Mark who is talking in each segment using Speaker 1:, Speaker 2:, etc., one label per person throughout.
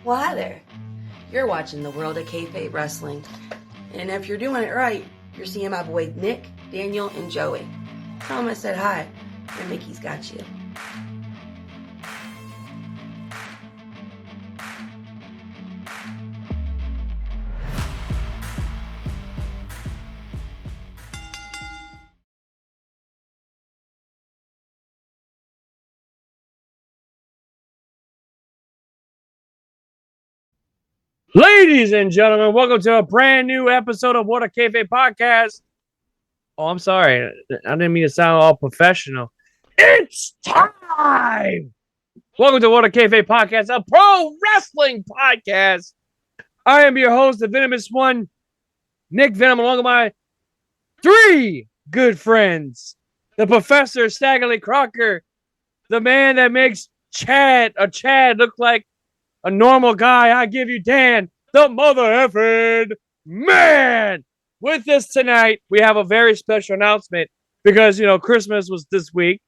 Speaker 1: Well, hi there. You're watching the world of Kayfabe Wrestling. And if you're doing it right, you're seeing my boy Nick, Daniel, and Joey. Tell them I said hi, and Mickey's got you.
Speaker 2: Ladies and gentlemen, welcome to a brand new episode of What a Kayfabe Podcast. Oh, I'm sorry. I didn't mean to sound all professional. It's time! Welcome to What a Kayfabe Podcast, a pro wrestling podcast. I am your host, the Venomous One, Nick Venom, along with my three good friends. The Professor Staggerly Crocker, the man that makes Chad look like a normal guy. I give you Dan, the mother effing man. With us tonight, we have a very special announcement because, Christmas was this week.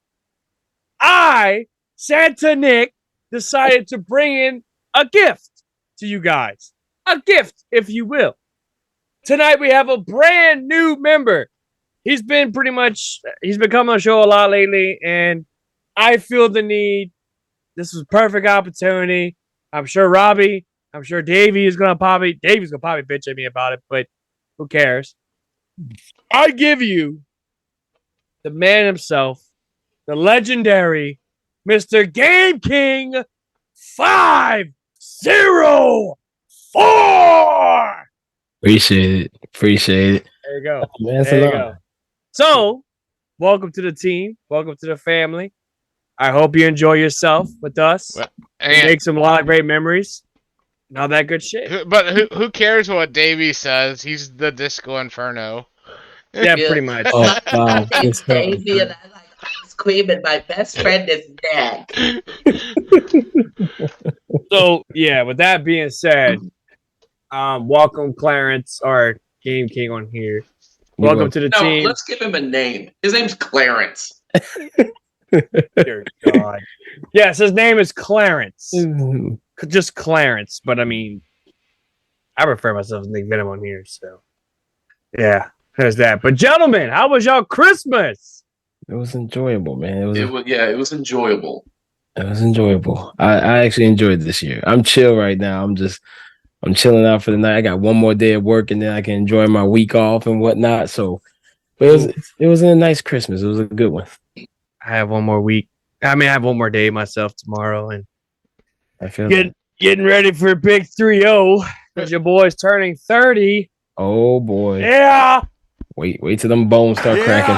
Speaker 2: Santa Nick, decided to bring in a gift to you guys. A gift, if you will. Tonight, we have a brand new member. He's been coming on the show a lot lately, and I feel the need. This was a perfect opportunity. I'm sure Davey's gonna probably bitch at me about it, but who cares? I give you the man himself, the legendary Mr. Game King 504.
Speaker 3: Appreciate it.
Speaker 2: There you go.
Speaker 3: Man,
Speaker 2: there you go. So, welcome to the team. Welcome to the family. I hope you enjoy yourself with us. Make some lot of great memories. And all that good shit.
Speaker 4: But who cares what Davey says? He's the Disco Inferno.
Speaker 2: Yeah, pretty much.
Speaker 3: Oh, wow.
Speaker 5: It's Davey and I like ice cream and my best friend is dead.
Speaker 2: So, yeah, with that being said, welcome Clarence, our Game King on here. Welcome to the team.
Speaker 6: Let's give him a name. His name's Clarence.
Speaker 2: Dear God. Yes, his name is Clarence. Just Clarence, but I mean, I refer myself as Nick Venom on here, so yeah, there's that. But gentlemen, how was y'all Christmas?
Speaker 3: It was enjoyable, man.
Speaker 6: It was enjoyable.
Speaker 3: It was enjoyable. I actually enjoyed this year. I'm chill right now. I'm chilling out for the night. I got one more day of work, and then I can enjoy my week off and whatnot. So, but it was a nice Christmas. It was a good one.
Speaker 2: I have one more week. I have one more day myself tomorrow, and
Speaker 3: I feel
Speaker 2: getting ready for a big 3-0 because your boy's turning 30.
Speaker 3: Oh boy!
Speaker 2: Yeah.
Speaker 3: Wait till them bones start cracking.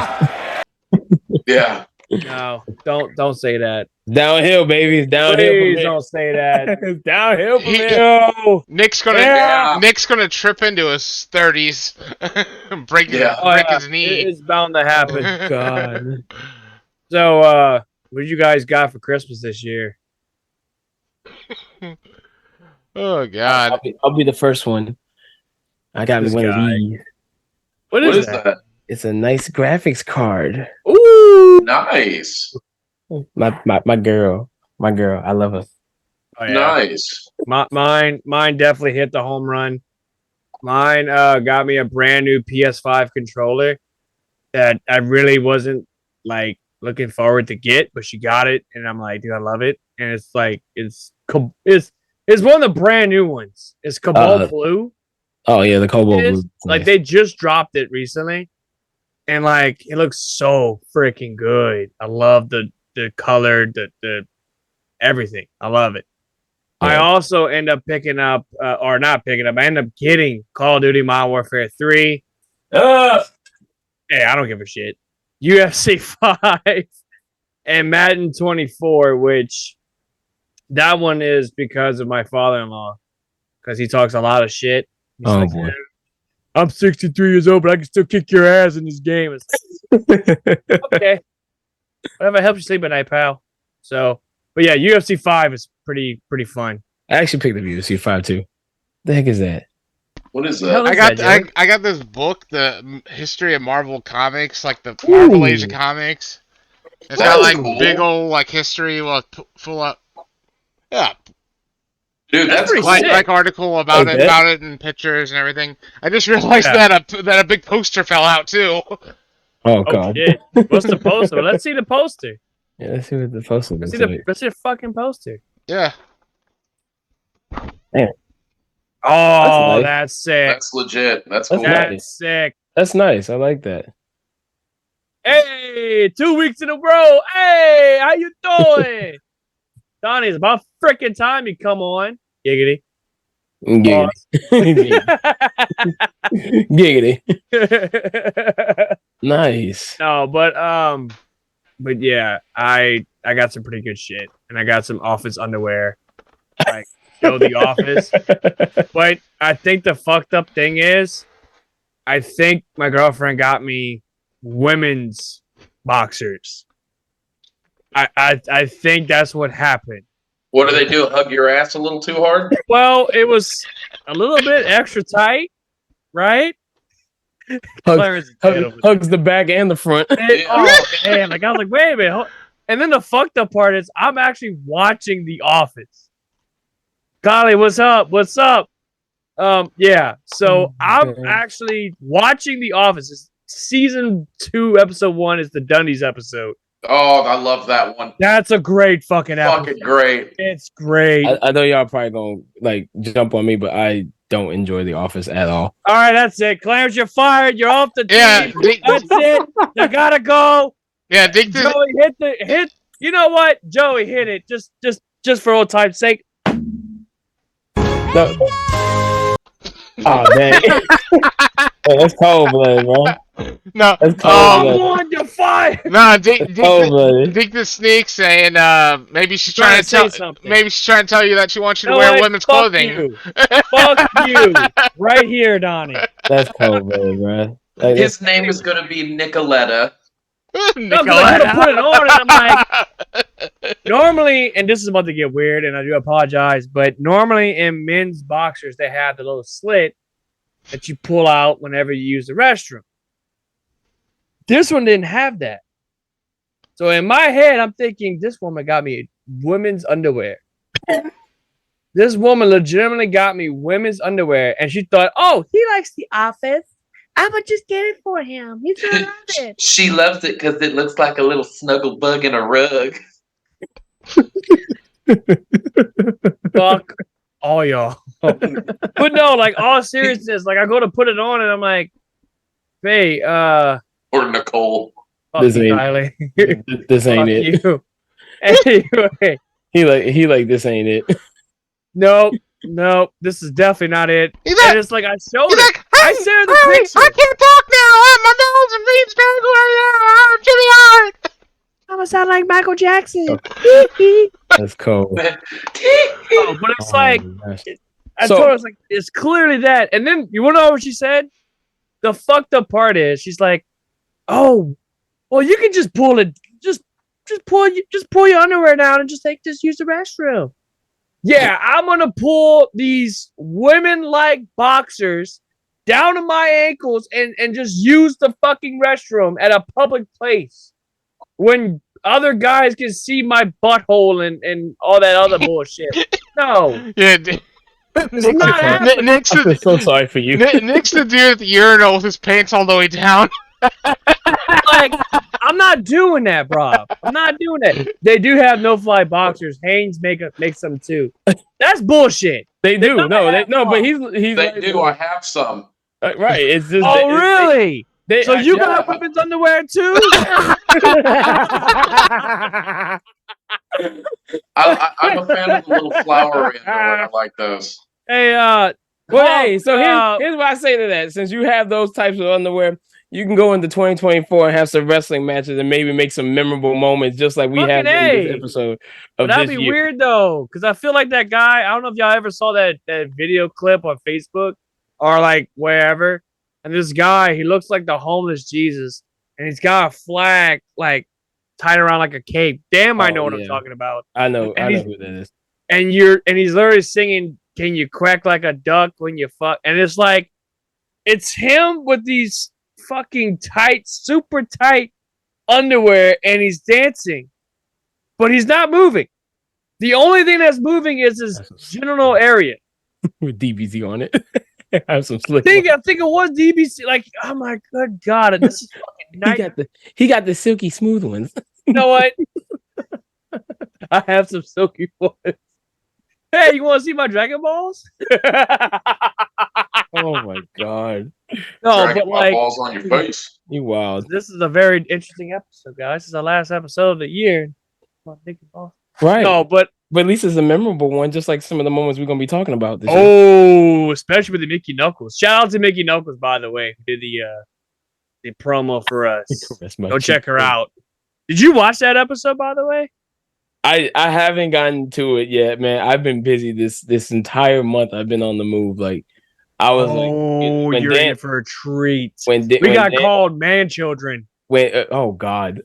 Speaker 6: Yeah.
Speaker 2: No, don't say that.
Speaker 3: Downhill, baby. It's downhill.
Speaker 2: Please don't say that. It's downhill from here.
Speaker 4: No. Nick's gonna trip into his 30s, break his knee.
Speaker 2: It's bound to happen. God. So, what did you guys got for Christmas this year?
Speaker 4: Oh God!
Speaker 3: I'll be the first one. I got me one of these.
Speaker 2: What is that?
Speaker 3: It's a nice graphics card.
Speaker 6: Ooh, nice.
Speaker 3: My girl. I love her.
Speaker 2: Oh, yeah.
Speaker 6: Nice.
Speaker 2: Mine definitely hit the home run. Mine got me a brand new PS5 controller that I really wasn't like looking forward to get, but she got it, and I'm like, dude, I love it. And it's like it's one of the brand new ones. It's Cobalt Blue.
Speaker 3: Oh yeah, the Cobalt Blue.
Speaker 2: Like they just dropped it recently, and like it looks so freaking good. I love the color, the everything. I love it. Yeah. I also end up picking up, or not picking up. I end up getting Call of Duty Modern Warfare 3. Hey, I don't give a shit. UFC 5 and Madden 24, which that one is because of my father-in-law, because he talks a lot of shit. He's like,
Speaker 3: boy.
Speaker 2: I'm 63 years old, but I can still kick your ass in this game. Okay. Whatever helps you sleep at night, pal. So, but yeah, UFC 5 is pretty fun.
Speaker 3: I actually picked up UFC 5 too. The heck is that?
Speaker 6: What is that?
Speaker 4: I got this book, the history of Marvel Comics, like the Marvel Age of Comics. It's got like cool. Big old like history, like full up. Yeah,
Speaker 6: Dude, that's
Speaker 2: pretty
Speaker 6: quite
Speaker 2: sick.
Speaker 4: Like article about it and pictures and everything. I just realized that a big poster fell out too.
Speaker 3: Oh god.
Speaker 2: Shit. What's the poster? Well, let's see the poster.
Speaker 3: Yeah, let's see what the poster
Speaker 2: Let's
Speaker 3: looks
Speaker 2: see
Speaker 3: like.
Speaker 2: the fucking poster.
Speaker 4: Yeah.
Speaker 3: Damn.
Speaker 2: Oh,
Speaker 3: nice.
Speaker 2: that's sick.
Speaker 6: That's legit. That's cool.
Speaker 3: That's
Speaker 2: That's sick.
Speaker 3: That's nice. I like that.
Speaker 2: Hey, 2 weeks in a row. Hey, how you doing? Donnie, it's about freaking time you come on. Giggity.
Speaker 3: Giggity. Giggity. Nice.
Speaker 2: No, but yeah, I got some pretty good shit, and I got some office underwear, like the office. But I think the fucked up thing is, I think my girlfriend got me women's boxers. I think that's what happened.
Speaker 6: What do they do? Hug your ass a little too hard?
Speaker 2: Well, it was a little bit extra tight, right?
Speaker 3: Hugs the back and the front.
Speaker 2: Oh man, like I was like, wait a minute. And then the fucked up part is I'm actually watching The Office. Golly, what's up? What's up? Yeah. So I'm actually watching The Office. It's season 2, episode 1 is the Dundies episode.
Speaker 6: Oh, I love that one.
Speaker 2: That's a great fucking episode.
Speaker 6: Fucking great.
Speaker 2: It's great.
Speaker 3: I know y'all probably gonna like jump on me, but I don't enjoy The Office at all.
Speaker 2: All right, that's it. Clarence, you're fired. You're off the team.
Speaker 4: Yeah,
Speaker 2: That's it. You gotta go.
Speaker 4: Yeah, Dick.
Speaker 2: Joey hit. You know what? Joey hit it. Just for old time's sake.
Speaker 3: No. Oh dang. Hey, that's cold blooded, bro.
Speaker 4: No.
Speaker 3: That's
Speaker 2: Oh, one, you're fired.
Speaker 4: No, Dick the sneak saying maybe she's trying to tell
Speaker 2: something.
Speaker 4: maybe she's trying to tell you that she wants you to wear women's clothing.
Speaker 2: You. Fuck you. Right here, Donnie.
Speaker 3: That's cold blooded, bro. Like,
Speaker 6: His name is going to be Nicoletta.
Speaker 2: No, 'cause I gotta put it on, and I'm like, normally, and this is about to get weird, and I do apologize, but normally in men's boxers, they have the little slit that you pull out whenever you use the restroom. This one didn't have that. So in my head, I'm thinking, this woman got me women's underwear. This woman legitimately got me women's underwear, and she thought, oh, he likes The Office. I would just get it for him. He's gonna love it.
Speaker 6: She loves it because it looks like a little snuggle bug in a rug.
Speaker 2: Fuck all y'all. But no, like all seriousness, like I go to put it on and I'm like, hey,
Speaker 6: or Nicole.
Speaker 2: Fuck
Speaker 3: This
Speaker 2: you,
Speaker 3: ain't-
Speaker 2: Kylie.
Speaker 3: this ain't
Speaker 2: Fuck
Speaker 3: it.
Speaker 2: you. Anyway,
Speaker 3: He like this ain't it.
Speaker 2: nope, this is definitely not it.
Speaker 4: He's
Speaker 2: And
Speaker 4: like,
Speaker 2: it's like I showed
Speaker 4: he's
Speaker 2: it.
Speaker 4: like,
Speaker 2: I
Speaker 4: hey,
Speaker 2: shared the
Speaker 4: hey,
Speaker 2: picture.
Speaker 4: I can't talk now. My nose and breathes I'm Jimmy Hart.
Speaker 2: I'm gonna sound like Michael Jackson.
Speaker 3: That's cold.
Speaker 2: Oh, but it's like
Speaker 3: gosh.
Speaker 2: I
Speaker 3: So-
Speaker 2: told her, I was like, it's clearly that. And then you wanna know what she said? The fucked up part is she's like, oh, well, you can just pull it, just pull your underwear down and just use the restroom. Yeah, I'm gonna pull these women-like boxers down to my ankles and just use the fucking restroom at a public place when other guys can see my butthole and all that other bullshit. No,
Speaker 4: Yeah,
Speaker 2: it's not happening.
Speaker 4: Nick's
Speaker 3: I feel so sorry for you.
Speaker 4: Nick's the dude at the urinal with his pants all the way down.
Speaker 2: Like, I'm not doing that, bro. I'm not doing that. They do have no-fly boxers. Hanes makes them too. That's bullshit.
Speaker 3: They do.
Speaker 2: don't
Speaker 3: No,
Speaker 2: have
Speaker 3: but he's
Speaker 6: They
Speaker 3: like,
Speaker 6: do. I have some.
Speaker 3: right. It's just
Speaker 2: Oh, really?
Speaker 3: They,
Speaker 2: So you
Speaker 3: yeah.
Speaker 2: got women's underwear too?
Speaker 6: I'm a fan of the little flowery underwear. I like those.
Speaker 2: Hey,
Speaker 3: Well, hey, so
Speaker 2: uh,
Speaker 3: here's what I say to that. Since you have those types of underwear, you can go into 2024 and have some wrestling matches and maybe make some memorable moments, just like we have
Speaker 2: Fucking
Speaker 3: in
Speaker 2: A.
Speaker 3: this episode
Speaker 2: but
Speaker 3: of
Speaker 2: that'd
Speaker 3: this
Speaker 2: be
Speaker 3: year.
Speaker 2: weird though, because I feel like that guy. I don't know if y'all ever saw that video clip on Facebook or like wherever. And this guy, he looks like the homeless Jesus, and he's got a flag like tied around like a cape. Damn, I know what I'm
Speaker 3: yeah.
Speaker 2: talking about.
Speaker 3: I know
Speaker 2: And
Speaker 3: who that is.
Speaker 2: And he's literally singing, "Can you quack like a duck when you fuck?" And it's like, it's him with these fucking tight, super tight underwear, and he's dancing, but he's not moving. The only thing that's moving is his genital area.
Speaker 3: With DBZ on it. Have some slick.
Speaker 2: I think it was DBC. Like, oh my good God, this is fucking nice.
Speaker 3: He got the silky smooth ones.
Speaker 2: You know what? I have some silky ones. Hey, you want to see my Dragon Balls?
Speaker 3: Oh my God.
Speaker 2: No,
Speaker 6: Dragging
Speaker 2: but
Speaker 6: my
Speaker 2: like,
Speaker 6: balls on your face.
Speaker 3: You wild.
Speaker 2: this is a very interesting episode, guys. This is the last episode of the year.
Speaker 3: Right.
Speaker 2: No, but
Speaker 3: at least it's a memorable one, just like some of the moments we're gonna be talking about this year.
Speaker 2: oh, especially with the Mickey Knuckles. Shout out to Mickey Knuckles, by the way, who did the promo for us. Go check her out. Did you watch that episode, by the way?
Speaker 3: I haven't gotten to it yet, man. I've been busy this entire month. I've been on the move. Like I was like,
Speaker 2: you're in for a treat.
Speaker 3: We
Speaker 2: got called man children.
Speaker 3: Oh God.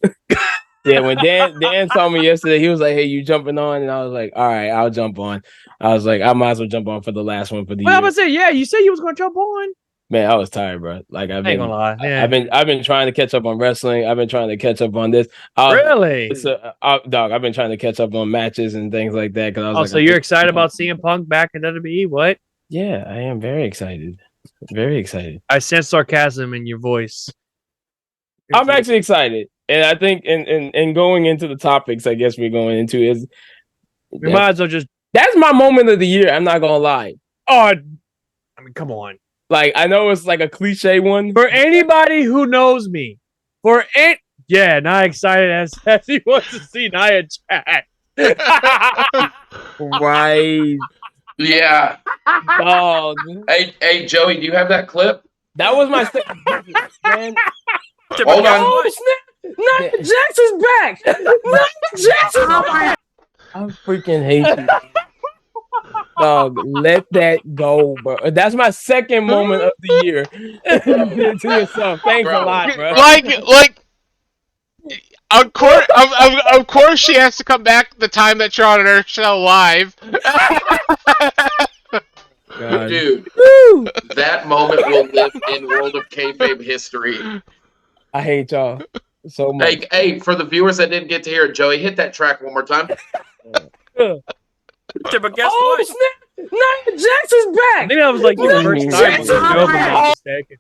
Speaker 3: Yeah, when Dan saw me yesterday, he was like, "Hey, you jumping on?" And I was like, "All right, I'll jump on." I was like, "I might as well jump on for the last one for the year."
Speaker 2: I was gonna say, yeah, you said you was gonna jump on.
Speaker 3: Man, I was tired, bro. Like
Speaker 2: I ain't gonna lie. Yeah.
Speaker 3: I've been trying to catch up on wrestling. I've been trying to catch up on this.
Speaker 2: Really?
Speaker 3: Dog, I've been trying to catch up on matches and things like that. Because I was like,
Speaker 2: so you're excited about CM Punk back in WWE? What?
Speaker 3: Yeah, I am very excited. Very excited.
Speaker 2: I sense sarcasm in your voice.
Speaker 3: I'm actually excited. And I think in going into the topics, I guess we're going into is
Speaker 2: we might as well just.
Speaker 3: That's my moment of the year. I'm not gonna lie.
Speaker 2: Oh, I mean, come on.
Speaker 3: Like I know it's like a cliche one
Speaker 2: for anybody who knows me. Not excited as he wants to see Nia Jax.
Speaker 3: Right.
Speaker 6: Yeah.
Speaker 3: Dog.
Speaker 6: Hey, Joey, do you have that clip?
Speaker 3: That was my man.
Speaker 6: Hold on.
Speaker 3: Oh, snap. Nia Jax is back. Nia Jax is back. I freaking hate you. Dog, let that go, bro. That's my second moment of the year. You did it to yourself. Thanks a lot, bro.
Speaker 4: Like, of course, she has to come back the time that you're on her show live.
Speaker 3: God.
Speaker 6: Dude, that moment will live in World of Kayfabe history.
Speaker 3: I hate y'all so much.
Speaker 6: Hey, for the viewers that didn't get to hear it, Joey, hit that track one more time.
Speaker 2: But guess
Speaker 3: what? Snap. Nia Jax is back.
Speaker 2: I think that was like your first time with the joke, if I'm not mistaken.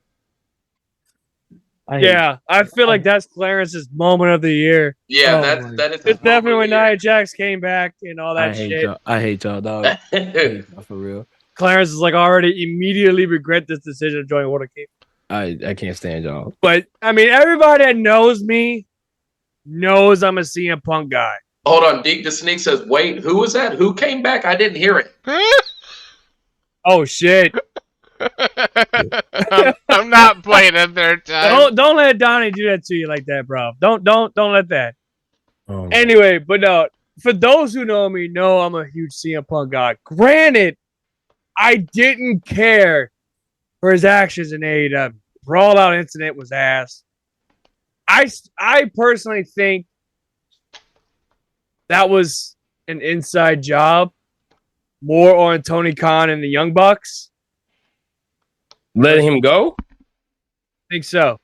Speaker 2: Yeah, I feel like that's Clarence's moment of the year.
Speaker 6: Yeah, that is.
Speaker 2: It's definitely when Nia Jax came back and all that shit.
Speaker 3: I hate y'all, dog. For real.
Speaker 2: Clarence is like already immediately regret this decision of joining Water Cave.
Speaker 3: I can't stand y'all.
Speaker 2: But I mean, everybody that knows me knows I'm a CM Punk guy.
Speaker 6: Hold on, Deke the Sneak says, "Wait, who was that? Who came back? I didn't hear it."
Speaker 2: Oh shit!
Speaker 4: I'm not playing it there.
Speaker 2: Don't let Donnie do that to you like that, bro. Don't let that.
Speaker 3: Oh,
Speaker 2: anyway, but no, for those who know me, know I'm a huge CM Punk guy. Granted, I didn't care for his actions in AEW. Brawl Out incident was ass. I personally think that was an inside job, more on Tony Khan and the Young Bucks.
Speaker 3: Letting him go?
Speaker 2: I think so.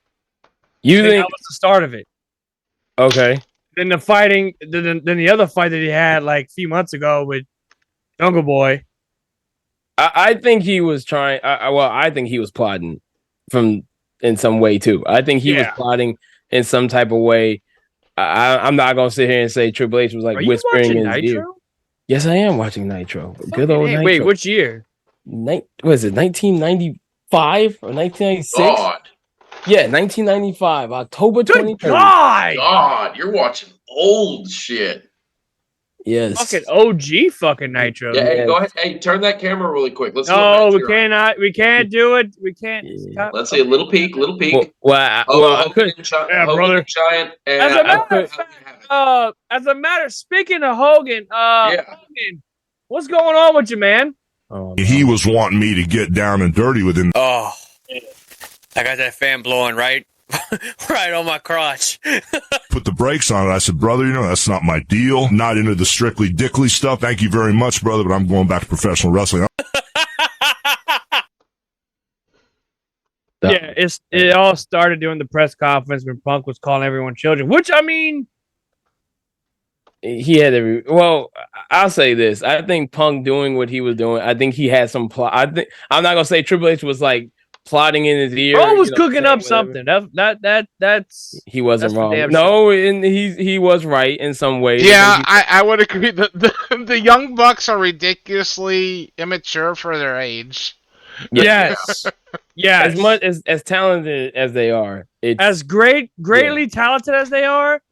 Speaker 3: You think
Speaker 2: that was the start of it?
Speaker 3: Okay.
Speaker 2: Then the fighting, then the other fight that he had like a few months ago with Jungle Boy.
Speaker 3: I think he was trying. I think he was plotting in some way too. I think he was plotting in some type of way. I'm not gonna sit here and say Triple H was like whispering in his ear. Yes, I am watching Nitro. Good old Nitro.
Speaker 2: Wait, which year?
Speaker 3: Was it 1995 or 1996?
Speaker 6: God.
Speaker 3: Yeah, 1995, October 23rd.
Speaker 6: God, you're watching old shit.
Speaker 3: Yes.
Speaker 2: Fucking OG fucking Nitro.
Speaker 6: Yeah, hey, go ahead. Hey, turn that camera really quick. Let's
Speaker 2: No, we cannot. We can't do it. We can't.
Speaker 6: Yeah. Let's see a little peek.
Speaker 3: I couldn't.
Speaker 2: Yeah, brother.
Speaker 6: Giant. And
Speaker 2: as a matter, speaking of Hogan, Hogan, what's going on with you, man?
Speaker 7: He was wanting me to get down and dirty with him.
Speaker 8: Oh, I got that fan blowing right on my crotch.
Speaker 7: Put the brakes on it. I said, brother, that's not my deal. Not into the strictly dickly stuff. Thank you very much, brother, but I'm going back to professional wrestling.
Speaker 2: Yeah, it all started during the press conference when Punk was calling everyone children, which, I mean,
Speaker 3: he had every. Well, I'll say this. I think Punk doing what he was doing. I think he had some plot. I think I'm not gonna say Triple H was like plotting in his ear.
Speaker 2: Bro was
Speaker 3: you know,
Speaker 2: cooking
Speaker 3: saying
Speaker 2: up
Speaker 3: whatever.
Speaker 2: something. That's
Speaker 3: He wasn't
Speaker 2: that's for
Speaker 3: wrong.
Speaker 2: damn
Speaker 3: No, and he was right in some ways.
Speaker 4: Yeah, I would agree that the Young Bucks are ridiculously immature for their age.
Speaker 2: Yes. Yes.
Speaker 3: As much as talented as they are, it's
Speaker 2: As greatly talented as they are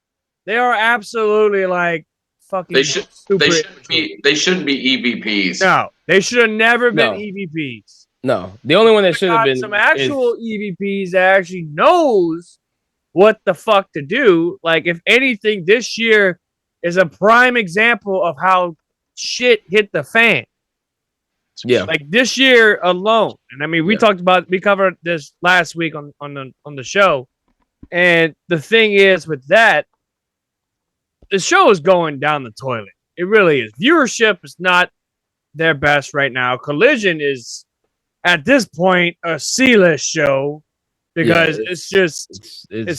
Speaker 2: absolutely like fucking
Speaker 6: They should.
Speaker 2: super.
Speaker 6: They shouldn't be. They shouldn't be EVPs.
Speaker 2: No, they should have never been
Speaker 3: No.
Speaker 2: EVPs.
Speaker 3: no. The only one that should have
Speaker 2: Got
Speaker 3: been
Speaker 2: some actual EVPs that actually knows what the fuck to do. Like, if anything, this year is a prime example of how shit hit the fan.
Speaker 3: Yeah.
Speaker 2: Like this year alone, and I mean, we covered this last week on the show, and the thing is with that, the show is going down the toilet. It really is. Viewership is not their best right now. Collision is at this point a C-list show because it's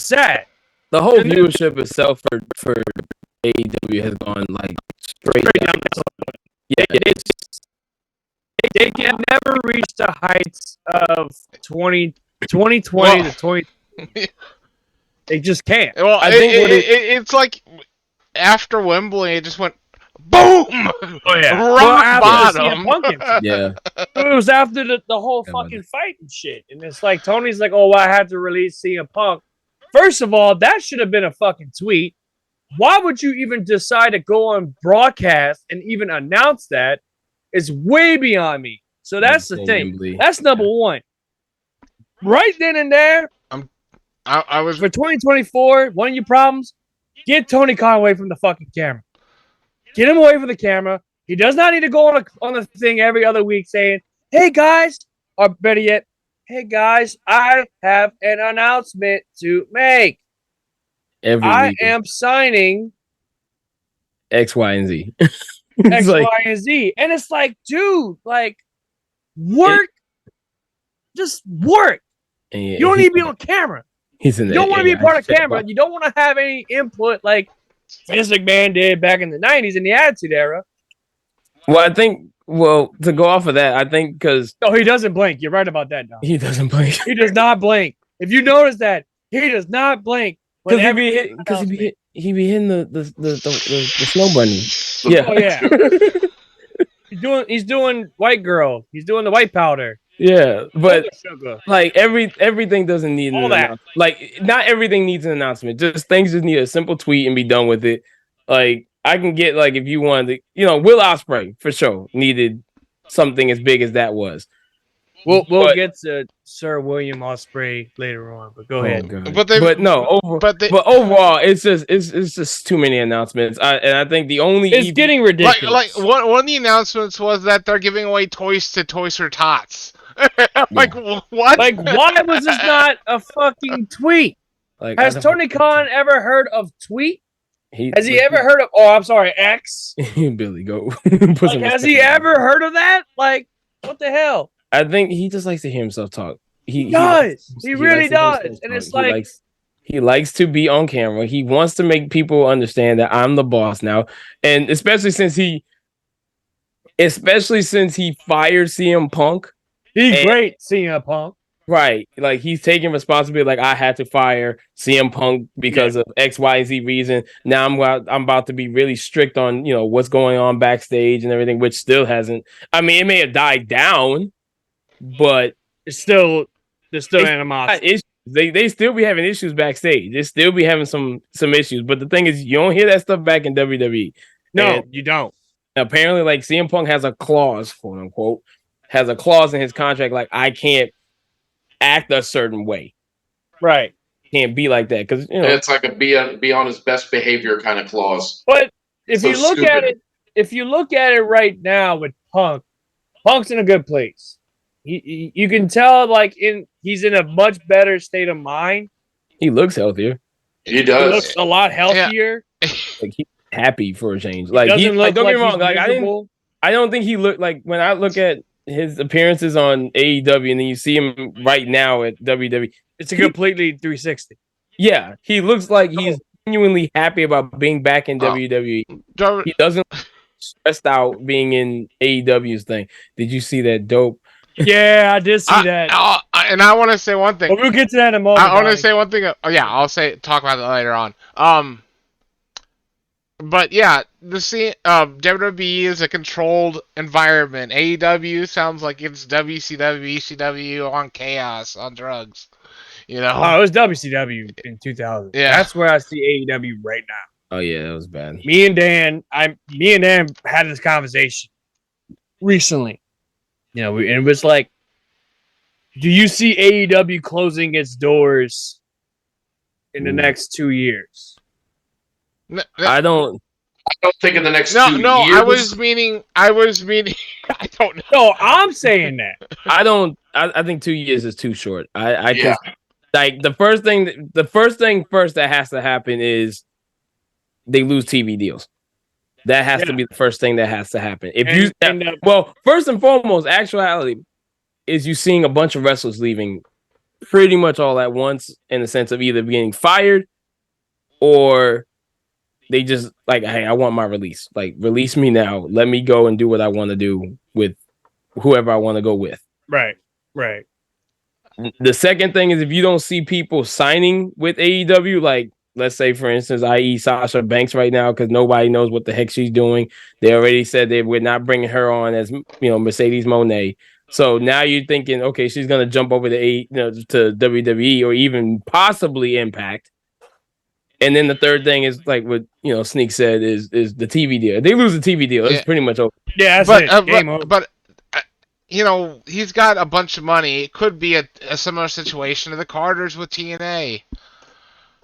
Speaker 2: sad.
Speaker 3: The whole viewership itself for AEW has gone like straight down the toilet. Yeah, it's
Speaker 2: they can never reach the heights of 2020 to 20. They just can't.
Speaker 4: Well,
Speaker 3: I think
Speaker 4: it's like after Wembley, it just went boom.
Speaker 2: Oh yeah,
Speaker 4: rock bottom.
Speaker 3: Yeah,
Speaker 2: it was after the whole fucking fight and shit, and it's like Tony's like, "Oh, well, I had to release CM Punk." First of all, that should have been a fucking tweet. Why would you even decide to go on broadcast and even announce that? It's way beyond me. So that's the thing. That's number one. Right then and there,
Speaker 4: I was
Speaker 2: for 2024. One of your problems: get Tony Khan away from the fucking camera. Get him away from the camera. He does not need to go on the thing every other week saying, "Hey guys," or better yet, "Hey guys, I have an announcement to make. I am signing
Speaker 3: X, Y, and Z."
Speaker 2: X, Y, and Z. And it's like, dude, like, work. Just work. You don't need to be on camera. You don't want to be a part of camera. You don't want to have any input like Vince McMahon did back in the 90s in the Attitude Era.
Speaker 3: Well, I think, to go off of that, I think because...
Speaker 2: No, he doesn't blink. You're right about that, Don.
Speaker 3: He doesn't blink.
Speaker 2: He does not blink. If you notice that, he does not blink.
Speaker 3: Because he be hitting the snow bunny. Yeah.
Speaker 2: Oh, yeah. He's doing white girl. He's doing the white powder.
Speaker 3: Yeah, but like everything doesn't need an announcement. Like not everything needs an announcement. Just things just need a simple tweet and be done with it. Like I can get like if you wanted to, Will Ospreay for sure needed something as big as that was.
Speaker 2: We'll get to Sir William Ospreay later on, but go ahead.
Speaker 3: God. But overall, it's just too many announcements. I think the only
Speaker 2: getting ridiculous.
Speaker 4: Like one of the announcements was that they're giving away toys to Toys for Tots. Like what?
Speaker 2: Like why was this not a fucking tweet?
Speaker 3: Like
Speaker 2: has Tony Khan ever heard of tweet? Has he ever heard of? Oh, I'm sorry, X.
Speaker 3: Billy, go.
Speaker 2: Like, has he ever heard of that? Like, what the hell?
Speaker 3: I think he just likes to hear himself talk. He
Speaker 2: does. He really does. And it's like
Speaker 3: he likes to be on camera. He wants to make people understand that I'm the boss now. And especially since he fired CM Punk.
Speaker 2: He's great, CM Punk.
Speaker 3: Right. Like he's taking responsibility. Like I had to fire CM Punk because of X, Y, and Z reason. Now I'm about to be really strict on, what's going on backstage and everything, which still hasn't. I mean, it may have died down. But there's still animosity. They still be having issues backstage. They still be having some issues. But the thing is, you don't hear that stuff back in WWE.
Speaker 2: No, you don't.
Speaker 3: Apparently, like CM Punk has a clause, quote unquote, in his contract, like I can't act a certain way.
Speaker 2: Right.
Speaker 3: Can't be like that because
Speaker 6: it's like a be on his best behavior kind of clause.
Speaker 2: But if you look at it right now with Punk's in a good place. You can tell, like he's in a much better state of mind.
Speaker 3: He looks healthier.
Speaker 6: He does.
Speaker 2: He looks a lot healthier.
Speaker 3: Yeah. Like he's happy for a change. Like don't get me wrong. Like I don't think he looked like when I look at his appearances on AEW and then you see him right now at WWE.
Speaker 2: It's a completely 360.
Speaker 3: Yeah, he looks like he's genuinely happy about being back in WWE. He doesn't stressed out being in AEW's thing. Did you see that dope?
Speaker 2: Yeah, I did see that.
Speaker 4: And I want to say one thing.
Speaker 2: But we'll get to that in a moment.
Speaker 4: I want to say one thing. Oh yeah, I'll talk about that later on. But yeah, the scene WWE is a controlled environment. AEW sounds like it's WCW, ECW on chaos, on drugs. You know.
Speaker 2: Oh, it was WCW in 2000.
Speaker 4: Yeah,
Speaker 2: that's where I see AEW right now.
Speaker 3: Oh yeah, that was bad.
Speaker 2: Me and Dan had this conversation recently. You know, and it was like, do you see AEW closing its doors in the next 2 years?
Speaker 3: I don't
Speaker 6: think in the next 2 years.
Speaker 4: No, I was meaning. I don't know.
Speaker 2: No, I'm saying that.
Speaker 3: I think 2 years is too short. I like the first thing that has to happen is they lose TV deals. That has to be the first thing that has to happen. Well, first and foremost, actuality is you seeing a bunch of wrestlers leaving pretty much all at once, in the sense of either getting fired or they just like, hey, I want my release. Like, release me now. Let me go and do what I want to do with whoever I want to go with.
Speaker 2: Right.
Speaker 3: The second thing is, if you don't see people signing with AEW, like, let's say, for instance, i.e. Sasha Banks right now, because nobody knows what the heck she's doing. They already said they were not bringing her on as, Mercedes Moné. So now you're thinking, okay, she's going to jump over to to WWE or even possibly Impact. And then the third thing is, like what Sneak said, is the TV deal. If they lose the TV deal, it's pretty much over.
Speaker 2: Yeah, that's
Speaker 4: but he's got a bunch of money. It could be a similar situation to the Carters with TNA,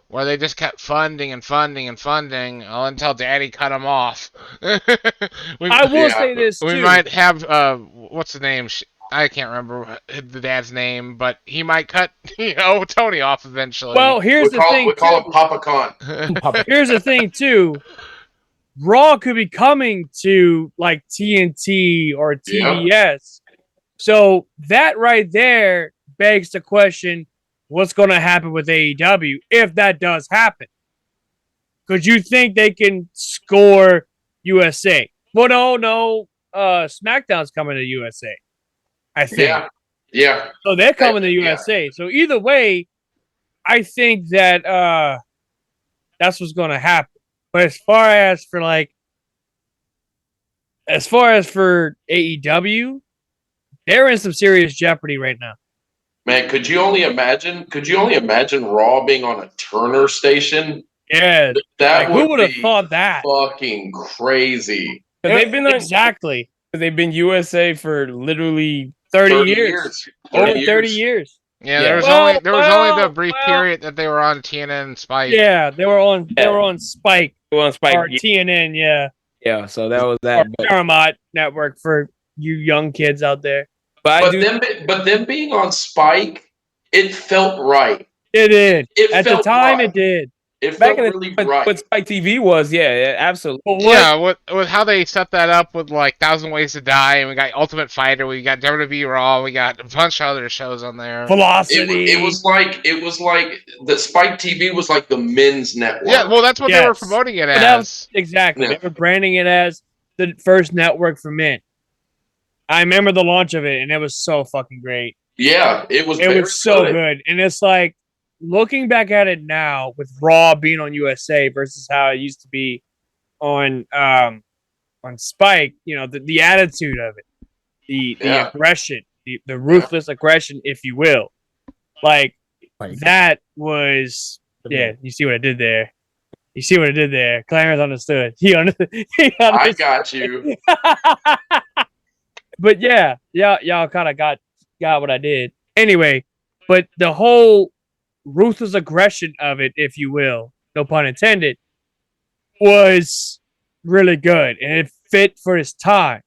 Speaker 4: where they just kept funding until Daddy cut them off.
Speaker 2: I will say this too.
Speaker 4: We might have what's the name? I can't remember the dad's name, but he might cut Tony off eventually.
Speaker 2: Well, here's the thing.
Speaker 6: We call him Papa Khan.
Speaker 2: Here's the thing too. Raw could be coming to like TNT or TBS. Yep. So that right there begs the question, what's going to happen with AEW if that does happen? Could you think they can score USA? Well, no. SmackDown's coming to USA, I think.
Speaker 6: Yeah.
Speaker 2: So they're coming to USA. So either way, I think that that's what's going to happen. But as far as for AEW, they're in some serious jeopardy right now.
Speaker 6: Man, could you only imagine Raw being on a Turner station?
Speaker 2: Yeah, who would have thought that?
Speaker 6: Fucking crazy.
Speaker 2: They've been exactly.
Speaker 3: They've been USA for literally
Speaker 2: 30 years. Over 30 years.
Speaker 4: Yeah, there was only the brief period that they were on TNN and Spike.
Speaker 2: Yeah, they were on Spike.
Speaker 3: They were on Spike
Speaker 2: or TNN, yeah.
Speaker 3: Yeah, so that was that.
Speaker 2: Paramount Network for you young kids out there.
Speaker 6: But them being on Spike, it felt right.
Speaker 2: It did. At the time, it did.
Speaker 6: It felt really right.
Speaker 3: What Spike TV was, yeah, absolutely.
Speaker 4: With how they set that up with like 1,000 Ways to Die, and we got Ultimate Fighter, we got WWE Raw, we got a bunch of other shows on there.
Speaker 2: Velocity.
Speaker 6: It was like the Spike TV was like the men's network.
Speaker 4: Yeah, well, that's what they were promoting it as.
Speaker 2: Exactly. Yeah. They were branding it as the first network for men. I remember the launch of it, and it was so fucking great.
Speaker 6: Yeah, it was.
Speaker 2: It was so good, and it's like, looking back at it now with Raw being on USA versus how it used to be on Spike, the attitude of it, the aggression, the ruthless aggression, if you will, like that was you see what I did there. You see what I did there. Clarence understood. He understood.
Speaker 6: I got you.
Speaker 2: But y'all kind of got what I did. Anyway, but the whole ruthless aggression of it, if you will, no pun intended, was really good, and it fit for its time.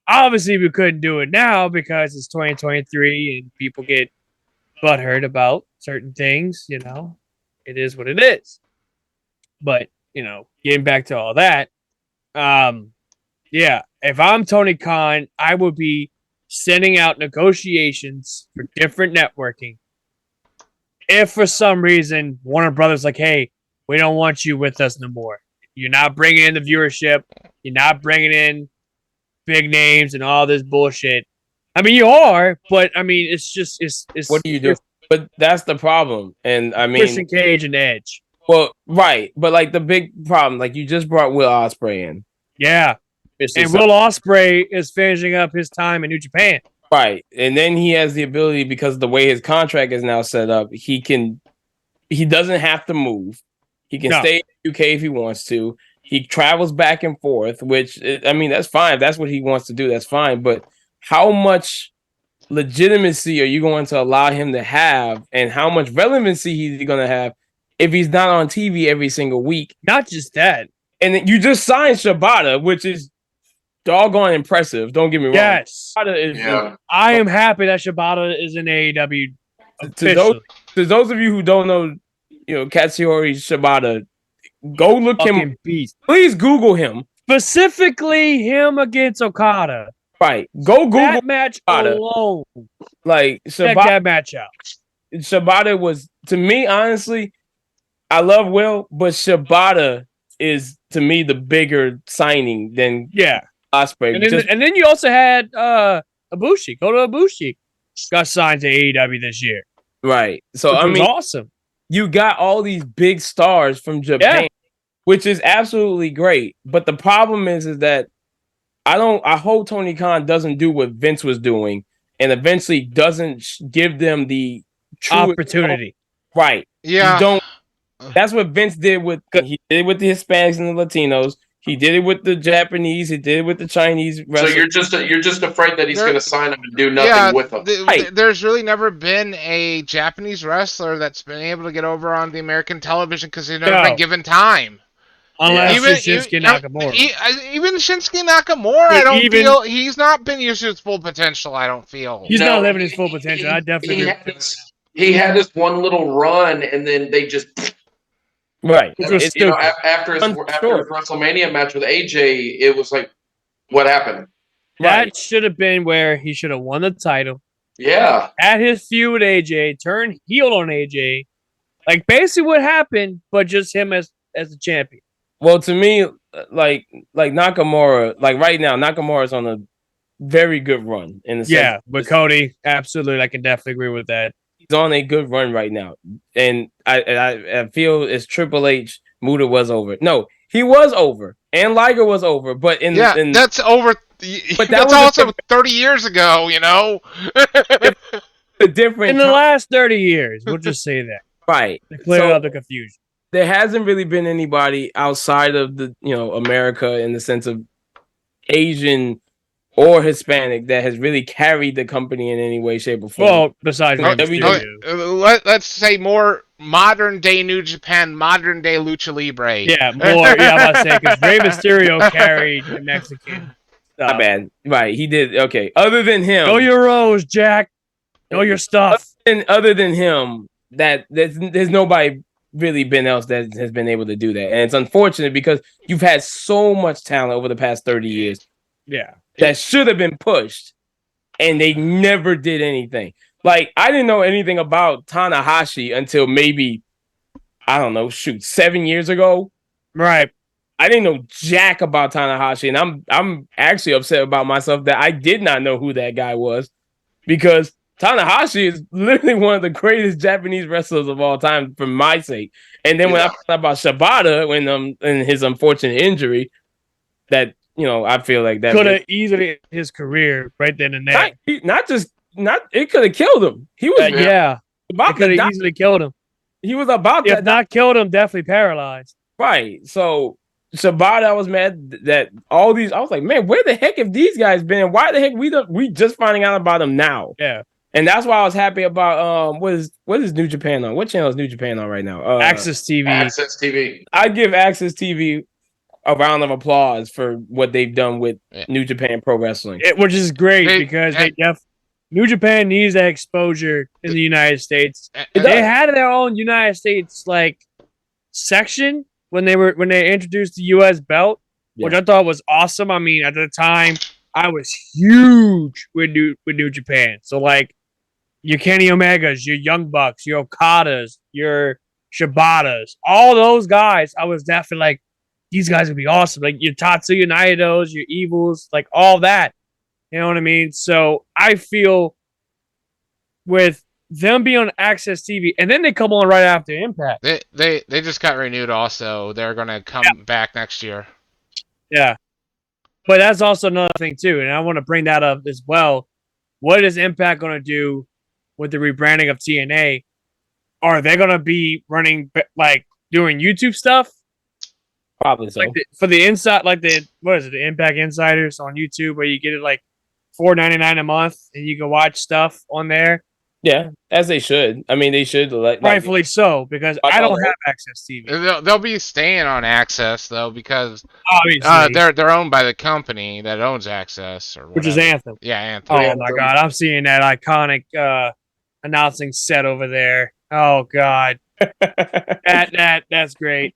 Speaker 2: Obviously, we couldn't do it now because it's 2023 and people get butthurt about certain things. It is what it is. But getting back to all that, if I'm Tony Khan, I would be sending out negotiations for different networking. If for some reason Warner Brothers like, hey, we don't want you with us no more. You're not bringing in the viewership. You're not bringing in big names and all this bullshit. I mean, you are, but I mean, it's
Speaker 3: What do you do? But that's the problem. And I mean,
Speaker 2: Christian Cage and Edge.
Speaker 3: well, right. But like the big problem, like you just brought Will Ospreay in.
Speaker 2: Yeah.
Speaker 3: It's
Speaker 2: And
Speaker 3: just
Speaker 2: Will Ospreay is finishing up his time in New Japan.
Speaker 3: right. And then he has the ability, because of the way his contract is now set up, he doesn't have to move. He can stay in the UK if he wants to. He travels back and forth, which, I mean, that's fine. If that's what he wants to do, that's fine. But how much legitimacy are you going to allow him to have, and how much relevancy he's going to have if he's not on TV every single week?
Speaker 2: Not just that.
Speaker 3: And then you just signed Shibata, which is doggone impressive. Don't get me wrong.
Speaker 2: Yes.
Speaker 6: Yeah.
Speaker 2: I am happy that Shibata is in AEW.
Speaker 3: To those of you who don't know, Katsuyori Shibata, go look him.
Speaker 2: Beast.
Speaker 3: Please Google him.
Speaker 2: Specifically, him against Okada.
Speaker 3: Right. Go Google
Speaker 2: that match
Speaker 3: Shibata.
Speaker 2: alone.
Speaker 3: Like
Speaker 2: Check that match out.
Speaker 3: Shibata was, to me, honestly, I love Will, but Shibata is, to me, the bigger signing than Ospreay.
Speaker 2: And then you also had Ibushi. Kota Ibushi got signed to AEW this year.
Speaker 3: Right. So
Speaker 2: Which
Speaker 3: I
Speaker 2: was
Speaker 3: mean,
Speaker 2: awesome.
Speaker 3: You got all these big stars from Japan, which is absolutely great. But the problem is that I hope Tony Khan doesn't do what Vince was doing and eventually doesn't give them the true
Speaker 2: opportunity.
Speaker 3: Right.
Speaker 4: Yeah.
Speaker 3: You don't. That's what Vince did with the Hispanics and the Latinos. He did it with the Japanese. He did it with the Chinese wrestlers.
Speaker 6: So you're just afraid that he's going to sign them and do nothing with them.
Speaker 4: There's really never been a Japanese wrestler that's been able to get over on the American television because they've never been given time.
Speaker 2: Unless Shinsuke Nakamura.
Speaker 4: Even Shinsuke Nakamura, I don't feel he's not been used to his full potential. I don't feel
Speaker 2: he's not living his full potential. I definitely.
Speaker 6: He had this one little run, and then they just.
Speaker 3: Right.
Speaker 6: After his WrestleMania match with AJ, it was like, what happened?
Speaker 2: That should have been where he should have won the title.
Speaker 6: Yeah.
Speaker 2: At his feud with AJ, turned heel on AJ. Like basically what happened, but just him as the champion.
Speaker 3: Well, to me, like Nakamura, like right now, Nakamura is on a very good run in the sense.
Speaker 2: Yeah, but Cody, absolutely, I can definitely agree with that.
Speaker 3: He's on a good run right now, and I feel it's Triple H. Muda was over. No, he was over, and Liger was over. But
Speaker 4: that's over. But that's also 30 years ago.
Speaker 3: The difference
Speaker 2: in the last 30 years. We'll just say that.
Speaker 3: Right.
Speaker 2: To clear up the confusion.
Speaker 3: There hasn't really been anybody outside of the America in the sense of Asian or Hispanic that has really carried the company in any way, shape, or form.
Speaker 2: Well, besides
Speaker 4: let's say more modern day New Japan, modern day Lucha Libre.
Speaker 2: Yeah, more. Yeah, I'm about to say because Rey Mysterio carried the Mexican.
Speaker 3: Not bad. Right, he did. Okay, other than him,
Speaker 2: know your rows, Jack. Know your stuff.
Speaker 3: Other than him, there's nobody really been else that has been able to do that, and it's unfortunate because you've had so much talent over the past 30 years.
Speaker 2: Yeah.
Speaker 3: That should have been pushed, and they never did anything. Like, I didn't know anything about Tanahashi until maybe, I don't know, 7 years ago.
Speaker 2: Right.
Speaker 3: I didn't know jack about Tanahashi, and I'm actually upset about myself that I did not know who that guy was, because Tanahashi is literally one of the greatest Japanese wrestlers of all time, for my sake. And then when I found out about Shibata, in his unfortunate injury, that I feel like that
Speaker 2: could have easily his career right then and there.
Speaker 3: It could have killed him. He was
Speaker 2: it could have easily killed him.
Speaker 3: He was about
Speaker 2: if not killed him, definitely paralyzed.
Speaker 3: Right. So Shibata, I was mad that all these. I was like, man, where the heck have these guys been? Why the heck we just finding out about them now?
Speaker 2: Yeah.
Speaker 3: And that's why I was happy about what is New Japan on? What channel is New Japan on right now?
Speaker 2: Access TV.
Speaker 6: Access TV.
Speaker 3: I give Access TV a round of applause for what they've done with New Japan Pro Wrestling,
Speaker 2: which is great because New Japan needs that exposure in the United States. They had their own United States section when they introduced the U.S. belt, which I thought was awesome. I mean, at the time, I was huge with New Japan. So your Kenny Omegas, your Young Bucks, your Okadas, your Shibatas, all those guys, I was definitely like, these guys would be awesome. Like your Tatsuya Naidos, your Evils, like all that. You know what I mean? So I feel with them being on Access TV, and then they come on right after Impact.
Speaker 4: They just got renewed. Also, they're gonna come back next year.
Speaker 2: Yeah, but that's also another thing too, and I want to bring that up as well. What is Impact going to do with the rebranding of TNA? Are they going to be running like doing YouTube stuff?
Speaker 3: Probably so.
Speaker 2: Like for the inside, like what is it, the Impact Insiders on YouTube, where you get it like $4.99 a month, and you can watch stuff on there.
Speaker 3: Yeah, as they should. I mean, they should.
Speaker 2: Rightfully so, because I don't have Access TV.
Speaker 4: They'll be staying on Access though, because
Speaker 2: obviously
Speaker 4: they're owned by the company that owns Access, or whatever.
Speaker 2: Which is Anthem.
Speaker 4: Yeah, Anthem.
Speaker 2: Oh my God, I'm seeing that iconic announcing set over there. Oh God, that's great.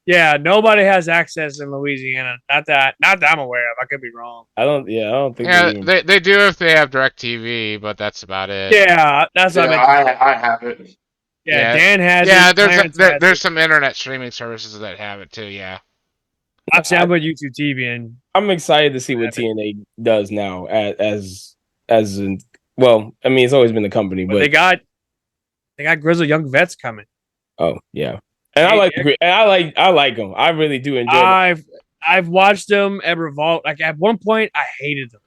Speaker 2: Yeah, nobody has Access in Louisiana. Not that I'm aware of. I could be wrong.
Speaker 3: I don't think.
Speaker 4: Yeah, they do if they have DirecTV, but that's about it.
Speaker 2: Yeah, that's what
Speaker 6: I have it.
Speaker 2: Yeah, Dan has.
Speaker 4: Yeah, there's some internet streaming services that have it too. Yeah.
Speaker 2: I'm saying about YouTube TV, and
Speaker 3: I'm excited to see what TNA does now. Well, I mean, it's always been the company, but
Speaker 2: they got Grizzled Young Vets coming.
Speaker 3: Oh yeah. And I like them. I really do enjoy them.
Speaker 2: I've watched them at Revolt. Like at one point, I hated them.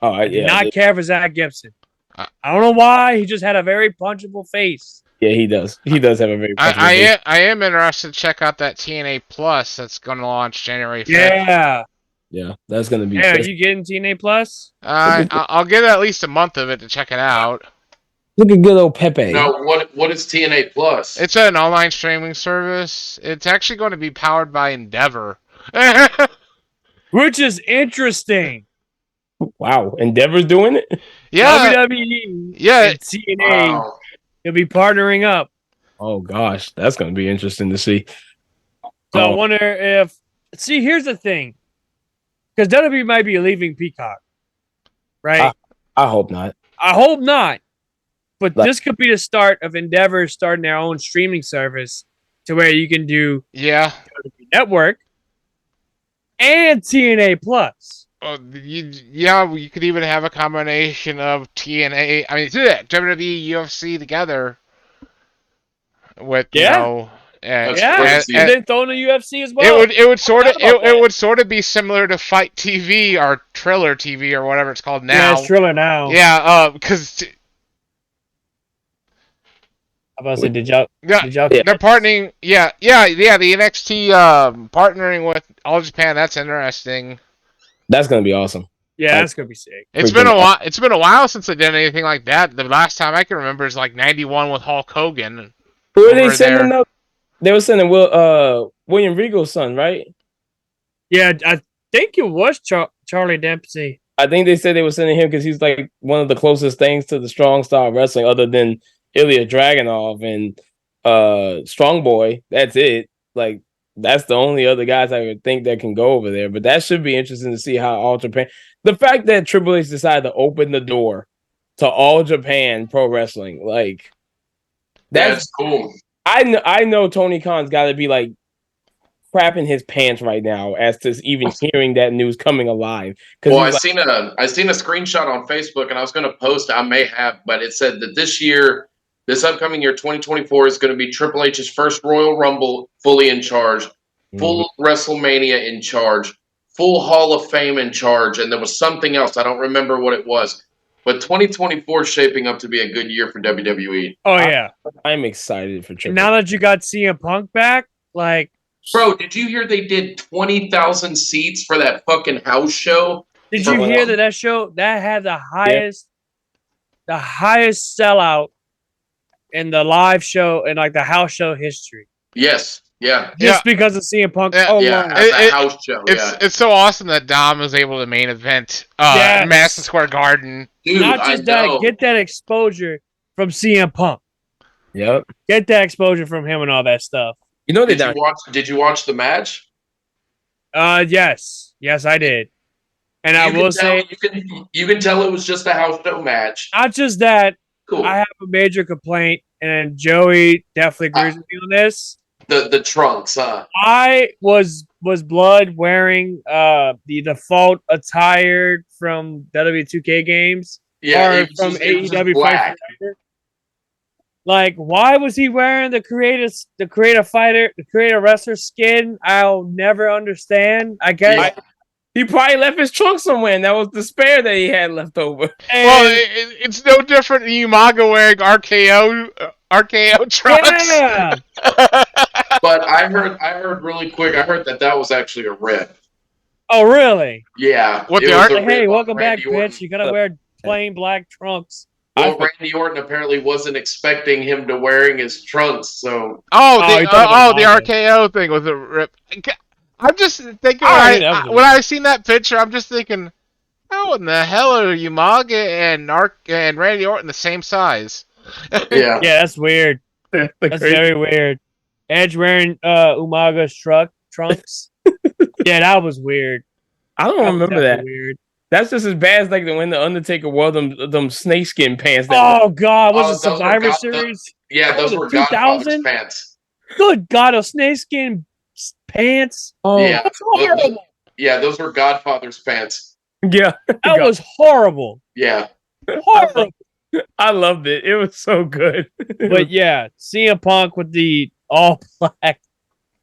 Speaker 3: Oh,
Speaker 2: I did not care for Zach Gibson. I don't know why. He just had a very punchable face.
Speaker 3: Yeah, he does. He does have a very punchable face.
Speaker 4: I am interested to check out that TNA Plus that's going to launch January 5th.
Speaker 3: Yeah, that's going to be.
Speaker 2: Yeah, are you getting TNA Plus?
Speaker 4: I'll get at least a month of it to check it out.
Speaker 3: Look at good old Pepe.
Speaker 6: No, what is TNA Plus?
Speaker 4: It's an online streaming service. It's actually going to be powered by Endeavor.
Speaker 2: Which is interesting.
Speaker 3: Wow, Endeavor's doing it?
Speaker 2: Yeah. WWE.
Speaker 4: Yeah.
Speaker 2: And TNA. They'll be partnering up.
Speaker 3: Oh, gosh. That's going to be interesting to see.
Speaker 2: So I wonder if... See, here's the thing. Because WWE might be leaving Peacock. Right?
Speaker 3: I hope not.
Speaker 2: I hope not. But this could be the start of Endeavor starting their own streaming service to where you can do Network and TNA Plus.
Speaker 4: You could even have a combination of TNA. I mean, WWE, UFC together. With and
Speaker 2: then throw in the UFC as well.
Speaker 4: It would sort of be similar to Fight TV or Triller TV or whatever it's called now.
Speaker 2: Yeah, it's Triller now.
Speaker 4: Yeah, because.
Speaker 2: I was about to say,
Speaker 4: they're partnering. Yeah. The NXT partnering with All Japan. That's interesting.
Speaker 3: That's gonna be awesome.
Speaker 2: Yeah, that's gonna be sick.
Speaker 4: It's been a while. It's been a while since they did anything like that. The last time I can remember is like '91 with Hulk Hogan.
Speaker 3: Who are they sending up? They were sending William Regal's son, right?
Speaker 2: Yeah, I think it was Charlie Dempsey.
Speaker 3: I think they said they were sending him because he's like one of the closest things to the strong style wrestling, other than Ilya Dragunov and Strong Boy. That's it. Like that's the only other guys I would think that can go over there. But that should be interesting to see how All Japan. The fact that Triple H decided to open the door to All Japan Pro Wrestling, like that's
Speaker 6: cool.
Speaker 3: I know Tony Khan's got to be like crapping his pants right now as to even hearing that news coming alive.
Speaker 6: Well, I seen a screenshot on Facebook, and I was going to post. I may have, but it said that this upcoming year, 2024, is going to be Triple H's first Royal Rumble fully in charge, full WrestleMania in charge, full Hall of Fame in charge, and there was something else. I don't remember what it was. But 2024 is shaping up to be a good year for WWE.
Speaker 2: Oh, yeah.
Speaker 3: I'm excited for Triple H.
Speaker 2: Now that you got CM Punk back, like...
Speaker 6: Bro, did you hear they did 20,000 seats for that fucking house show?
Speaker 2: Did you hear that show, that had the highest sellout in the live show and like the house show history?
Speaker 6: Yes. Yeah.
Speaker 2: Just because of CM Punk.
Speaker 6: House show.
Speaker 4: It's so awesome that Dom was able to main event Madison Square Garden.
Speaker 6: Dude,
Speaker 2: not just that, get that exposure from CM Punk.
Speaker 3: Yep.
Speaker 2: Get that exposure from him and all that stuff.
Speaker 3: You know
Speaker 6: did you watch the match?
Speaker 2: Yes, I did. And I will say
Speaker 6: you can tell it was just a house show match.
Speaker 2: Not just that.
Speaker 6: Cool.
Speaker 2: I have a major complaint and Joey definitely agrees with me on this.
Speaker 6: The trunks, huh?
Speaker 2: I was Blood wearing the default attire from WWE 2K games
Speaker 6: Yeah,
Speaker 2: or
Speaker 6: it was
Speaker 2: from
Speaker 6: just, it was just
Speaker 2: AEW Fight
Speaker 6: black.
Speaker 2: Forever? Like, why was he wearing the creative wrestler skin? I'll never understand. I guess.
Speaker 6: Yeah.
Speaker 3: He probably left his trunk somewhere, and that was the spare that he had left over.
Speaker 4: Well, it's no different than Umaga wearing RKO trunks.
Speaker 2: Yeah.
Speaker 6: But I heard really quick. I heard that was actually a rip.
Speaker 2: Oh, really?
Speaker 6: Yeah.
Speaker 4: What,
Speaker 6: it
Speaker 4: the
Speaker 6: was
Speaker 4: art-
Speaker 6: a
Speaker 2: Like, hey,
Speaker 6: rip on
Speaker 2: welcome back,
Speaker 6: Randy Orton.
Speaker 2: bitch. You gotta wear plain black trunks.
Speaker 6: Well, Randy Orton apparently wasn't expecting him to wearing his trunks, so
Speaker 2: you're talking about
Speaker 4: the
Speaker 2: Umaga.
Speaker 4: RKO thing was a rip. I'm just thinking when I seen that picture, I'm just thinking, how in the hell are Umaga and Randy Orton the same size?
Speaker 6: yeah.
Speaker 2: Yeah, that's weird. That's very weird. Edge wearing Umaga's trunks. Yeah, that was weird.
Speaker 3: I don't remember that.
Speaker 2: Weird.
Speaker 3: That's just as bad as like when the Undertaker wore them snakeskin pants.
Speaker 2: Oh God, was it
Speaker 6: those were
Speaker 2: Survivor Series?
Speaker 6: those were Godfather's pants.
Speaker 2: Good God, those snakeskin pants.
Speaker 3: Oh,
Speaker 6: Yeah,
Speaker 2: that's horrible.
Speaker 6: Yeah, those were Godfather's pants.
Speaker 3: Yeah,
Speaker 2: that was horrible.
Speaker 6: Yeah,
Speaker 2: horrible.
Speaker 3: I loved it. It was so good.
Speaker 2: But yeah, CM Punk with the all black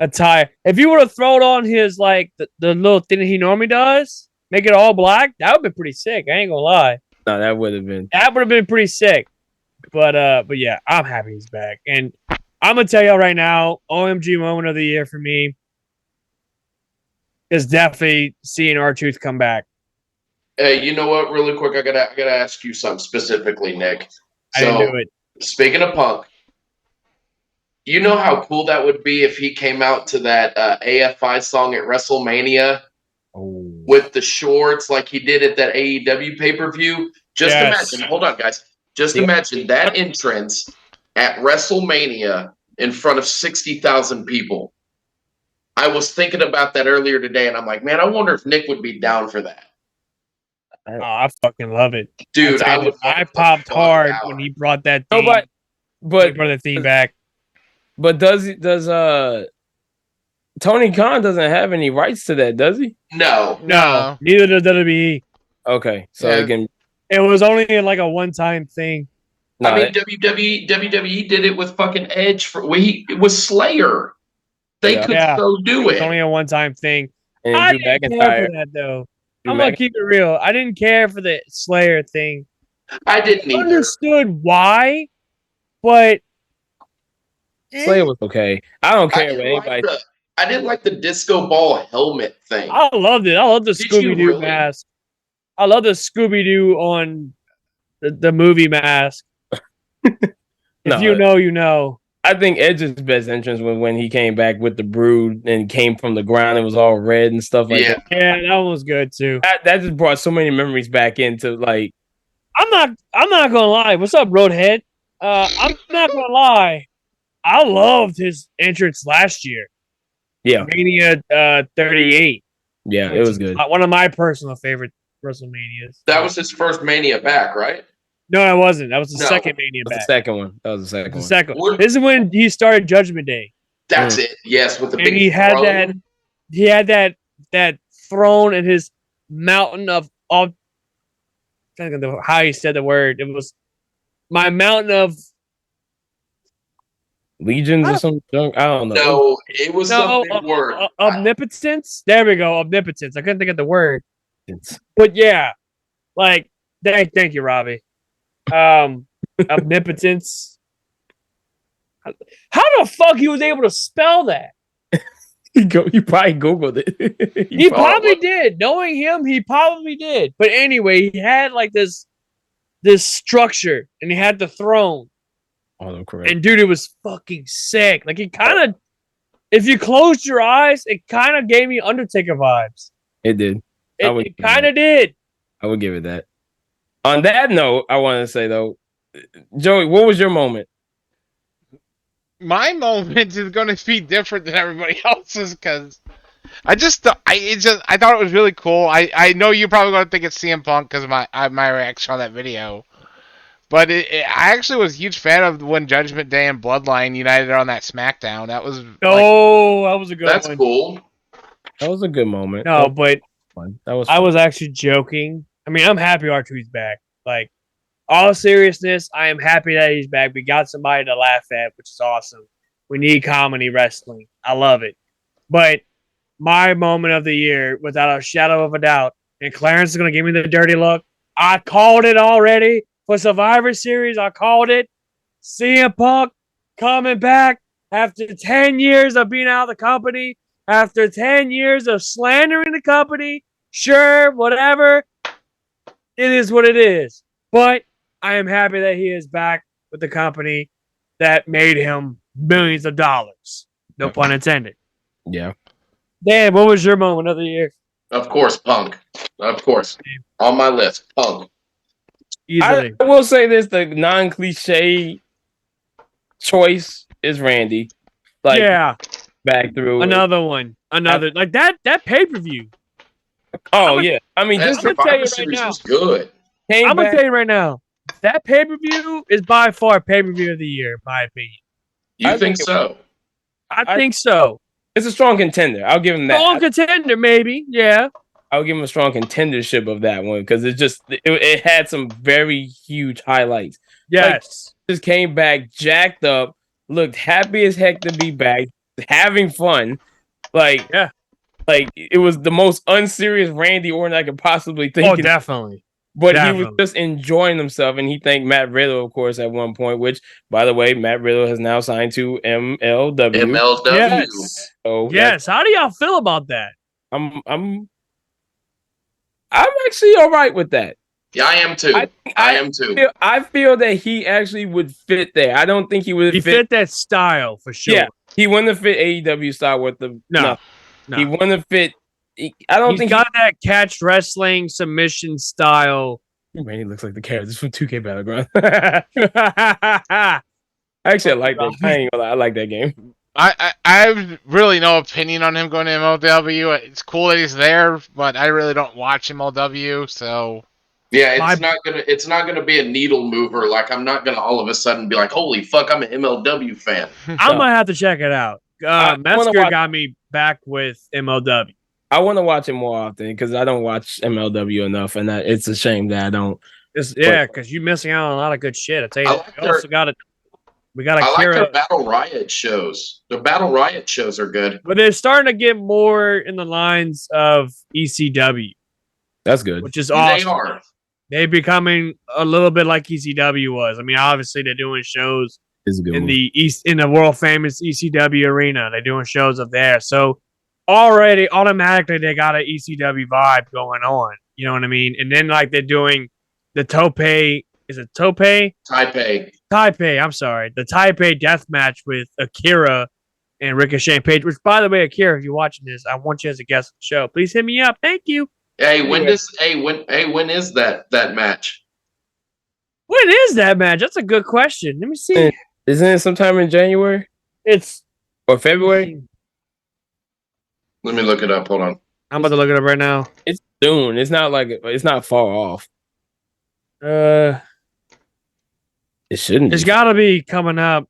Speaker 2: attire. If you would have thrown on his like the little thing that he normally does, make it all black, that would be pretty sick. I ain't gonna lie.
Speaker 3: No, that would have been.
Speaker 2: That would have been pretty sick. But yeah, I'm happy he's back. And I'm gonna tell y'all right now, OMG moment of the year for me is definitely seeing R-Truth come back.
Speaker 6: Hey, you know what? Really quick, I gotta ask you something specifically, Nick.
Speaker 2: I didn't do it.
Speaker 6: Speaking of Punk, you know how cool that would be if he came out to that AFI song at WrestleMania with the shorts like he did at that AEW pay-per-view? Just imagine. Hold on, guys. Just imagine that entrance at WrestleMania in front of 60,000 people. I was thinking about that earlier today, and I'm like, man, I wonder if Nick would be down for that.
Speaker 2: Oh, I fucking love it,
Speaker 6: dude.
Speaker 2: I popped hard when he brought that theme.
Speaker 3: But
Speaker 2: brought the theme back.
Speaker 3: But does Tony Khan doesn't have any rights to that, does he?
Speaker 6: No.
Speaker 2: Neither does WWE.
Speaker 3: Okay, so again,
Speaker 2: it was only like a one-time thing.
Speaker 6: No, I mean, WWE did it with fucking Edge. It was Slayer. They could so do it.
Speaker 2: It's only a one-time thing.
Speaker 3: And
Speaker 2: I didn't care for that, though. I'm going to keep it real. I didn't care for the Slayer thing.
Speaker 6: I didn't either.
Speaker 2: Understood why, but...
Speaker 3: Slayer was okay. I don't care what anybody...
Speaker 6: I didn't like the disco ball helmet thing.
Speaker 2: I loved it. I love the Scooby-Doo mask. I love the Scooby-Doo on the movie mask. If you know, you know.
Speaker 3: I think Edge's best entrance was when he came back with the Brood and came from the ground and was all red and stuff like that.
Speaker 2: Yeah, that one was good too.
Speaker 3: That just brought so many memories back into like.
Speaker 2: I'm not gonna lie. What's up, Roadhead? I'm not gonna lie. I loved his entrance last year.
Speaker 3: Yeah,
Speaker 2: Mania 38.
Speaker 3: Yeah, it was good.
Speaker 2: One of my personal favorite WrestleManias.
Speaker 6: That was his first Mania back, right?
Speaker 2: No, that wasn't. That was the second Mania back.
Speaker 3: The second one. That was the second one.
Speaker 2: The second one. This is when he started Judgment Day.
Speaker 6: That's it. Yes, with the big.
Speaker 2: He had throne. He had that throne and his mountain of all. I don't know how he said the word. It was my mountain of
Speaker 3: legions or some junk. I don't know.
Speaker 6: No, it was some big word.
Speaker 2: Omnipotence. There we go. Omnipotence. I couldn't think of the word. But yeah, like thank you, Robbie. Omnipotence. How the fuck he was able to spell that?
Speaker 3: He probably Googled it.
Speaker 2: he probably did. Knowing him, he probably did. But anyway, he had like this structure, and he had the throne.
Speaker 3: Oh, correct.
Speaker 2: And dude, it was fucking sick. Like it kind of, if you closed your eyes, it kind of gave me Undertaker vibes.
Speaker 3: It did.
Speaker 2: It kind of did.
Speaker 3: I would give it that. On that note, I want to say though, Joey, what was your moment?
Speaker 4: My moment is going to be different than everybody else's because I thought it was really cool. I know you're probably going to think it's CM Punk because my reaction on that video, But I actually was a huge fan of when Judgment Day and Bloodline united on that SmackDown. That was
Speaker 2: that was a good
Speaker 6: That's
Speaker 2: one.
Speaker 6: cool.
Speaker 3: That was a good moment.
Speaker 2: No, but
Speaker 3: Fun. That was.
Speaker 2: I
Speaker 3: Fun.
Speaker 2: was actually joking. I mean, I'm happy R2's back. Like, all seriousness, I am happy that he's back. We got somebody to laugh at, which is awesome. We need comedy wrestling. I love it. But my moment of the year, without a shadow of a doubt, and Clarence is going to give me the dirty look. I called it already for Survivor Series. I called it. CM Punk coming back after 10 years of being out of the company, after 10 years of slandering the company. Sure, whatever. It is what it is. But I am happy that he is back with the company that made him millions of dollars. No pun intended.
Speaker 3: Yeah.
Speaker 2: Dan, what was your moment of the year?
Speaker 6: Of course, Punk. Of course. On my list, Punk.
Speaker 2: Easily.
Speaker 3: I will say this: the non-cliche choice is Randy. Like,
Speaker 2: yeah.
Speaker 3: back through
Speaker 2: Another one. Another. Like that pay-per-view.
Speaker 3: Oh yeah. I mean,
Speaker 6: That
Speaker 3: just to tell
Speaker 6: Survivor
Speaker 3: you right
Speaker 6: Series
Speaker 3: now,
Speaker 6: was good.
Speaker 3: came
Speaker 2: I'm going
Speaker 3: back.
Speaker 2: to tell you right now. That pay-per-view is by far pay-per-view of the year, in my opinion.
Speaker 6: You
Speaker 3: I
Speaker 6: think
Speaker 3: think
Speaker 6: so?
Speaker 2: I think so.
Speaker 3: It's a strong contender. I'll give him that.
Speaker 2: Strong contender, maybe. Yeah.
Speaker 3: I'll give him a strong contendership of that one because it had some very huge highlights.
Speaker 2: Yes.
Speaker 3: Just came back jacked up, looked happy as heck to be back, having fun. Like,
Speaker 2: Yeah.
Speaker 3: Like, it was the most unserious Randy Orton I could possibly think.
Speaker 2: Oh, definitely.
Speaker 3: But he
Speaker 2: Definitely.
Speaker 3: was just enjoying himself, and he thanked Matt Riddle, of course, at one point. Which, by the way, Matt Riddle has now signed to MLW.
Speaker 6: MLW.
Speaker 2: Yes.
Speaker 3: So
Speaker 2: Yes. How do y'all feel about that?
Speaker 3: I'm actually all right with that.
Speaker 6: Yeah, I am too. I am too.
Speaker 3: I feel that he actually would fit there. I don't think he would
Speaker 2: fit that style for sure.
Speaker 3: Yeah, he wouldn't have fit AEW style with the
Speaker 2: No.
Speaker 3: He wouldn't have fit. I don't think
Speaker 2: he's got that catch wrestling submission style.
Speaker 3: Man, he looks like the characters from 2K Battleground. Actually, I like that. I ain't gonna lie, I like that game.
Speaker 4: I have really no opinion on him going to MLW. It's cool that he's there, but I really don't watch MLW, so
Speaker 6: yeah, it's not gonna be a needle mover. Like, I'm not gonna all of a sudden be like, holy fuck, I'm an MLW fan.
Speaker 2: I might have to check it out. Metzger got me back with MLW.
Speaker 3: I want to watch it more often because I don't watch MLW enough, and it's a shame that I don't.
Speaker 2: Because you're missing out on a lot of good shit. I tell you, we got
Speaker 6: I like their Battle Riot shows. The Battle Riot shows are good,
Speaker 2: but they're starting to get more in the lines of ECW.
Speaker 3: That's good,
Speaker 2: which is awesome.
Speaker 6: They are.
Speaker 2: They're becoming a little bit like ECW was. I mean, obviously they're doing shows in the world famous ECW arena. They're doing shows up there, so automatically they got an ECW vibe going on. You know what I mean? And then like they're doing the Tope. Is it Tope? Taipei. I'm sorry. The Taipei death match with Akira and Ricochet and Page. Which, by the way, Akira, if you're watching this, I want you as a guest on the show. Please hit me up. Thank you.
Speaker 6: Hey, when is that match?
Speaker 2: When is that match? That's a good question. Let me see.
Speaker 3: Isn't it sometime in January? Or February?
Speaker 6: Let me look it up. Hold on.
Speaker 2: I'm about to look it up right now.
Speaker 3: It's soon. It's not far off. It shouldn't.
Speaker 2: It's got to be coming up.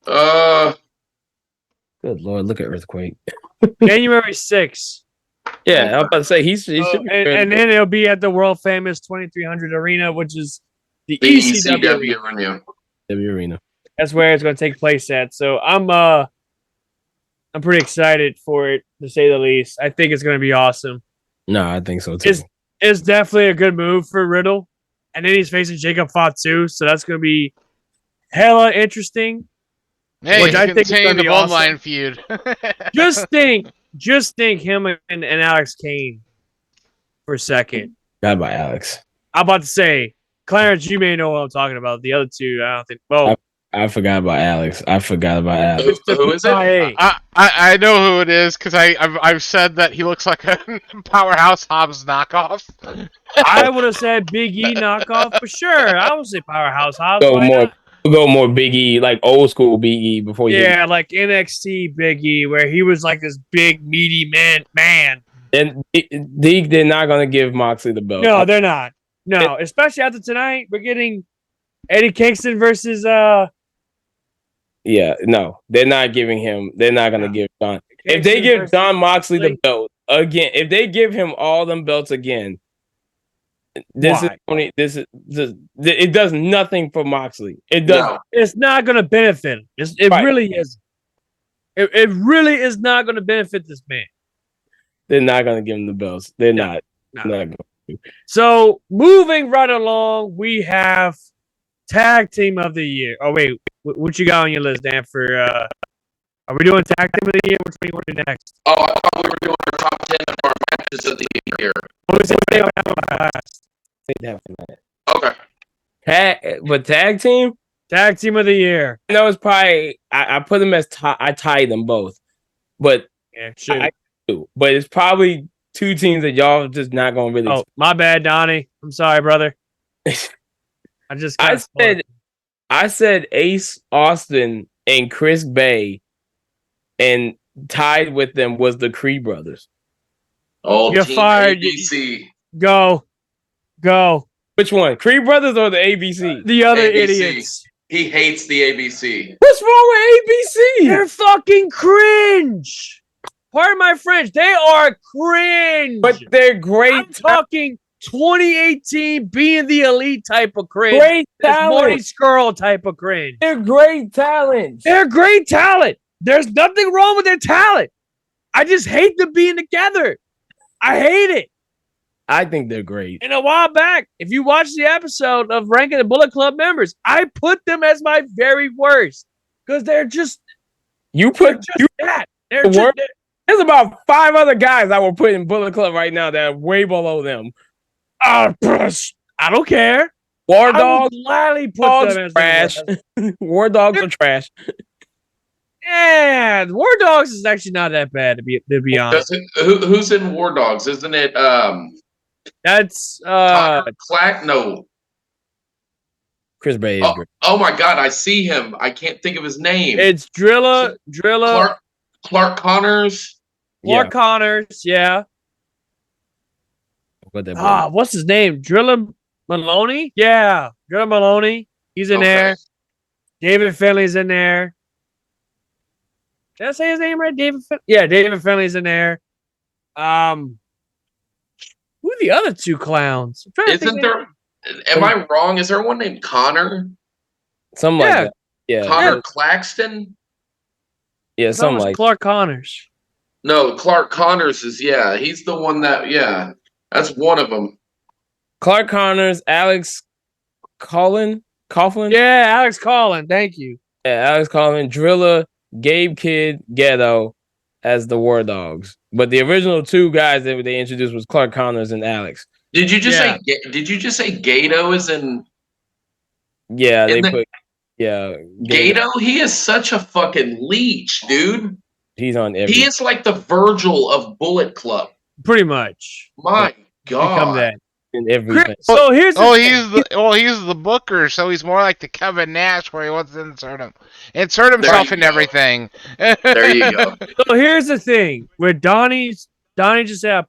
Speaker 3: Good Lord, look at Earthquake.
Speaker 2: January 6th.
Speaker 3: Yeah, I was about to say he should be.
Speaker 2: And then it'll be at the world famous 2300 Arena, which is the ECW
Speaker 6: Arena.
Speaker 2: That's where it's going to take place at. So I'm pretty excited for it, to say the least. I think it's going to be awesome.
Speaker 3: No, I think so too.
Speaker 2: It's definitely a good move for Riddle, and then he's facing Jacob Fatu, so that's going to be hella interesting.
Speaker 4: Hey,
Speaker 2: which I think is going to be awesome.
Speaker 4: Bloodline feud.
Speaker 2: Just think him and Alex Kane for a second.
Speaker 3: Forgot about Alex.
Speaker 2: I'm about to say, Clarence, you may know what I'm talking about. The other two, I don't think. Well,
Speaker 3: I forgot about Alex.
Speaker 6: Who is it?
Speaker 4: I know who it is because I've said that he looks like a Powerhouse Hobbs knockoff.
Speaker 2: I would have said Big E knockoff for sure. I would say Powerhouse Hobbs.
Speaker 3: Go more Big E, like old school Big E before you.
Speaker 2: Yeah, like NXT Big E, where he was like this big meaty man.
Speaker 3: And Deke, they're not gonna give Moxley the belt.
Speaker 2: No, they're not. No, especially after tonight, we're getting Eddie Kingston versus
Speaker 3: Yeah, no, they're not giving him. They're not gonna
Speaker 2: No.
Speaker 3: give Don. If they
Speaker 2: Kingston
Speaker 3: give
Speaker 2: versus
Speaker 3: Don Moxley the
Speaker 2: Moxley.
Speaker 3: belt again, if they give him all them belts again, this is
Speaker 2: Why?
Speaker 3: only it does nothing for Moxley. It does.
Speaker 6: No.
Speaker 2: It's not going to benefit him. It
Speaker 3: Right.
Speaker 2: really is. It really is not going to benefit this man.
Speaker 3: They're not gonna give him the belts. They're
Speaker 2: No,
Speaker 3: not.
Speaker 2: no.
Speaker 3: Not going to.
Speaker 2: So moving right along, we have tag team of the year. Oh wait, what you got on your list, Dan? For are we doing tag team of the year? Which one you want to do next?
Speaker 6: Oh, I thought we were doing our top 10 of our matches of the year.
Speaker 2: What was it? Last?
Speaker 6: Okay.
Speaker 3: But tag team,
Speaker 2: Tag team of the year.
Speaker 3: I know it's probably I put them as I tied them both, but
Speaker 2: Yeah, shoot.
Speaker 3: I do. But it's probably two teams that y'all just not gonna really.
Speaker 2: Oh, my bad, Donnie. I'm sorry, brother. I just
Speaker 3: I said Ace Austin and Chris Bay, and tied with them was the Creed brothers.
Speaker 6: Oh,
Speaker 2: You're
Speaker 6: Team
Speaker 2: fired.
Speaker 6: ABC.
Speaker 2: go.
Speaker 3: Which one, Creed brothers or the ABC?
Speaker 2: The other
Speaker 6: ABC.
Speaker 2: idiots.
Speaker 6: He hates the ABC.
Speaker 3: What's wrong with ABC?
Speaker 2: They're fucking cringe. Pardon my French. They are cringe.
Speaker 3: But they're great.
Speaker 2: I'm talking 2018 being the elite type of cringe.
Speaker 3: Great
Speaker 2: It's Marty
Speaker 3: talent.
Speaker 2: Skrull type of cringe.
Speaker 3: They're great talent.
Speaker 2: They're great talent. There's nothing wrong with their talent. I just hate them being together. I hate it.
Speaker 3: I think they're great.
Speaker 2: And a while back, if you watch the episode of ranking the Bullet Club members, I put them as my very worst because they're just
Speaker 3: You
Speaker 2: they're
Speaker 3: put
Speaker 2: just
Speaker 3: you
Speaker 2: that. They're
Speaker 3: the
Speaker 2: just
Speaker 3: worst? There's about 5 other guys I will put in Bullet Club right now that are way below them.
Speaker 2: I don't care.
Speaker 3: War
Speaker 2: I will
Speaker 3: Dogs,
Speaker 2: gladly put
Speaker 3: dogs
Speaker 2: them as
Speaker 3: trash. War Dogs are trash.
Speaker 2: Yeah, War Dogs is actually not that bad to be honest.
Speaker 6: Who's in War Dogs? Isn't it
Speaker 2: That's
Speaker 6: Connor Clack? No.
Speaker 3: Chris Bay is great.
Speaker 6: Oh my God, I see him. I can't think of his name.
Speaker 2: it's Drilla,
Speaker 6: Clark Connors.
Speaker 2: Clark Connors, yeah.
Speaker 3: But they're
Speaker 2: What's his name? Drilla Maloney? Yeah, Drilla Maloney. He's in
Speaker 6: Okay.
Speaker 2: there. David Finley's in there. Did I say his name right? David Finley's in there. Who are the other two clowns? I'm trying to
Speaker 6: Isn't
Speaker 2: think
Speaker 6: there? Am I wrong? Is there one named Connor?
Speaker 3: something like that. Yeah.
Speaker 6: Connor Claxton?
Speaker 3: Yeah, something like
Speaker 2: Clark Connors.
Speaker 6: No, Clark Connors is, yeah. He's the one that, yeah. That's one of them.
Speaker 3: Clark Connors, Alex Coughlin.
Speaker 2: Yeah, Alex Collin. Thank you.
Speaker 3: Yeah, Alex Coughlin, Drilla, Gabe Kidd, Ghetto as the War Dogs. But the original two guys that they introduced was Clark Connors and Alex.
Speaker 6: Did you just say? Did you just say Gato is in?
Speaker 3: Yeah, they
Speaker 6: In the-
Speaker 3: put. Yeah,
Speaker 6: Gato? He is such a fucking leech, dude.
Speaker 3: He's on every.
Speaker 6: He is like the Virgil of Bullet Club.
Speaker 2: Pretty much.
Speaker 6: My
Speaker 2: Become
Speaker 6: God.
Speaker 2: that.
Speaker 3: in everything.
Speaker 2: So here's the thing.
Speaker 4: He's the booker, so he's more like the Kevin Nash, where he wants to insert himself in everything.
Speaker 6: There you go.
Speaker 2: So here's the thing. With Donnie just said,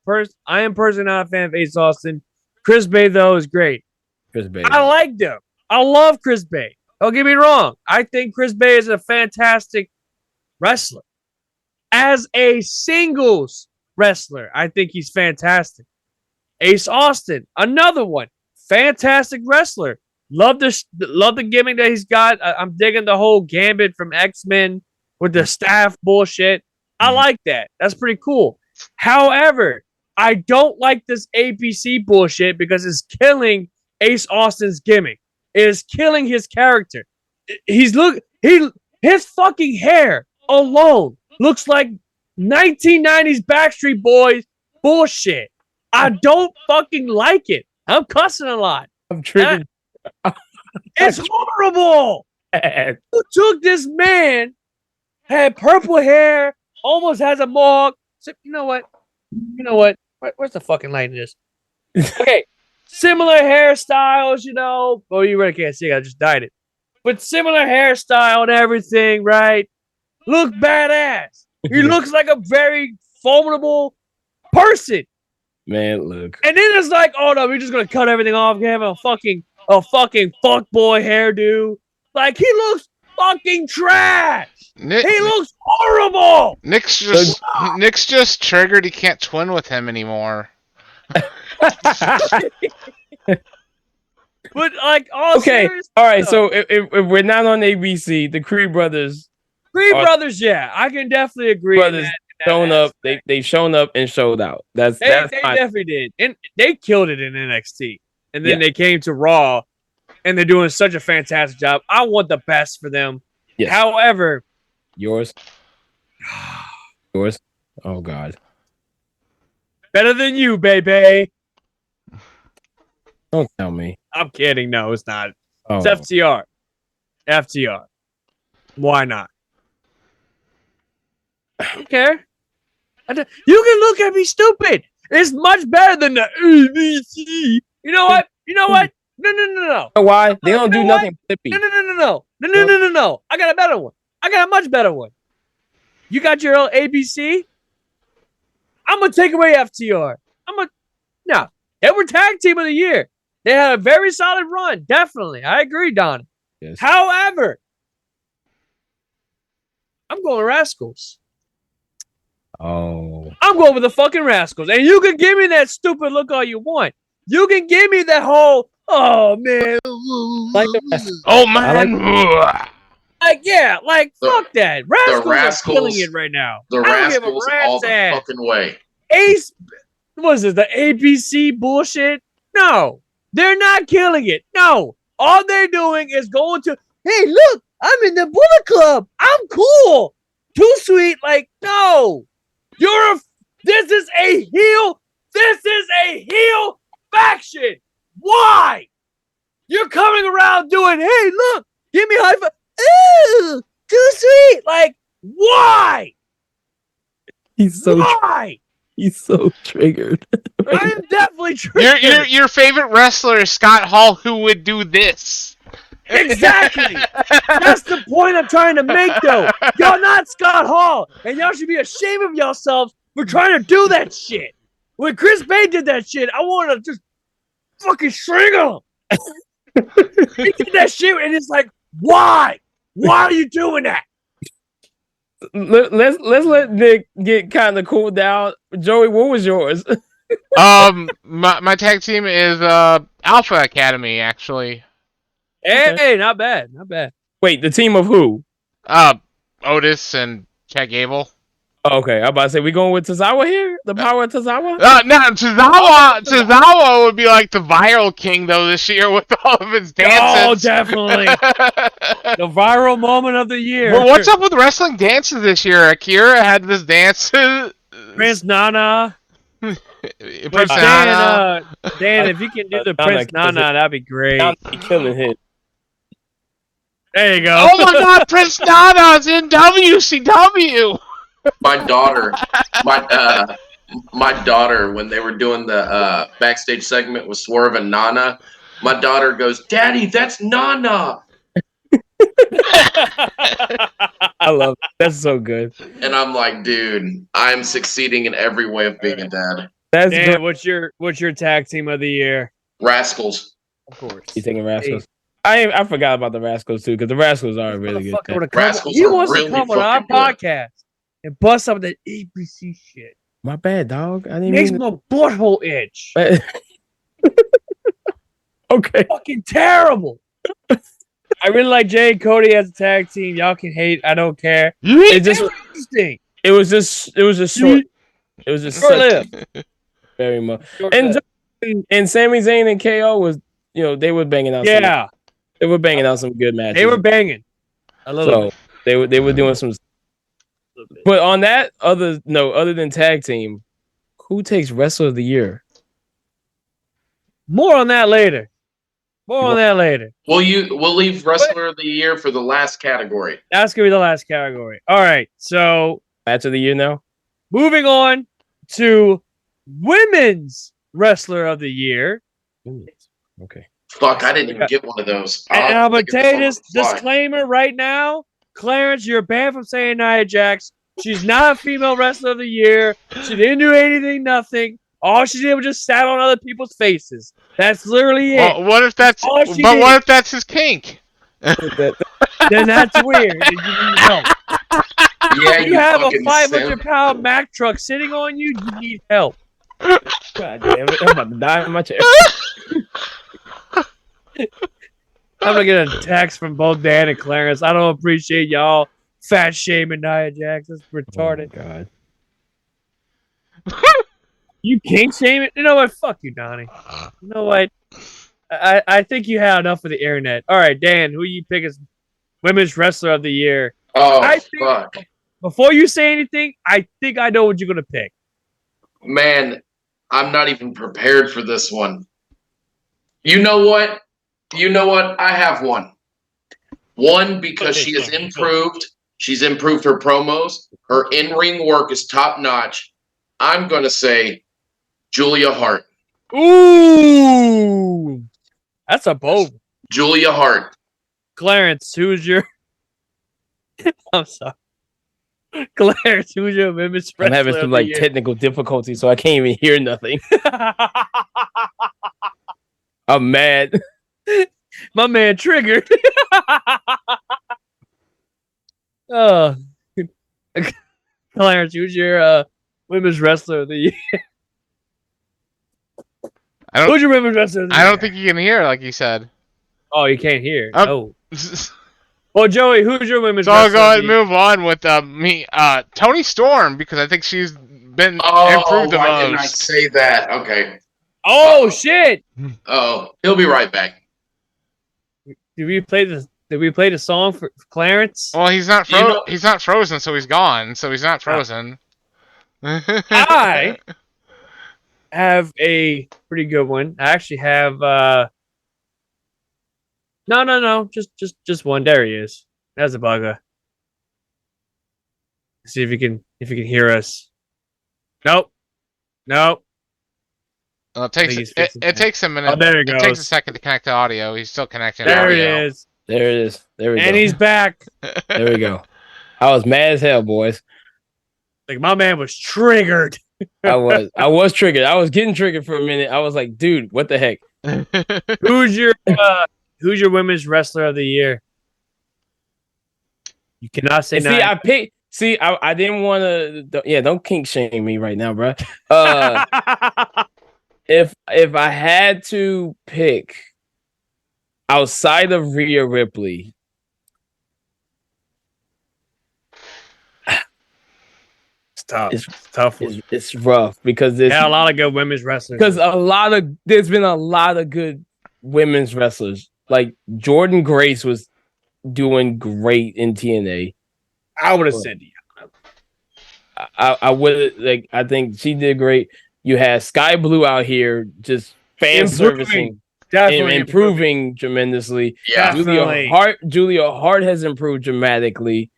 Speaker 2: I am personally not a fan of Ace Austin. Chris Bay, though, is great.
Speaker 3: Chris Bay.
Speaker 2: I like them. I love Chris Bay. Don't get me wrong. I think Chris Bay is a fantastic wrestler. As a singles wrestler, I think he's fantastic. Ace Austin, another one. Fantastic wrestler. Love the gimmick that he's got. I'm digging the whole gambit from X-Men with the staff bullshit. I like that. That's pretty cool. However, I don't like this ABC bullshit because it's killing Ace Austin's gimmick. It is killing his character. His fucking hair alone looks like 1990s Backstreet Boys bullshit. I don't fucking like it. I'm cussing a lot.
Speaker 3: I'm tripping.
Speaker 2: It's horrible. Who took this man, had purple hair, almost has a mohawk. So, you know what? Where's the fucking light in this? Okay. Similar hairstyles, Oh, you really can't see. I just dyed it. But similar hairstyle and everything, right? Look badass. He looks like a very formidable person.
Speaker 3: Man, look.
Speaker 2: And then it's like, oh no, we're just gonna cut everything off, have a fucking fuck boy hairdo. Like he looks fucking trash. He looks horrible.
Speaker 4: Nick's just triggered. He can't twin with him anymore.
Speaker 2: But like, all
Speaker 3: okay,
Speaker 2: serious
Speaker 3: all right.
Speaker 2: stuff.
Speaker 3: So if we're not on ABC, the Creed brothers,
Speaker 2: yeah, I can definitely agree.
Speaker 3: Brothers
Speaker 2: in that
Speaker 3: shown up.
Speaker 2: aspect.
Speaker 3: They've shown up and showed out. They fine.
Speaker 2: definitely did, and they killed it in NXT. And then
Speaker 3: Yeah.
Speaker 2: they came to Raw, and they're doing such a fantastic job. I want the best for them.
Speaker 3: Yes.
Speaker 2: However,
Speaker 3: yours. Oh God.
Speaker 2: better than you, baby.
Speaker 3: Don't tell me.
Speaker 2: I'm kidding. No, it's not.
Speaker 3: Oh.
Speaker 2: It's FTR. FTR. Why not? I don't care. You can look at me stupid. It's much better than the ABC. You know what? No.
Speaker 3: You know why? They don't do nothing flippy.
Speaker 2: No. I got a better one. I got a much better one. You got your own ABC? I'm going to take away FTR. No. They were tag team of the year. They had a very solid run. Definitely. I agree, Don.
Speaker 3: Yes.
Speaker 2: However, I'm going Rascals.
Speaker 3: Oh.
Speaker 2: I'm going with the fucking Rascals. And you can give me that stupid look all you want. You can give me that whole, oh, man.
Speaker 3: Like the Rascals.
Speaker 4: Oh man.
Speaker 2: Fuck that. Rascals
Speaker 6: Rascals-
Speaker 2: are killing it right now.
Speaker 6: The
Speaker 2: I don't give a
Speaker 6: Rascals
Speaker 2: rat's
Speaker 6: all the
Speaker 2: ass.
Speaker 6: fucking way.
Speaker 2: Ace, what is it, the ABC bullshit? No, they're not killing it. No, all they're doing is going to, hey, look, I'm in the Bullet Club. I'm cool. Too sweet. Like, no, this is a heel. This is a heel faction. Why? You're coming around doing, hey, look, give me high five. Ooh, too sweet. Like, why? Why?
Speaker 3: He's so triggered.
Speaker 2: I am definitely triggered.
Speaker 4: Your favorite wrestler is Scott Hall, who would do this.
Speaker 2: Exactly. That's the point I'm trying to make, though. Y'all not Scott Hall, and y'all should be ashamed of yourselves for trying to do that shit. When Chris Bay did that shit, I wanted to just fucking string him. He did that shit, and it's like, why? Why are you doing that?
Speaker 3: Let's let Nick get kind of cooled down. Joey, what was yours?
Speaker 4: My tag team is Alpha Academy, actually.
Speaker 2: Hey, not bad, not bad.
Speaker 3: Wait, the team of who?
Speaker 4: Otis and Chad Gable.
Speaker 3: Oh, okay, I'm about to say we going with Tozawa here. The power of Tozawa.
Speaker 4: No, Tozawa would be like the viral king though this year with all of his dances.
Speaker 2: Oh, definitely. The viral moment of the year.
Speaker 4: Well, what's up with wrestling dances this year? Akira had this dance.
Speaker 2: Prince Nana.
Speaker 4: Prince
Speaker 2: Dan, if you can do the
Speaker 3: Nana
Speaker 2: Prince Nana, that'd be great.
Speaker 3: He killing hit.
Speaker 2: There you go.
Speaker 4: Oh my God, Prince Nana's in WCW.
Speaker 6: My daughter, my daughter, when they were doing the backstage segment with Swerve and Nana, my daughter goes, "Daddy, that's Nana."
Speaker 3: I love it. That's so good.
Speaker 6: And I'm like, dude, I'm succeeding in every way of being a dad.
Speaker 3: That's
Speaker 2: Dan,
Speaker 3: good.
Speaker 2: what's your tag team of the year?
Speaker 6: Rascals.
Speaker 2: Of course.
Speaker 3: You taking Rascals? I forgot about the Rascals too, because the Rascals are a really good.
Speaker 2: Motherfucker
Speaker 3: Tag.
Speaker 2: would've come-
Speaker 6: Rascals
Speaker 2: he
Speaker 6: are
Speaker 2: wants
Speaker 6: really
Speaker 2: to come on our
Speaker 6: fucking good.
Speaker 2: podcast and bust up that ABC shit.
Speaker 3: My bad, dog. I didn't
Speaker 2: Makes
Speaker 3: mean.
Speaker 2: my butthole itch.
Speaker 3: Okay.
Speaker 2: Fucking terrible. I really like Jay and Cody as a tag team. Y'all can hate. I don't care.
Speaker 3: It just
Speaker 2: Interesting.
Speaker 3: it was just short. It was just such
Speaker 2: Short-lived.
Speaker 3: very much.
Speaker 2: Short-lived.
Speaker 3: And Sami Zayn and KO was, they were banging out.
Speaker 2: Yeah,
Speaker 3: They were banging out some good matches.
Speaker 2: they were banging a little
Speaker 3: So they were doing some.
Speaker 2: bit.
Speaker 3: But on that other than tag team, who takes wrestler of the year?
Speaker 2: More on that later. More on that later.
Speaker 6: We'll leave wrestler of the year for the last category.
Speaker 2: That's gonna be the last category. All right. So
Speaker 3: Match of the year now.
Speaker 2: moving on to women's wrestler of the year.
Speaker 3: Okay.
Speaker 6: Fuck, I didn't even get one of those.
Speaker 2: And
Speaker 6: I'll
Speaker 2: I'm gonna
Speaker 6: think of
Speaker 2: tell you
Speaker 6: this
Speaker 2: this
Speaker 6: on the fly.
Speaker 2: disclaimer right now. Clarence, you're banned from saying Nia Jax. She's not a female wrestler of the year. She didn't do anything, nothing. All she did was just sat on other people's faces. That's literally it.
Speaker 4: Well, what if that's?
Speaker 2: all
Speaker 4: But
Speaker 2: she did.
Speaker 4: what if that's his kink?
Speaker 2: Then that's weird. Then you need help.
Speaker 6: Yeah,
Speaker 2: You have a
Speaker 6: fucking
Speaker 2: 500-pound Mack truck sitting on you. You need help.
Speaker 3: God damn it! I'm about to die in my chair.
Speaker 2: I'm gonna get a text from both Dan and Clarence. I don't appreciate y'all fat shaming Nia Jax. That's retarded.
Speaker 3: Oh, God.
Speaker 2: You kink shame it? You know what? Fuck you, Donnie. You know what? I think you had enough of the internet. All right, Dan, who you pick as women's wrestler of the year?
Speaker 6: Oh,
Speaker 2: I think,
Speaker 6: fuck.
Speaker 2: Before you say anything, I think I know what you're gonna pick.
Speaker 6: Man, I'm not even prepared for this one. You know what? I have one. One, because she has improved. She's improved her promos. Her in-ring work is top-notch. I'm going to say Julia Hart.
Speaker 2: Ooh, that's a bold.
Speaker 6: Julia Hart.
Speaker 2: Clarence, who's your? I'm sorry. Clarence, who's your women's wrestler?
Speaker 3: I'm having some
Speaker 2: of the
Speaker 3: like
Speaker 2: year?
Speaker 3: technical difficulties, so I can't even hear nothing. I'm mad.
Speaker 2: My man triggered. Oh, Clarence, who's your women's wrestler of the year? Who's your women's wrestler of the year?
Speaker 4: I don't think you can hear, like you said.
Speaker 2: Oh, you can't hear.
Speaker 4: Oh.
Speaker 2: Well, Joey, who's your women's
Speaker 4: So I'll
Speaker 2: wrestler?
Speaker 4: go ahead and move on with Toni Storm, because I think she's been improved the most.
Speaker 6: Why didn't I say that? Okay.
Speaker 2: Oh shit!
Speaker 6: Oh, he'll be right back.
Speaker 2: Did we play the song for Clarence?
Speaker 4: Well, he's not he's not frozen, so he's gone. So he's not frozen.
Speaker 2: I have a pretty good one. I actually have no, just one. There he is. That's a bugger. See if you can hear us. Nope.
Speaker 4: Well, it takes a minute.
Speaker 2: Oh, there he goes.
Speaker 4: It takes a second to connect the audio. He's still connecting.
Speaker 2: There
Speaker 4: audio.
Speaker 2: it is.
Speaker 3: There it is. There we go.
Speaker 2: And he's back.
Speaker 3: There we go. I was mad as hell, boys.
Speaker 2: Like my man was triggered.
Speaker 3: I was triggered. I was getting triggered for a minute. I was like, dude, what the heck?
Speaker 2: Who's your women's wrestler of the year? You cannot say
Speaker 3: See, I picked. See, I didn't want to. Yeah, don't kink shame me right now, bro. If I had to pick outside of Rhea Ripley,
Speaker 2: it's tough. It's tough.
Speaker 3: It's rough because there's
Speaker 2: a lot of good women's wrestlers.
Speaker 3: Because there's been a lot of good women's wrestlers. Like Jordan Grace was doing great in TNA.
Speaker 2: I would have said
Speaker 3: I would like. I think she did great. You had Sky Blue out here just fan servicing,
Speaker 2: definitely
Speaker 3: improving tremendously.
Speaker 6: Yeah,
Speaker 3: Julia Hart has improved dramatically.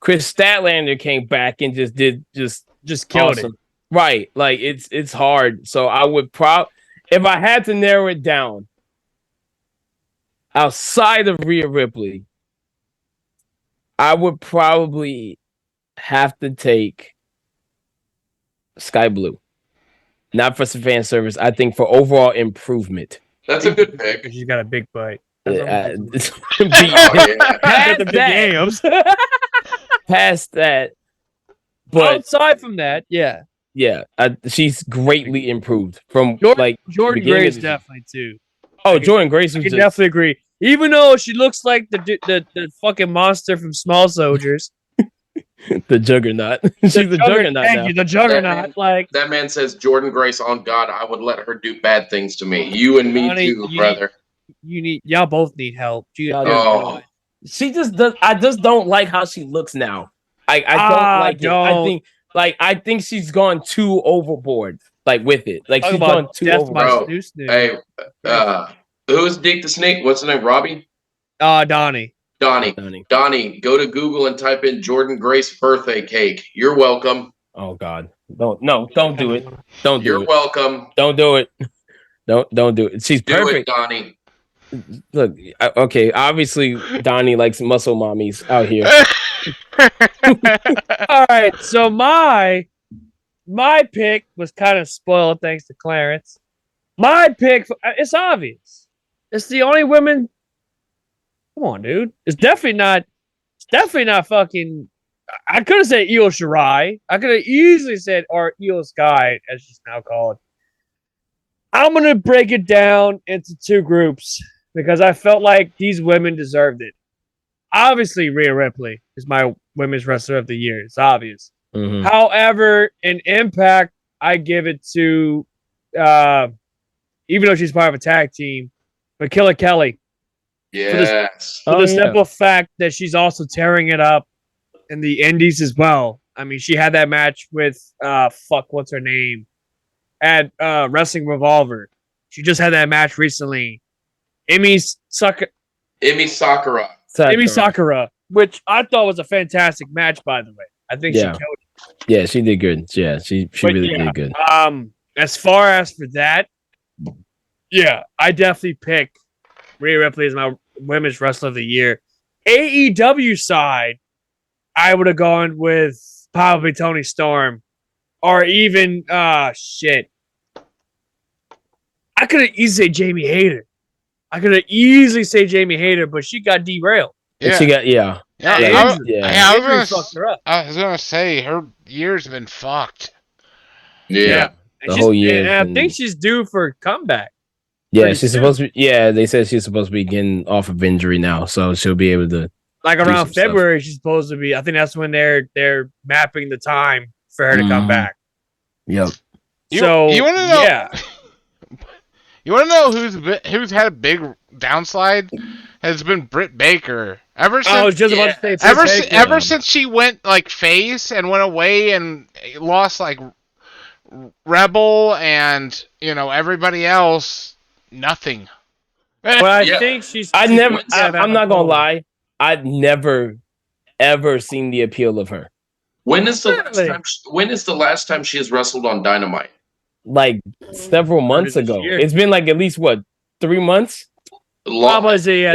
Speaker 3: Chris Statlander came back and just killed it. Right, like it's hard. So I would if I had to narrow it down, outside of Rhea Ripley, I would probably have to take Sky Blue. Not for some fan service. I think for overall improvement.
Speaker 6: That's a good pick.
Speaker 2: She's got a big butt.
Speaker 3: Past that. But
Speaker 2: outside from that, yeah.
Speaker 3: Yeah, she's greatly improved from
Speaker 2: Jordan Grace definitely too.
Speaker 3: Oh, Jordan Grace was
Speaker 2: definitely agree. Even though she looks like the fucking monster from Small Soldiers.
Speaker 3: The Juggernaut. She's the Juggernaut now.
Speaker 2: Thank you, the Juggernaut.
Speaker 6: That man says, Jordan Grace, on God, I would let her do bad things to me. You and me too, brother.
Speaker 2: Y'all both need help.
Speaker 3: She just does. I just don't like how she looks now. I don't like it. I think she's gone too overboard. Like with it. Like she's gone too overboard.
Speaker 6: Hey, who's Deke the Snake? What's his name? Robbie?
Speaker 2: Donnie,
Speaker 6: go to Google and type in Jordan Grace birthday cake. You're welcome.
Speaker 3: Oh God. Don't do it. Don't do it.
Speaker 6: You're welcome.
Speaker 3: Don't do it. Don't do it. She's perfect.
Speaker 6: Do it, Donnie.
Speaker 3: Look, okay, obviously Donnie likes muscle mommies out here.
Speaker 2: All right, so my my pick was kind of spoiled thanks to Clarence. My pick, it's obvious. It's the only women. Come on, dude. It's definitely not fucking. I could have said Io Shirai. I could have easily said Io Sky, as she's now called. I'm gonna break it down into two groups because I felt like these women deserved it. Obviously, Rhea Ripley is my women's wrestler of the year. It's obvious.
Speaker 3: Mm-hmm.
Speaker 2: However, in Impact, I give it to, even though she's part of a tag team, but Killer Kelly.
Speaker 6: Yes.
Speaker 2: For the simple fact that she's also tearing it up in the indies as well. I mean, she had that match with, what's her name? At Wrestling Revolver. She just had that match recently. Emi Sakura. Emi Sakura, which I thought was a fantastic match, by the way. I think she killed it.
Speaker 3: Yeah, she did good. Yeah, she really did good.
Speaker 2: As far as for that, yeah, I definitely pick Rhea Ripley as my women's wrestler of the year. AEW side, I would have gone with probably Toni Storm. Or even, shit. I could have easily said Jamie Hayter. But she got derailed.
Speaker 3: Yeah. She got,
Speaker 4: I was gonna say her years have been fucked.
Speaker 6: Yeah.
Speaker 3: The whole year.
Speaker 2: And I think she's due for a comeback.
Speaker 3: Yeah, she's supposed to be. Yeah, they said she's supposed to be getting off of injury now, so she'll be able to.
Speaker 2: Like around February, she's supposed to be. I think that's when they're mapping the time for her to come back.
Speaker 3: Yep.
Speaker 2: So
Speaker 4: you want to know?
Speaker 2: Yeah.
Speaker 4: You want to know who's had a big downslide? Has been Britt Baker. Ever since
Speaker 2: I was just about to say
Speaker 4: ever since she went like face and went away and lost like Rebel and everybody else, nothing.
Speaker 2: But I think she's.
Speaker 3: I'm not gonna lie. I've never ever seen the appeal of her.
Speaker 6: When is the last time she has wrestled on Dynamite?
Speaker 3: Like several months ago. It's been like at least 3 months.
Speaker 2: Probably, yeah.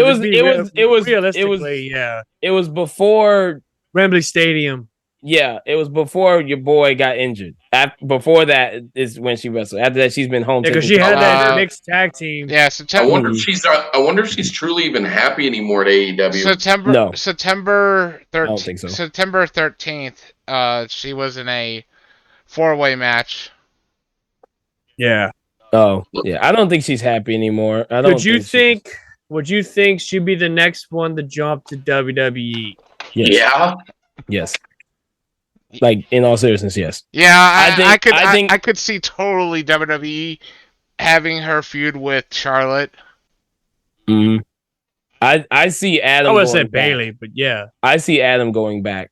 Speaker 3: It was before
Speaker 2: Wembley Stadium.
Speaker 3: Yeah, it was before your boy got injured. Before that is when she wrestled. After that, she's been home.
Speaker 2: Because she had that mixed tag team.
Speaker 4: Yeah,
Speaker 6: I wonder if she's truly even happy anymore at AEW.
Speaker 4: September 13th.
Speaker 3: I don't think so.
Speaker 4: September 13th. She was in a 4-way match.
Speaker 2: Yeah.
Speaker 3: Oh, yeah. I don't think she's happy anymore.
Speaker 2: Would you think she'd be the next one to jump to WWE?
Speaker 3: Yes.
Speaker 6: Yeah.
Speaker 3: Yes. Like in all seriousness, yes.
Speaker 4: Yeah, I could see totally WWE having her feud with Charlotte.
Speaker 3: Mm-hmm. I see Adam.
Speaker 2: I would have said Bailey, but yeah,
Speaker 3: I see Adam going back.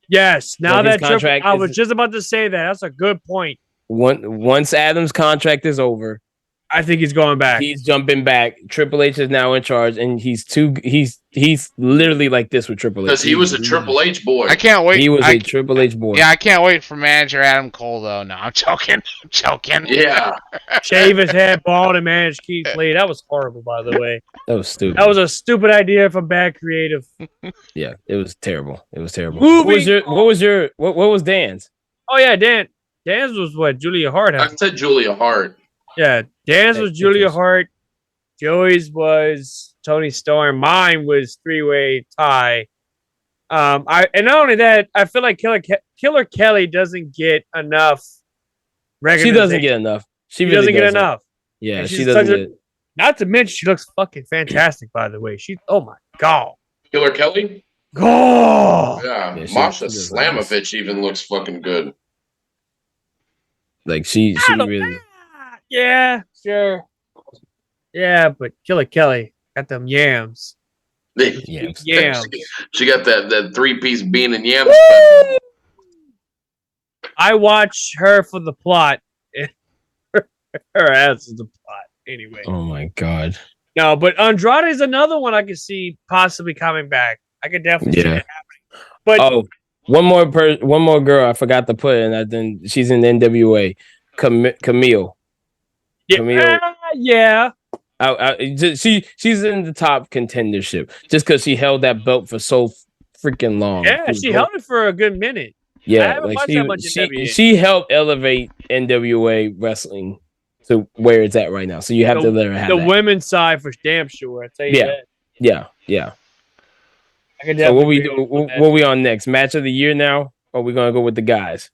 Speaker 2: Yes, now
Speaker 3: that
Speaker 2: contract I was just about to say that. That's a good point.
Speaker 3: Once Adam's contract is over,
Speaker 2: I think he's going back.
Speaker 3: He's jumping back. Triple H is now in charge, and he's literally like this with Triple H.
Speaker 6: Because he was a Triple H boy.
Speaker 4: I can't wait.
Speaker 3: He was a Triple H boy.
Speaker 4: Yeah, I can't wait for manager Adam Cole though. No, I'm joking.
Speaker 6: Yeah.
Speaker 2: Shave his head bald and manage Keith Lee. That was horrible, by the way.
Speaker 3: That was stupid.
Speaker 2: That was a stupid idea from bad creative.
Speaker 3: Yeah, it was terrible. What was Dan's?
Speaker 2: Oh yeah, Dan's was what Julia Hart had.
Speaker 6: I said Julia Hart.
Speaker 2: Yeah, Dan's was Julia Hart. Joey's was Toni Storm. Mine was 3-way tie. And not only that, I feel like Killer Kelly doesn't get enough recognition.
Speaker 3: She doesn't get enough. She really
Speaker 2: doesn't get enough.
Speaker 3: Yeah, she doesn't.
Speaker 2: Not to mention, she looks fucking fantastic. By the way, oh my god,
Speaker 6: Killer Kelly.
Speaker 2: Oh
Speaker 6: yeah, Masha Slamovich even looks fucking good.
Speaker 3: Like she really.
Speaker 2: Yeah, sure. Yeah, but Killer Kelly got them yams.
Speaker 3: Yams.
Speaker 6: She got that 3-piece bean and yams.
Speaker 2: I watch her for the plot. Her ass is the plot. Anyway.
Speaker 3: Oh my god.
Speaker 2: No, but Andrade is another one I could see possibly coming back. I could definitely see it happening. But
Speaker 3: one more girl I forgot to put in. I think she's in the NWA. Camille.
Speaker 2: Yeah.
Speaker 3: She's in the top contendership just because she held that belt for so freaking long.
Speaker 2: Yeah, she held it for a good minute.
Speaker 3: Yeah,
Speaker 2: haven't
Speaker 3: like
Speaker 2: watched that much NWA.
Speaker 3: she helped elevate NWA wrestling to where it's at right now. So you have to let her have
Speaker 2: the
Speaker 3: that.
Speaker 2: women's side for damn sure. I tell you
Speaker 3: Yeah.
Speaker 2: that.
Speaker 3: Yeah.
Speaker 2: I can
Speaker 3: So what
Speaker 2: definitely
Speaker 3: we
Speaker 2: agree
Speaker 3: do?
Speaker 2: with that.
Speaker 3: What we on next? Match of the year now? Or we gonna go with the guys?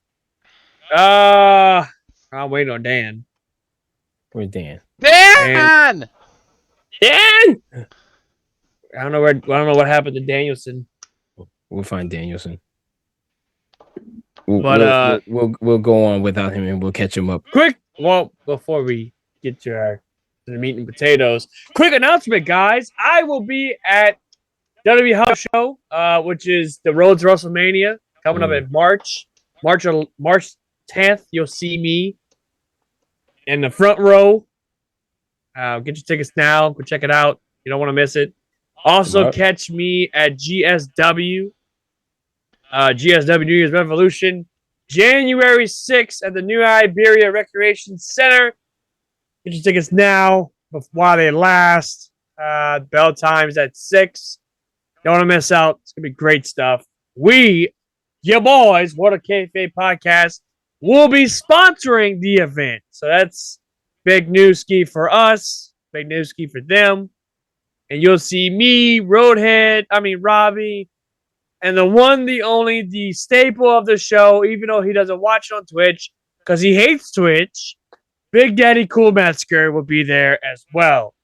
Speaker 2: I'll wait on Dan.
Speaker 3: Where's Dan?
Speaker 4: Dan!
Speaker 3: Dan!
Speaker 2: I don't know what happened to Danielson.
Speaker 3: We'll find Danielson.
Speaker 2: But
Speaker 3: We'll go on without him and we'll catch him up.
Speaker 2: before we get to the meat and potatoes, quick announcement, guys. I will be at WWE House Show, which is the Road to WrestleMania, coming up in March 10th. You'll see me in the front row. Get your tickets now. Go check it out. You don't want to miss it. Also, catch me at GSW New Year's Revolution, January 6th at the New Iberia Recreation Center. Get your tickets now while they last. Bell time's at 6. Don't want to miss out. It's going to be great stuff. We, your boys, What a Kayfabe Podcast, will be sponsoring the event. So that's big news ski for us, big news ski for them. And you'll see me, Robbie, and the one, the only, the staple of the show, even though he doesn't watch it on Twitch because he hates Twitch, Big Daddy Cool Metzger will be there as well.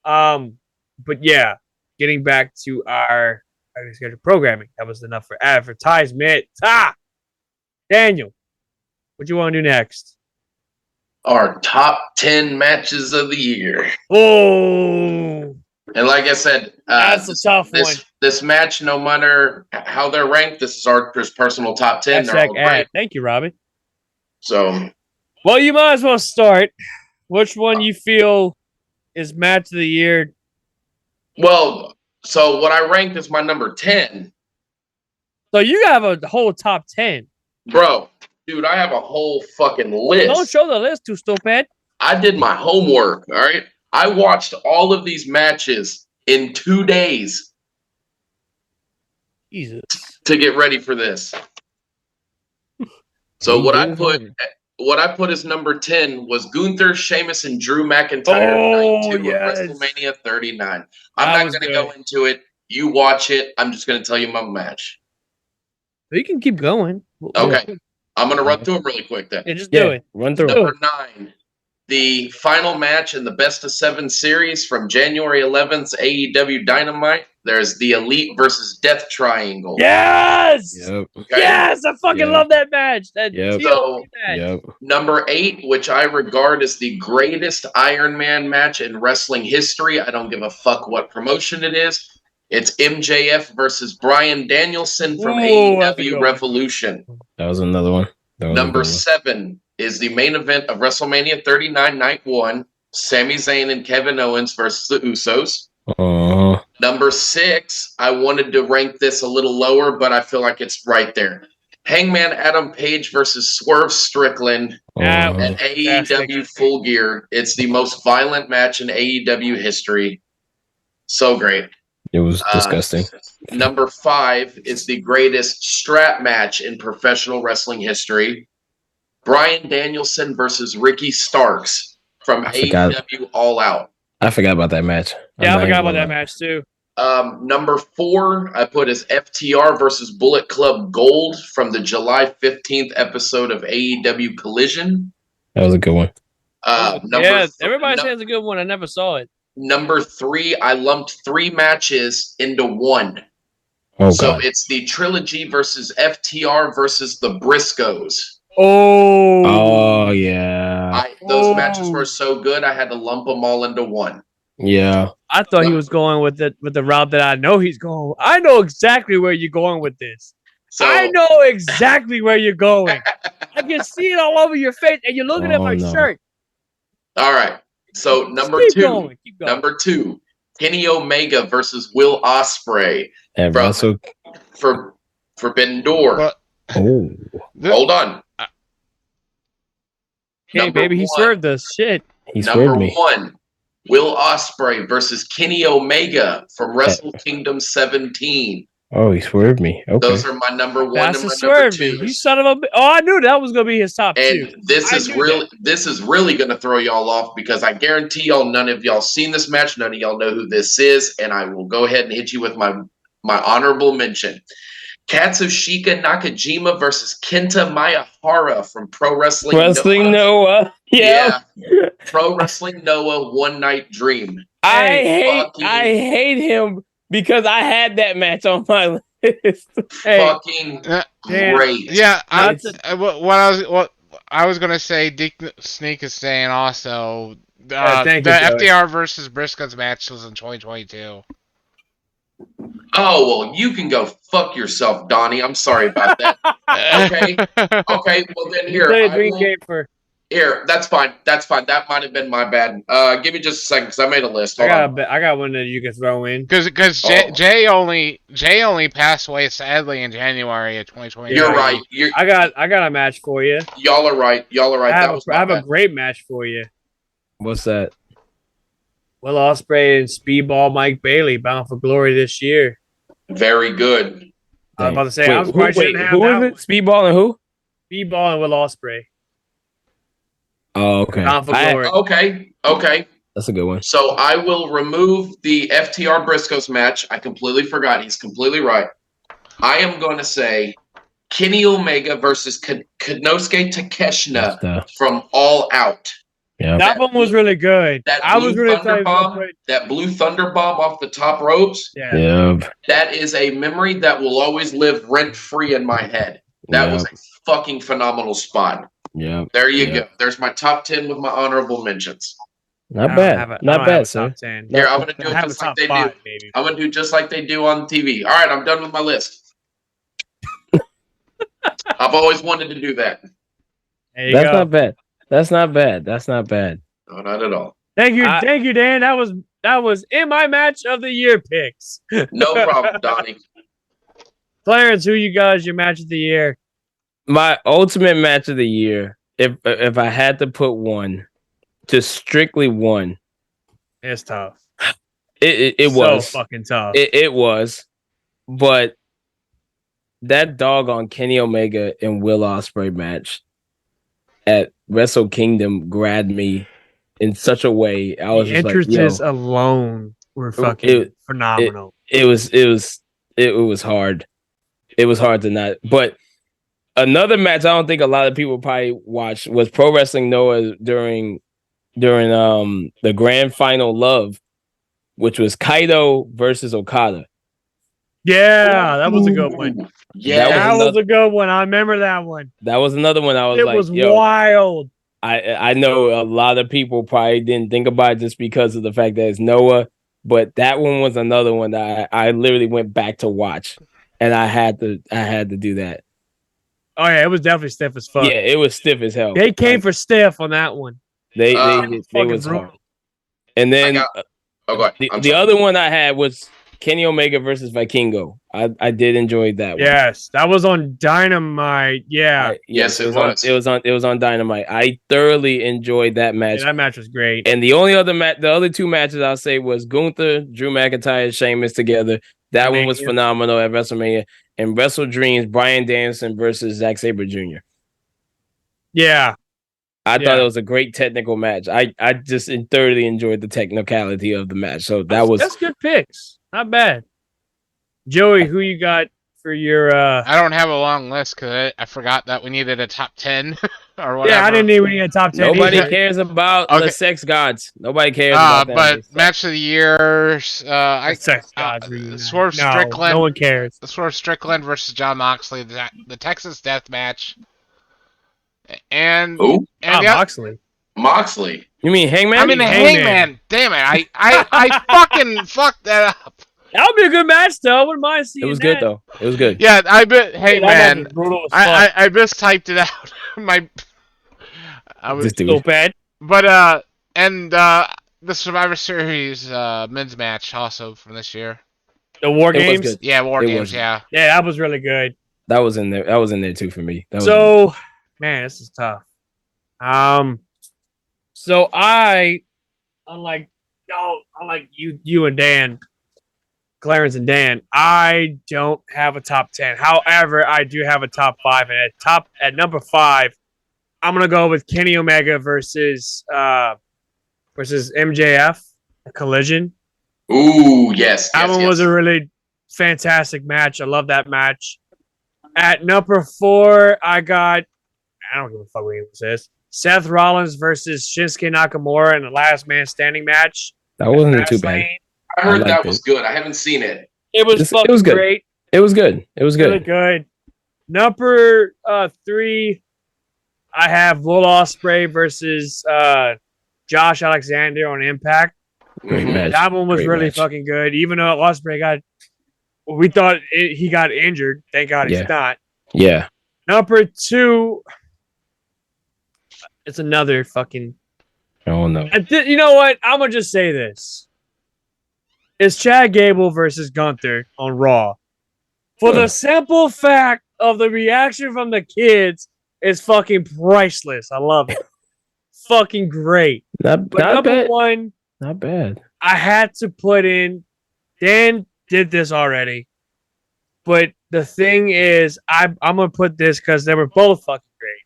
Speaker 2: But yeah, getting back to our scheduled programming. That was enough for advertisement. Daniel, what you want to do next?
Speaker 6: Our top 10 matches of the year.
Speaker 2: Oh,
Speaker 6: And like I said,
Speaker 2: that's a tough one.
Speaker 6: This match, no matter how they're ranked, this is our personal top 10. They're all great.
Speaker 2: Thank you, Robbie.
Speaker 6: So,
Speaker 2: well, you might as well start. Which one you feel is match of the year?
Speaker 6: well, so what I ranked is my number 10.
Speaker 2: So you have a whole top 10.
Speaker 6: Bro, dude, I have a whole fucking list.
Speaker 2: Don't show the list, too stupid.
Speaker 6: I did my homework, all right? I watched all of these matches in 2 days.
Speaker 2: Jesus.
Speaker 6: To get ready for this. So what I put as number 10 was Gunther, Sheamus, and Drew McIntyre night 2 of WrestleMania 39. I'm not going to go into it. You watch it. I'm just going to tell you my match.
Speaker 2: You can keep going.
Speaker 6: Okay. I'm going to run through them really quick then.
Speaker 2: Yeah, just do it.
Speaker 3: Run through
Speaker 6: Number 9. The final match in the Best of 7 series from January 11th, AEW Dynamite. There's the Elite versus Death Triangle.
Speaker 2: Yes!
Speaker 3: Yep.
Speaker 6: Okay?
Speaker 2: Yes! I fucking love that match. That
Speaker 6: So,
Speaker 2: match.
Speaker 6: number 8, which I regard as the greatest Iron Man match in wrestling history. I don't give a fuck what promotion it is. It's MJF versus Bryan Danielson from AEW Revolution.
Speaker 3: That was another one.
Speaker 6: Number 7 is the main event of WrestleMania 39 Night 1. Sami Zayn and Kevin Owens versus the Usos. Number 6, I wanted to rank this a little lower, but I feel like it's right there. Hangman Adam Page versus Swerve Strickland at AEW Full Gear. It's the most violent match in AEW history. So great.
Speaker 3: It was disgusting.
Speaker 6: Number 5 is the greatest strap match in professional wrestling history. Bryan Danielson versus Ricky Starks from AEW All Out.
Speaker 3: I forgot about that match.
Speaker 2: Yeah, I forgot about that match too.
Speaker 6: Number 4, I put as FTR versus Bullet Club Gold from the July 15th episode of AEW Collision.
Speaker 3: That was a good one.
Speaker 2: Everybody says it's a good one. I never saw it.
Speaker 6: Number 3, I lumped 3 matches into one. So it's the Trilogy versus FTR versus the Briscoes.
Speaker 3: Oh yeah.
Speaker 6: Those matches were so good, I had to lump them all into one.
Speaker 3: Yeah.
Speaker 2: I thought he was going with the route that I know he's going. I know exactly where you're going with this.
Speaker 6: So,
Speaker 2: I know exactly where you're going. I can see it all over your face, and you're looking at my shirt.
Speaker 6: All right. So number 2, number 2, Kenny Omega versus Will Ospreay for Forbidden Door. Hold on.
Speaker 2: Hey, baby, he swerved us. Shit.
Speaker 3: He swerved me.
Speaker 6: Number 1, Will Ospreay versus Kenny Omega from Wrestle Kingdom 17.
Speaker 3: Oh, he swerved me. Okay.
Speaker 6: Those are my number one
Speaker 2: That's
Speaker 6: and
Speaker 2: a
Speaker 6: my number
Speaker 2: swerve me. You
Speaker 6: twos.
Speaker 2: son of a. Oh, I knew that was gonna be his top two.
Speaker 6: And this
Speaker 2: I
Speaker 6: is
Speaker 2: knew
Speaker 6: really going to throw y'all off because I guarantee y'all none of y'all seen this match. None of y'all know who this is, and I will go ahead and hit you with my honorable mention. Katsushika Nakajima versus Kenta Miyahara from Pro Wrestling
Speaker 3: Noah.
Speaker 6: Yeah. Pro Wrestling Noah One Night Dream.
Speaker 3: I hate him because I had that match on my list.
Speaker 6: Fucking great.
Speaker 4: Yeah, what I was gonna say. Dick Sneak is saying also. The FDR versus Briscoe's match was in 2022.
Speaker 6: Oh, well, you can go fuck yourself, Donnie. I'm sorry about that. Okay. Well, then here, that's fine. That might have been my bad. Give me just a second because I made a list.
Speaker 2: I got one that you can throw in.
Speaker 4: Because Jay only passed away sadly in January of 2020.
Speaker 6: You're right.
Speaker 2: I got a match for you.
Speaker 6: Y'all are right.
Speaker 2: I have a great match for you.
Speaker 3: What's that?
Speaker 2: Will Ospreay and Speedball Mike Bailey bound for glory this year.
Speaker 6: Very good.
Speaker 2: I was about to say,
Speaker 3: who
Speaker 2: is it?
Speaker 3: Speedball and who?
Speaker 2: Speedball and Will Ospreay.
Speaker 3: Oh, okay.
Speaker 2: Bound for glory.
Speaker 6: Okay.
Speaker 3: That's a good one.
Speaker 6: So I will remove the FTR Briscoes match. I completely forgot. He's completely right. I am going to say Kenny Omega versus Konosuke Takeshita from All Out.
Speaker 3: Yeah,
Speaker 2: that one was really good.
Speaker 6: That blue thunder bomb off the top ropes.
Speaker 3: Yeah.
Speaker 6: That is a memory that will always live rent free in my head. That was a fucking phenomenal spot.
Speaker 3: Yeah.
Speaker 6: There you go. There's my top 10 with my honorable mentions.
Speaker 3: Not bad. Not bad, sir.
Speaker 6: Here, I'm gonna do it just like they do. I'm gonna do just like they do on TV. All right, I'm done with my list. I've always wanted to do that.
Speaker 3: That's not bad. That's not bad. That's not bad.
Speaker 6: No, not at all.
Speaker 2: Thank you, Dan. That was in my match of the year picks.
Speaker 6: No problem, Donnie.
Speaker 2: Clarence, who you got as your match of the year?
Speaker 3: My ultimate match of the year, if I had to put one, just strictly one.
Speaker 2: It's tough.
Speaker 3: It was
Speaker 2: so fucking tough.
Speaker 3: It was, but that doggone Kenny Omega and Will Ospreay match at Wrestle Kingdom grabbed me in such a way. I was
Speaker 2: the
Speaker 3: just
Speaker 2: entrances
Speaker 3: like,
Speaker 2: alone were fucking phenomenal.
Speaker 3: It was hard. It was hard to not. But another match I don't think a lot of people probably watched was Pro Wrestling Noah during the Grand Final Love, which was Kaito versus Okada.
Speaker 2: Yeah, that was a good one.
Speaker 6: Yeah,
Speaker 2: that was a good one. I remember that one.
Speaker 3: That was another one.
Speaker 2: It was wild.
Speaker 3: I know a lot of people probably didn't think about it just because of the fact that it's Noah, but that one was another one that I literally went back to watch, and I had to do that.
Speaker 2: Oh yeah, it was definitely stiff as fuck.
Speaker 3: Yeah, it was stiff as hell.
Speaker 2: They came for stiff on that one.
Speaker 3: They was hard. And then the other one I had was Kenny Omega versus Vikingo. I did enjoy that one.
Speaker 2: Yes, that was on Dynamite. Yeah.
Speaker 6: Yes, it
Speaker 3: was on Dynamite. I thoroughly enjoyed that match.
Speaker 2: Yeah, that match was great.
Speaker 3: And the other two matches I'll say was Gunther, Drew McIntyre, and Sheamus together. That one was phenomenal at WrestleMania. And Wrestle Dreams, Bryan Danielson versus Zack Sabre Jr.
Speaker 2: Yeah.
Speaker 3: I thought it was a great technical match. I just thoroughly enjoyed the technicality of the match. So that's
Speaker 2: good picks. Not bad. Joey, who you got for your
Speaker 4: I don't have a long list because I forgot that we needed a top 10 or whatever.
Speaker 2: Yeah, I didn't need a top 10.
Speaker 3: Nobody cares about the sex gods. Nobody cares about that.
Speaker 4: But match of the year,
Speaker 2: sex gods.
Speaker 4: Swerve Strickland.
Speaker 2: No one cares.
Speaker 4: Swerve Strickland versus John Moxley, the Texas Death Match. And
Speaker 2: Moxley.
Speaker 6: Moxley.
Speaker 3: You mean Hangman?
Speaker 4: I mean Hangman. Damn it! I fucking fucked that up.
Speaker 2: That would be a good match, though. I wouldn't mind seeing
Speaker 3: it. Was
Speaker 2: that.
Speaker 3: good though. It was good.
Speaker 4: Yeah, I bet. Hey man, I mistyped it out. I was
Speaker 2: so bad.
Speaker 4: But and the Survivor Series men's match also from this year.
Speaker 2: The War Games.
Speaker 4: Yeah, War Games. Yeah,
Speaker 2: that was really good.
Speaker 3: That was in there. That was in there too for me.
Speaker 2: Man, this is tough. So unlike you and Dan, Clarence and Dan, I don't have a top 10. However, I do have a top 5, and at number 5, I'm gonna go with Kenny Omega versus MJF, a Collision.
Speaker 6: Ooh, yes,
Speaker 2: That
Speaker 6: yes,
Speaker 2: one
Speaker 6: yes.
Speaker 2: was a really fantastic match. I love that match. At number 4, I don't give a fuck what it says. Seth Rollins versus Shinsuke Nakamura in the last man standing match.
Speaker 3: That wasn't too bad.
Speaker 6: I heard
Speaker 3: I
Speaker 6: that
Speaker 3: liked
Speaker 6: was
Speaker 3: it.
Speaker 6: good. I haven't seen it.
Speaker 2: It was fucking
Speaker 3: it was good.
Speaker 2: great.
Speaker 3: It was good. It was
Speaker 2: Really
Speaker 3: good.
Speaker 2: good. Number 3, I have Will Ospreay versus Josh Alexander on Impact.
Speaker 3: Great
Speaker 6: Mhm.
Speaker 3: match.
Speaker 2: That one was
Speaker 3: Great
Speaker 2: really
Speaker 3: match.
Speaker 2: fucking good. Even though Ospreay we thought he got injured. Thank God he's
Speaker 3: Yeah.
Speaker 2: not.
Speaker 3: Yeah.
Speaker 2: Number 2, it's another fucking.
Speaker 3: Oh no.
Speaker 2: You know what? I'm gonna just say this: it's Chad Gable versus Gunther on Raw. For the simple fact of the reaction from the kids is fucking priceless. I love it. Fucking great.
Speaker 3: Not
Speaker 2: Number
Speaker 3: bad.
Speaker 2: 1,
Speaker 3: Not bad.
Speaker 2: I had to put in. Dan did this already, but the thing is, I'm gonna put this because they were both fucking great.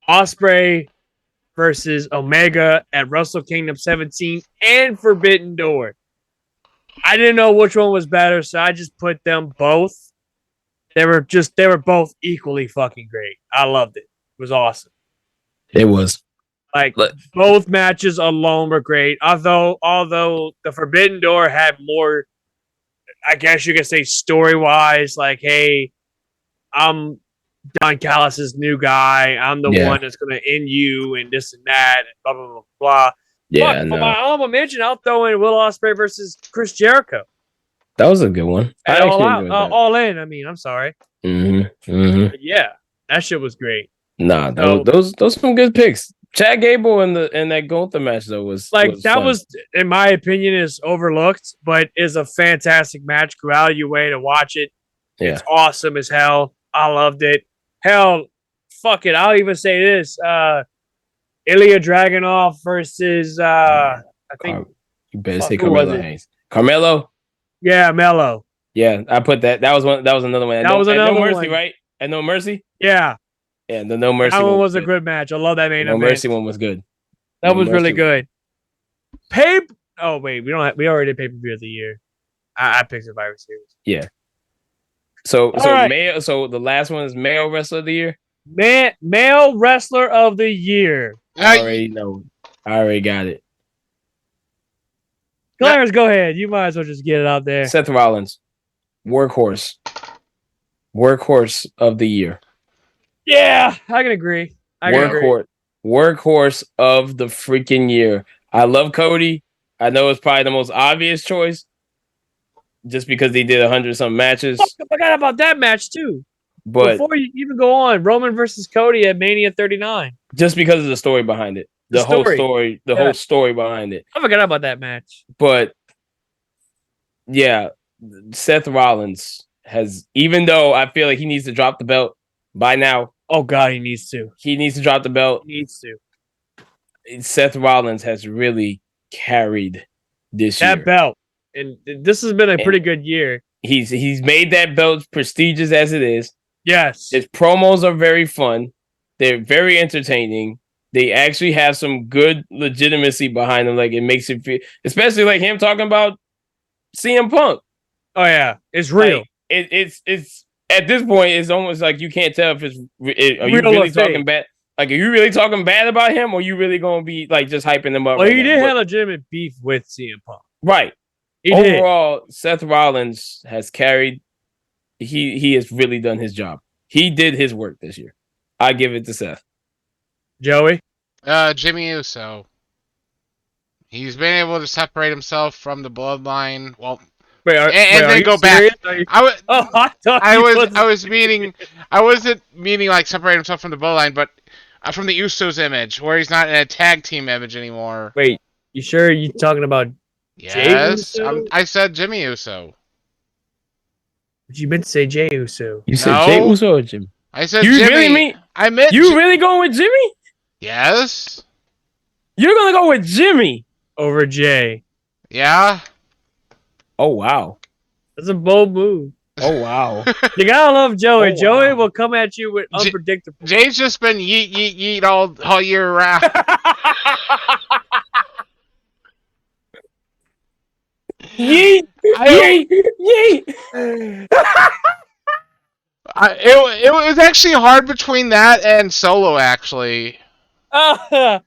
Speaker 2: Ospreay versus Omega at Wrestle Kingdom 17 and Forbidden Door. I didn't know which one was better, so I just put them both. They were both equally fucking great. I loved it. It was awesome.
Speaker 3: It was.
Speaker 2: Like both matches alone were great. Although the Forbidden Door had more, I guess you could say story wise, like, hey, I'm Don Callis' new guy. I'm the one that's gonna end you and this and that and blah blah blah blah.
Speaker 3: Yeah,
Speaker 2: For my honorable mention, I'll throw in Will Ospreay versus Chris Jericho.
Speaker 3: that was a good one. I actually enjoyed that.
Speaker 2: All in. I mean, I'm sorry. But yeah, that shit was great.
Speaker 3: Nah, those some good picks. Chad Gable and that Gunther match though was fun.
Speaker 2: In my opinion, is overlooked, but is a fantastic match. Go out of your way to watch it.
Speaker 3: Yeah.
Speaker 2: It's awesome as hell. I loved it. Hell, fuck it. I'll even say this: Ilya Dragunov versus I think
Speaker 3: you better say Carmelo Hayes. Carmelo.
Speaker 2: Yeah, Mello.
Speaker 3: Yeah, I put that. That was another one.
Speaker 2: That was another
Speaker 3: No Mercy,
Speaker 2: one.
Speaker 3: right? And No Mercy.
Speaker 2: Yeah.
Speaker 3: Yeah, the No Mercy.
Speaker 2: That one was a good match. I love that main event.
Speaker 3: No Mercy one was good.
Speaker 2: That was really good. Oh wait, we already did pay-per-view of the year. I picked Survivor Series.
Speaker 3: Yeah. So
Speaker 2: right.
Speaker 3: So the last one is male wrestler of the year.
Speaker 2: Male wrestler of the year.
Speaker 3: I already know. I already got it.
Speaker 2: Clarence, go ahead. You might as well just get it out there.
Speaker 3: Seth Rollins, workhorse of the year.
Speaker 2: Yeah, I can agree.
Speaker 3: Workhorse of the freaking year. I love Cody. I know it's probably the most obvious choice, just because he did 100-something matches.
Speaker 2: I forgot about that match too.
Speaker 3: But
Speaker 2: before you even go on, Roman versus Cody at Mania 39.
Speaker 3: Just because of the story behind it. The whole story behind it.
Speaker 2: I forgot about that match.
Speaker 3: But yeah, Seth Rollins has, even though I feel like he needs to drop the belt by now.
Speaker 2: Oh God, he needs to.
Speaker 3: He needs to drop the belt.
Speaker 2: He needs to.
Speaker 3: Seth Rollins has really carried this year.
Speaker 2: That belt. And this has been a pretty good year.
Speaker 3: He's made that belt prestigious as it is.
Speaker 2: Yes.
Speaker 3: His promos are very fun. They're very entertaining. They actually have some good legitimacy behind them. Like, it makes it feel, especially like him talking about CM Punk.
Speaker 2: Oh yeah, it's real.
Speaker 3: Like, it's at this point, it's almost like you can't tell if are you really talking bad? Like, are you really talking bad about him, or are you really gonna be like just hyping him up?
Speaker 2: Well, he did have legitimate beef with CM Punk.
Speaker 3: Right. Overall, Seth Rollins has carried. He has really done his job. He did his work this year. I give it to Seth.
Speaker 2: Joey?
Speaker 4: Jimmy Uso. He's been able to separate himself from the bloodline. Well, then go back. I wasn't meaning like separate himself from the bloodline, but from the Usos image, where he's not in a tag team image anymore.
Speaker 2: Wait, you sure you're talking about
Speaker 4: Yes, I said Jimmy Uso.
Speaker 2: But you meant to say Jey Uso.
Speaker 3: You said Jey Uso or Jimmy?
Speaker 4: I said
Speaker 3: you
Speaker 4: Jimmy.
Speaker 3: Really mean,
Speaker 4: I meant
Speaker 3: you really going with Jimmy?
Speaker 4: Yes.
Speaker 3: You're gonna go with Jimmy
Speaker 2: over Jay.
Speaker 4: Yeah.
Speaker 3: Oh wow.
Speaker 2: That's a bold move.
Speaker 3: Oh wow.
Speaker 2: You gotta love Joey.
Speaker 3: Oh,
Speaker 2: Joey
Speaker 3: wow.
Speaker 2: will come at you with unpredictable.
Speaker 4: Jay's just been yeet all year round.
Speaker 3: Yeet! Yeet! Yeet!
Speaker 4: It was actually hard between that and Solo, actually.
Speaker 3: Hey,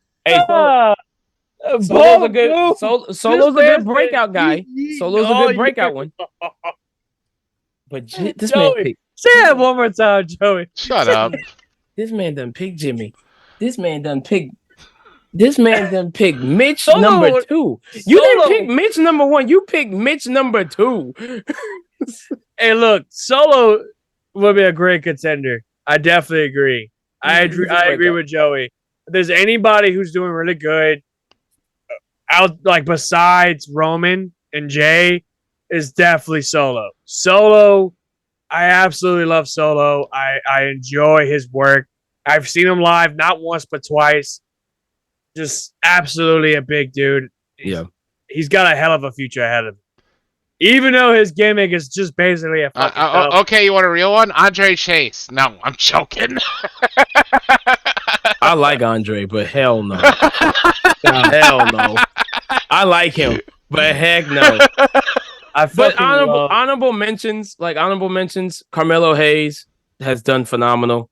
Speaker 3: Solo's a good Solo's a good breakout guy. Solo's a good breakout one. But this man
Speaker 2: Joey,
Speaker 3: picked.
Speaker 2: say that one more time, Joey.
Speaker 4: Shut up.
Speaker 3: This man done picked Jimmy. This man done picked Mitch
Speaker 2: Solo-
Speaker 3: number 2. You
Speaker 2: Solo-
Speaker 3: didn't pick Mitch number 1. You picked Mitch number 2.
Speaker 2: Hey, look, Solo would be a great contender. I definitely agree. I
Speaker 3: He's a
Speaker 2: agree
Speaker 3: breakout.
Speaker 2: with Joey. If there's anybody who's doing really good out, like besides Roman and Jay, is definitely Solo. Solo, I absolutely love Solo. I enjoy his work. I've seen him live not once but twice. Just absolutely a big dude.
Speaker 3: Yeah.
Speaker 2: He's got a hell of a future ahead of him. Even though his gimmick is just basically a fucking dumb-
Speaker 4: Okay, you want a real one? Andre Chase. No, I'm joking.
Speaker 3: I like Andre, but hell no. Hell no. I like him, but heck no.
Speaker 2: But
Speaker 3: But honorable mentions, Carmelo Hayes has done phenomenal.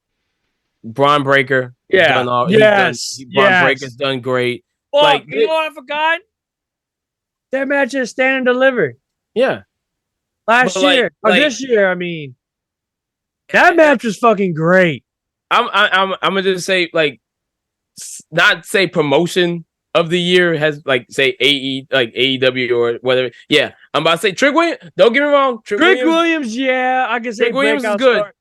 Speaker 3: Braun Breaker,
Speaker 2: Yeah.
Speaker 3: Braun
Speaker 2: Yes.
Speaker 3: Breaker's done great.
Speaker 2: Fuck,
Speaker 3: like,
Speaker 2: you know what I forgot? That match is Stand and Deliver
Speaker 3: Yeah,
Speaker 2: last
Speaker 3: But, like-
Speaker 2: year or
Speaker 3: like-
Speaker 2: this year. I mean, that match was fucking great.
Speaker 3: I'm gonna just say not say promotion of the year has say AEW or whatever. Yeah, I'm about to say Trick Williams. Don't get me wrong,
Speaker 2: Trick Williams, yeah, I can say
Speaker 3: Trick Williams is
Speaker 2: breakout
Speaker 3: good.
Speaker 2: star.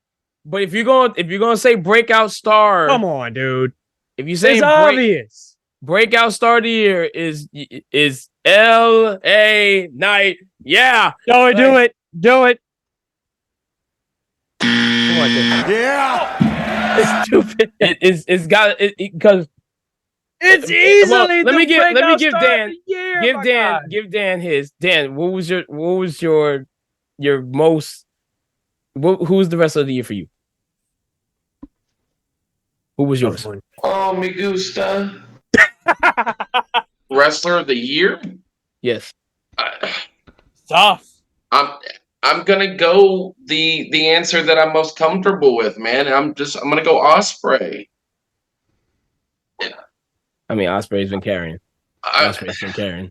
Speaker 3: But if you're gonna say breakout star,
Speaker 2: Come on, dude.
Speaker 3: if you say
Speaker 2: It's obvious.
Speaker 3: breakout star of the year is LA Knight. Yeah,
Speaker 2: Joey, do it. Do it.
Speaker 3: come on, yeah, it's stupid. It's got it because.
Speaker 2: It's easily
Speaker 3: Well,
Speaker 2: the
Speaker 3: let me give
Speaker 2: breakout
Speaker 3: Dan
Speaker 2: star of the year, my God.
Speaker 3: give Dan his. Dan, what was your most who's the wrestler of the year for you? Who was yours?
Speaker 6: Oh, me gusta. Wrestler of the year?
Speaker 3: Yes.
Speaker 2: Tough.
Speaker 6: I'm gonna go the answer that I'm most comfortable with, man. I'm gonna go Osprey.
Speaker 3: I mean, Osprey's been carrying. Osprey's been carrying.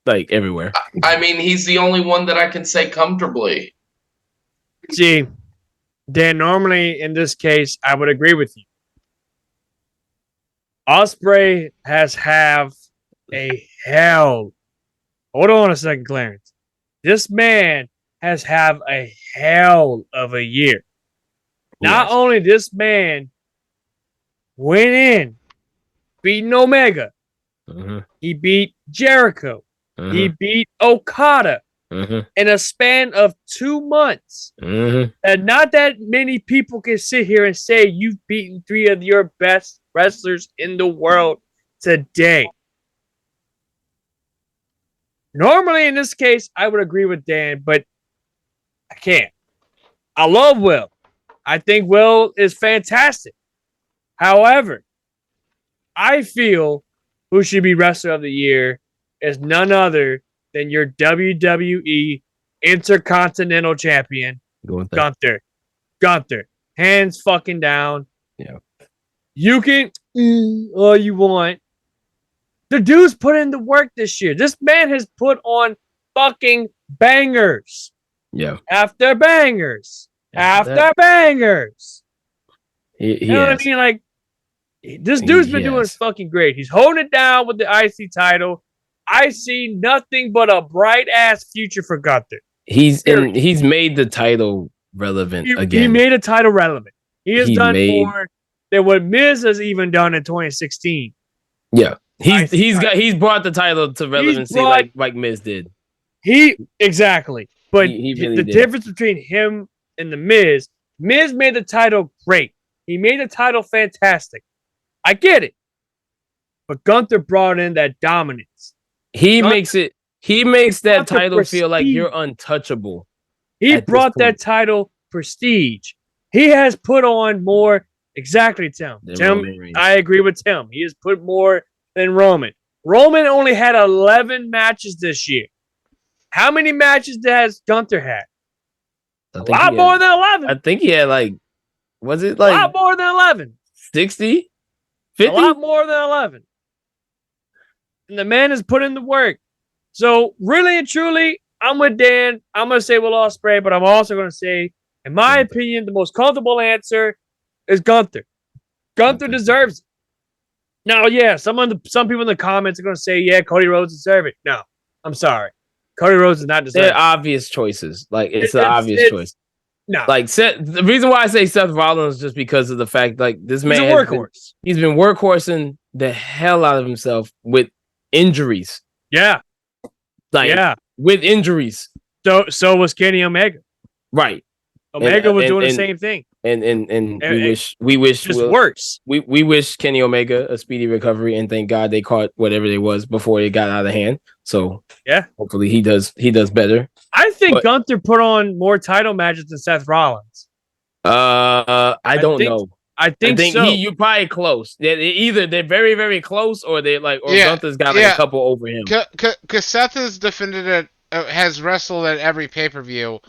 Speaker 3: Like everywhere.
Speaker 6: I mean, he's the only one that I can say comfortably.
Speaker 2: See, Dan, normally in this case, I would agree with you. Osprey has have a hell. Hold on a second, Clarence. This man has have a hell of a year. Not
Speaker 3: Yes.
Speaker 2: only this man went in, beating Omega,
Speaker 3: Mhm,
Speaker 2: he beat Jericho, he
Speaker 3: mhm,
Speaker 2: beat Okada
Speaker 3: mhm,
Speaker 2: in a span of 2 months.
Speaker 3: mhm.
Speaker 2: And not that many people can sit here and say you've beaten 3 of your best wrestlers in the world today. Normally, in this case, I would agree with Dan, but I can't. I love Will. I think Will is fantastic. However, I feel who should be Wrestler of the Year is none other than your WWE Intercontinental Champion,
Speaker 3: Go with that.
Speaker 2: Gunther. Hands fucking down.
Speaker 3: Yeah.
Speaker 2: You can all you want. The dude's put in the work this year. This man has put on fucking bangers.
Speaker 3: Yeah.
Speaker 2: After bangers.
Speaker 3: After
Speaker 2: After bangers.
Speaker 3: He
Speaker 2: You know
Speaker 3: has.
Speaker 2: what I mean? Like, this dude's been doing
Speaker 3: Yes.
Speaker 2: fucking great. He's holding it down with the IC title. I see nothing but a bright ass future for Gunther.
Speaker 3: He's made the title relevant again.
Speaker 2: He made a title relevant. He has
Speaker 3: He
Speaker 2: done
Speaker 3: made-
Speaker 2: more than what Miz has even done in 2016.
Speaker 3: Yeah.
Speaker 2: IC
Speaker 3: He's brought the title to relevancy
Speaker 2: brought-
Speaker 3: like Miz did.
Speaker 2: Exactly. But
Speaker 3: He really
Speaker 2: the
Speaker 3: did.
Speaker 2: difference between him and the Miz made the title great. He made the title fantastic. I get it. But Gunther brought in that dominance.
Speaker 3: He
Speaker 2: Gunther-
Speaker 3: makes it He makes that
Speaker 2: Gunther
Speaker 3: title feel like
Speaker 2: prestige.
Speaker 3: you're untouchable.
Speaker 2: He
Speaker 3: at this
Speaker 2: brought that
Speaker 3: point.
Speaker 2: title prestige. He has put on more. Exactly, Tim.
Speaker 3: Than
Speaker 2: Tim,
Speaker 3: Roman Reigns.
Speaker 2: I agree with Tim. He has put more than Roman. Roman only had 11 matches this year. How many matches has Gunther had?
Speaker 3: I
Speaker 2: A
Speaker 3: think
Speaker 2: lot
Speaker 3: he
Speaker 2: more
Speaker 3: had-
Speaker 2: than 11.
Speaker 3: I think he had like, was it
Speaker 2: A
Speaker 3: like
Speaker 2: lot more than 11.
Speaker 3: 60?
Speaker 2: A
Speaker 3: 50?
Speaker 2: lot more than 11. And the man has put in the work. So, really and truly, I'm with Dan. I'm going to say Will Ospreay, but I'm also going to say, in my opinion, the most comfortable answer is Gunther. Gunther deserves it. Now, yeah, some people in the comments are going to say, yeah, Cody Rhodes deserves it. No, I'm sorry. Cody Rhodes does not deserve
Speaker 3: They're
Speaker 2: it.
Speaker 3: obvious choices. Like it's an
Speaker 2: It's-
Speaker 3: obvious
Speaker 2: it's-
Speaker 3: choice.
Speaker 2: No,
Speaker 3: Like the reason why I say Seth Rollins is just because of the fact like this
Speaker 2: he's a
Speaker 3: man
Speaker 2: workhorse.
Speaker 3: he's been workhorsing the hell out of himself with injuries.
Speaker 2: Yeah,
Speaker 3: Like
Speaker 2: yeah.
Speaker 3: with injuries.
Speaker 2: So was Kenny Omega.
Speaker 3: Right.
Speaker 2: Omega was doing the
Speaker 3: and-
Speaker 2: same thing.
Speaker 3: And
Speaker 2: And-
Speaker 3: we wish
Speaker 2: Just worse.
Speaker 3: we wish Kenny Omega a speedy recovery, and thank God they caught whatever it was before it got out of hand. So
Speaker 2: Yeah.
Speaker 3: hopefully he does better.
Speaker 2: I think
Speaker 3: But-
Speaker 2: Gunther put on more title matches than Seth Rollins.
Speaker 3: I don't
Speaker 2: think-
Speaker 3: know.
Speaker 2: I think so.
Speaker 3: you're probably close. Either they're very, very close, or they like, or
Speaker 4: Yeah,
Speaker 3: Gunther's got like
Speaker 4: yeah.
Speaker 3: a couple over him.
Speaker 4: Because Seth has defended it, has wrestled at every pay-per-view,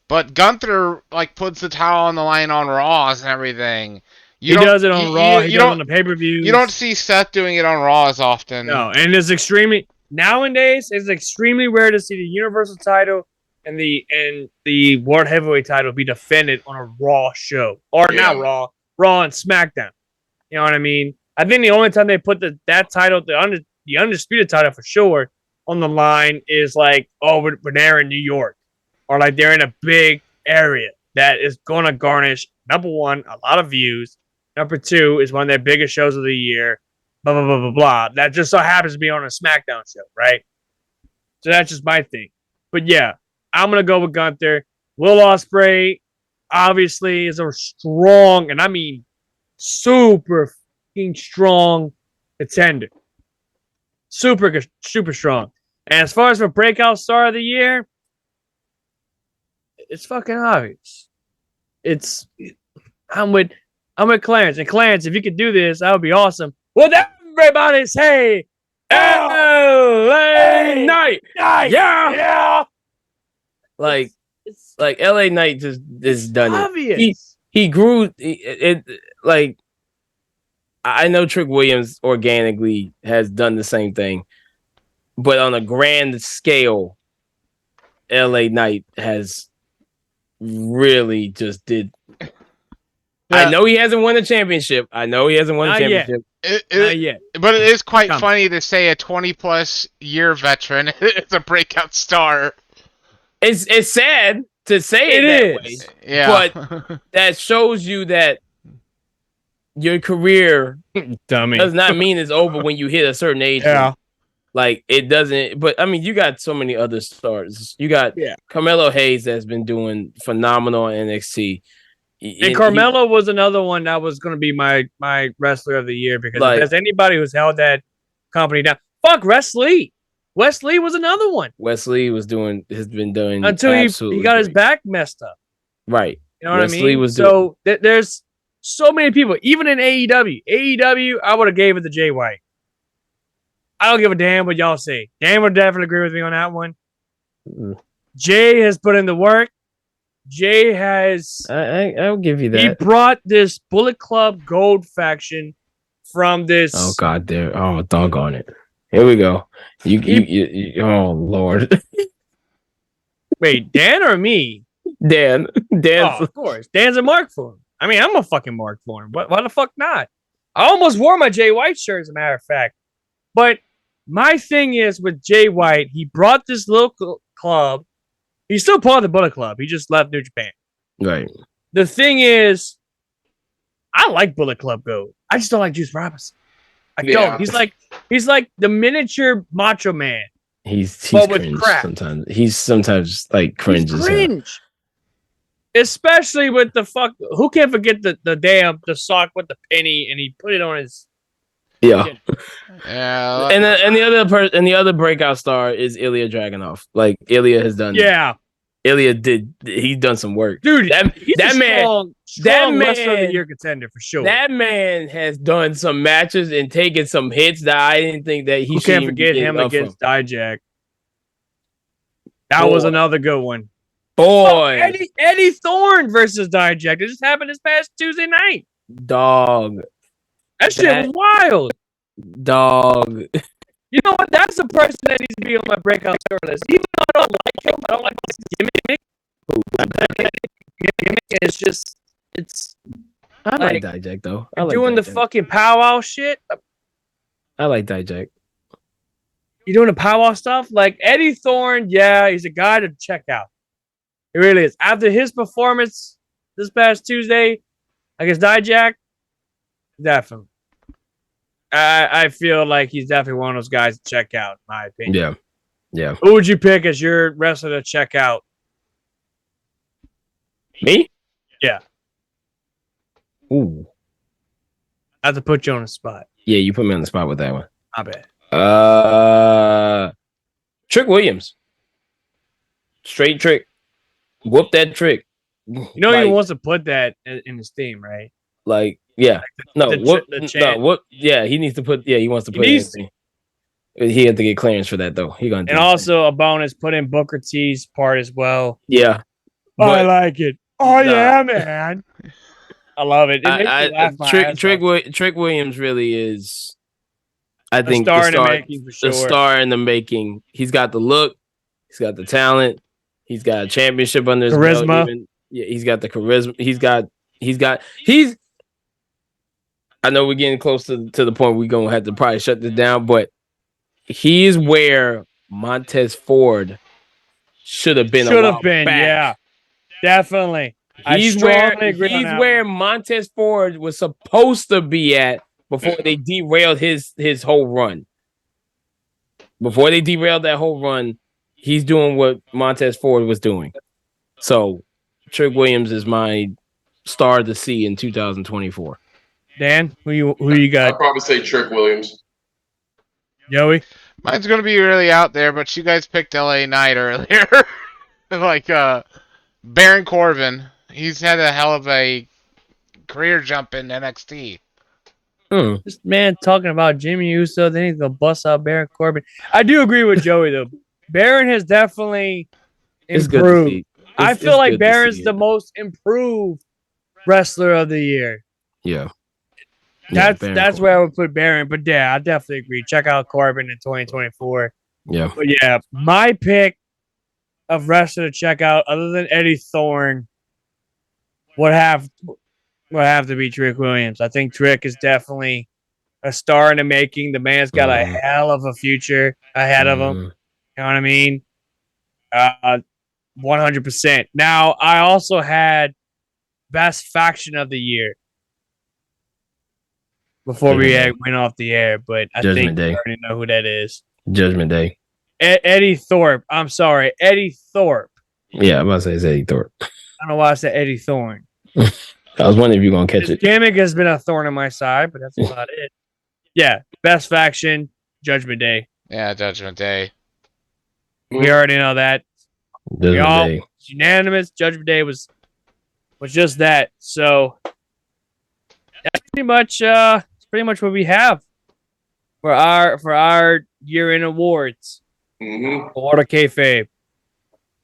Speaker 4: but Gunther like puts the towel on the line on Raws and everything.
Speaker 2: He does it on Raw. He does it on the pay-per-views.
Speaker 4: You don't see Seth doing it on Raw as often.
Speaker 2: No, and it's extremely nowadays. It's extremely rare to see the Universal title and the World Heavyweight title be defended on a Raw show, or
Speaker 6: Yeah.
Speaker 2: not Raw and SmackDown. You know what I mean? I think the only time they put that title, the undisputed title for sure, on the line is like, oh, when they're in New York, or like they're in a big area that is going to garnish, number one, a lot of views. Number two is one of their biggest shows of the year. Blah blah blah blah blah. That just so happens to be on a SmackDown show, right? So that's just my thing. But yeah, I'm gonna go with Gunther. Will Ospreay obviously is a strong, and I mean super fucking strong contender. Super strong. And as far as for breakout star of the year, it's fucking obvious. I'm with Clarence. And Clarence, if you could do this, that would be awesome. Would everybody say LA Knight? Yeah.
Speaker 3: Like LA Knight just is done it.
Speaker 2: Obvious.
Speaker 3: He grew it like I know Trick Williams organically has done the same thing, but on a grand scale, LA Knight has really just did. I know he hasn't won a championship. I know he hasn't won a
Speaker 2: Not yet.
Speaker 3: championship.
Speaker 2: Not yet.
Speaker 4: But it is quite
Speaker 2: Come.
Speaker 4: funny to say a 20-plus year veteran is a breakout star.
Speaker 3: It's sad to say it that
Speaker 2: is.
Speaker 3: way,
Speaker 4: Yeah.
Speaker 3: but that shows you that your career
Speaker 2: Dummy.
Speaker 3: does not mean it's over when you hit a certain age.
Speaker 2: Yeah.
Speaker 3: Like it doesn't, but I mean, you got so many other stars. You got Carmelo Hayes that's been doing phenomenal in NXT.
Speaker 2: And Carmelo was another one that was going to be my wrestler of the year because
Speaker 3: Like-
Speaker 2: if there's anybody who's held that company down, fuck Wesley. Wesley was another one
Speaker 3: Wesley has been doing
Speaker 2: until he
Speaker 3: absolutely
Speaker 2: got his
Speaker 3: great.
Speaker 2: back messed up.
Speaker 3: Right.
Speaker 2: You know what
Speaker 3: Wesley
Speaker 2: I mean?
Speaker 3: was
Speaker 2: So there's so many people, even in AEW. AEW, I would have gave it to Jay White. I don't give a damn what y'all say. Dan would definitely agree with me on that one. Jay has put in the work. Jay has.
Speaker 3: I'll give you that.
Speaker 2: He brought this Bullet Club Gold faction from this.
Speaker 3: Oh God, there. Oh, doggone it. Here we go. You oh Lord.
Speaker 2: Wait, Dan or me?
Speaker 3: Dan.
Speaker 2: Oh, of course. Dan's a mark for him. I mean, I'm a fucking mark for him. Why the fuck not? I almost wore my Jay White shirt, as a matter of fact. But my thing is with Jay White, he brought this local club. He's still part of the Bullet Club. He just left New Japan.
Speaker 3: Right.
Speaker 2: The thing is, I like Bullet Club Gold. I just don't like Juice Robinson. I don't. He's like the miniature Macho Man.
Speaker 3: He's
Speaker 2: But with
Speaker 3: cringe
Speaker 2: crap.
Speaker 3: sometimes. He's sometimes like cringe
Speaker 2: He's
Speaker 3: as hell.
Speaker 2: cringe. Especially with the fuck. Who can't forget the sock with the penny and he put it on his
Speaker 3: Yeah.
Speaker 4: Yeah.
Speaker 3: And the other breakout star is Ilya Dragunov. Like Ilya has done.
Speaker 2: Yeah,
Speaker 3: He's done some work,
Speaker 2: dude. He's
Speaker 3: that
Speaker 2: a
Speaker 3: man.
Speaker 2: strong wrestler of the year contender for sure.
Speaker 3: That man has done some matches and taken some hits that I didn't think that he
Speaker 2: Who
Speaker 3: should
Speaker 2: can't
Speaker 3: even
Speaker 2: forget
Speaker 3: be
Speaker 2: him
Speaker 3: up
Speaker 2: against
Speaker 3: from.
Speaker 2: Dijak? That was another good one.
Speaker 3: Boy,
Speaker 2: Eddie Thorne versus Dijak. It just happened this past Tuesday night.
Speaker 3: dog,
Speaker 2: That shit was wild.
Speaker 3: dog.
Speaker 2: You know what? That's a person that needs to be on my breakout star list. Even though I don't like him, I don't like his gimmick. It's just,
Speaker 3: I like
Speaker 2: like,
Speaker 3: Dijak though.
Speaker 2: you're doing the fucking powwow shit.
Speaker 3: I like Dijak.
Speaker 2: You're doing the powwow stuff. Like Eddie Thorne, yeah, he's a guy to check out. It really is. After his performance this past Tuesday against Dijak, definitely. I feel like he's definitely one of those guys to check out, in my opinion.
Speaker 3: Yeah.
Speaker 2: Who would you pick as your wrestler to check out?
Speaker 3: Me?
Speaker 2: Yeah.
Speaker 3: Ooh.
Speaker 2: I have to put you on the spot.
Speaker 3: Yeah, you put me on the spot with that one.
Speaker 2: I bet.
Speaker 3: Trick Williams. Straight trick. Whoop that trick.
Speaker 2: You know he wants to put that in his theme, right?
Speaker 3: Like, yeah. Yeah, he needs to put. Yeah, he wants to put it in. He had to get clearance for that though.
Speaker 2: And also a bonus, put in Booker T's part as well.
Speaker 3: Yeah.
Speaker 2: I like it. Oh yeah, man. I love it.
Speaker 3: Trick Williams really is. I think
Speaker 2: star in the making for sure.
Speaker 3: The star in the making. He's got the look. He's got the talent. He's got a championship under his
Speaker 2: charisma.
Speaker 3: belt. He's got the charisma. I know we're getting close to the point we're gonna have to probably shut this down, but he's where Montez Ford should have been.
Speaker 2: Yeah, definitely.
Speaker 3: He's where Montez Ford was supposed to be at before they derailed his whole run. Before they derailed that whole run, he's doing what Montez Ford was doing. So, Trick Williams is my star to see in 2024.
Speaker 2: Dan, who you got?
Speaker 6: I'd probably say Trick Williams.
Speaker 2: Joey?
Speaker 4: Mine's going to be really out there, but you guys picked LA Knight earlier. Like, Baron Corbin. He's had a hell of a career jump in NXT.
Speaker 2: This man talking about Jimmy Uso, then he's going to bust out Baron Corbin. I do agree with Joey, though. Baron has definitely improved. I feel like Baron's the most improved wrestler of the year.
Speaker 3: Yeah.
Speaker 2: That's where I would put Baron. But yeah, I definitely agree. Check out Corbin in 2024.
Speaker 3: Yeah.
Speaker 2: But yeah, my pick of wrestler to check out, other than Eddie Thorne, would have to be Trick Williams. I think Trick is definitely a star in the making. The man's got a hell of a future ahead of him. You know what I mean? 100%. Now, I also had best faction of the year before we went off the air, but I think you already know who that is.
Speaker 3: Judgment Day.
Speaker 2: Eddie Thorpe. I'm sorry, Eddie Thorpe.
Speaker 3: Yeah, I'm about to say it's Eddie Thorpe.
Speaker 2: I don't know why I said Eddie Thorne.
Speaker 3: I was wondering if you're going to catch it.
Speaker 2: Gimmick has been a thorn in my side, but that's about it. Yeah, best faction, Judgment Day.
Speaker 4: Yeah, Judgment Day.
Speaker 2: We already know that.
Speaker 3: Judgment Day.
Speaker 2: Unanimous. Judgment Day was just that. So that's pretty much what we have for our year-end awards. World of Kayfabe.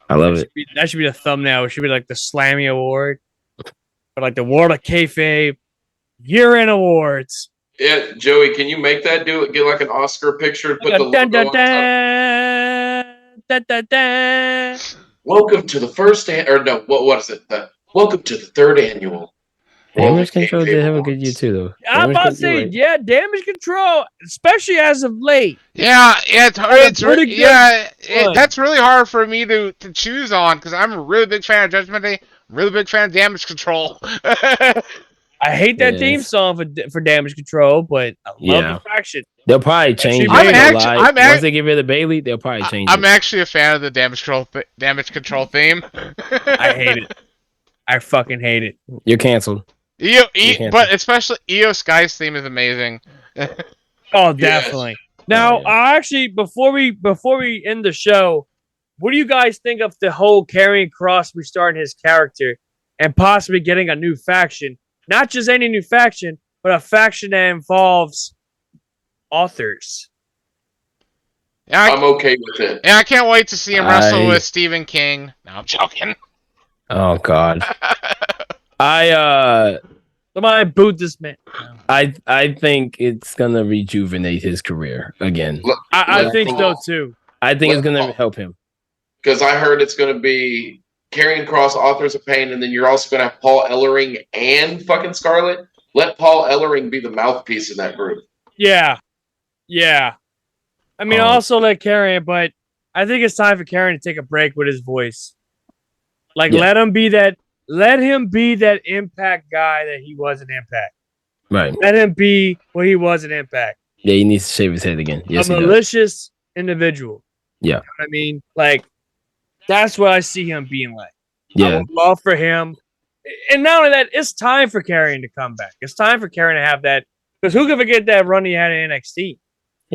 Speaker 3: I love it.
Speaker 2: That should be the thumbnail. It should be like the Slammy Award, but like the World of Kayfabe year-end awards.
Speaker 6: Yeah, Joey, can you make that get like an Oscar picture? Put the logo on top. Welcome to the first what is it? Welcome to the third annual.
Speaker 3: Damage Control did have a good year too, though.
Speaker 2: I'm about to say, yeah, Damage Control, especially as of late.
Speaker 4: Yeah, it's that's really hard for me to choose on because I'm a really big fan of Judgment Day, really big fan of Damage Control.
Speaker 2: I hate that theme song for Damage Control, but I love the faction.
Speaker 3: They'll probably change it. Once they get rid of Bailey, they'll probably change it.
Speaker 4: I'm actually a fan of the Damage Control theme.
Speaker 2: I hate it. I fucking hate it.
Speaker 3: You're canceled.
Speaker 4: But especially Io Sky's theme is amazing.
Speaker 2: Oh, definitely. Now, actually, before we end the show, what do you guys think of the whole Karrion Kross restarting his character and possibly getting a new faction? Not just any new faction, but a faction that involves authors.
Speaker 4: Yeah,
Speaker 6: I'm okay with it.
Speaker 4: Yeah, I can't wait to see him wrestle with Stephen King. No, I'm joking.
Speaker 3: Oh God.
Speaker 2: Somebody boot this man.
Speaker 3: I think it's gonna rejuvenate his career again.
Speaker 2: I think so too.
Speaker 3: I think it's gonna help him.
Speaker 6: Because I heard it's gonna be Karrion Kross, Authors of Pain, and then you're also gonna have Paul Ellering and fucking Scarlett. Let Paul Ellering be the mouthpiece in that group.
Speaker 2: Yeah. I mean, also let Karrion, but I think it's time for Karrion to take a break with his voice. Like, let him be that Impact guy that he was in Impact.
Speaker 3: Right.
Speaker 2: Let him be what he was in Impact.
Speaker 3: Yeah, he needs to shave his head again. Yes,
Speaker 2: a malicious individual.
Speaker 3: Yeah.
Speaker 2: You know what I mean? Like, that's what I see him being like.
Speaker 3: Yeah.
Speaker 2: I would love for him. And not only that, it's time for Karrion to come back. It's time for Karrion to have that. Because who can forget that run he had in NXT?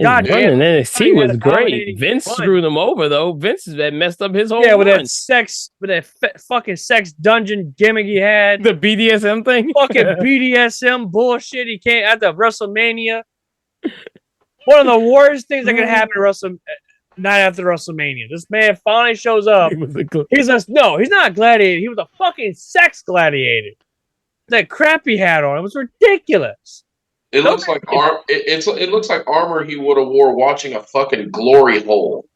Speaker 3: God damn, NXT was great. Vince screwed him over though. Vince had messed up his whole
Speaker 2: with that fucking sex dungeon gimmick he had.
Speaker 3: The BDSM thing?
Speaker 2: Fucking BDSM bullshit he came at the WrestleMania. One of the worst things that could happen to night after WrestleMania. This man finally shows up. He's not a gladiator. He was a fucking sex gladiator. That crap he had on, it was ridiculous.
Speaker 6: It looks like it looks like armor he would have wore watching a fucking glory hole.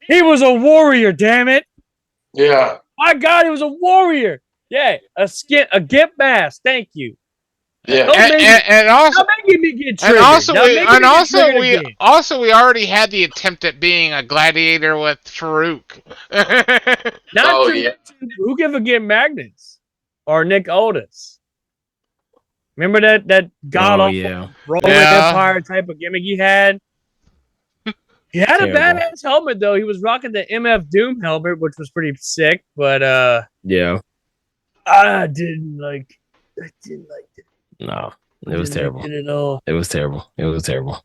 Speaker 2: He was a warrior, damn it.
Speaker 6: Yeah.
Speaker 2: My God, he was a warrior. Yeah, a gimp mask. Thank you.
Speaker 6: Yeah.
Speaker 4: And also,
Speaker 2: making me get triggered.
Speaker 4: We already had the attempt at being a gladiator with Farouk.
Speaker 2: Who can forget Magnus or Nick Aldis? Remember that god awful Roman Empire type of gimmick he had? He had a badass helmet though. He was rocking the MF Doom helmet, which was pretty sick, but I didn't like it.
Speaker 3: No, it was terrible.
Speaker 2: It
Speaker 3: was terrible. It was terrible.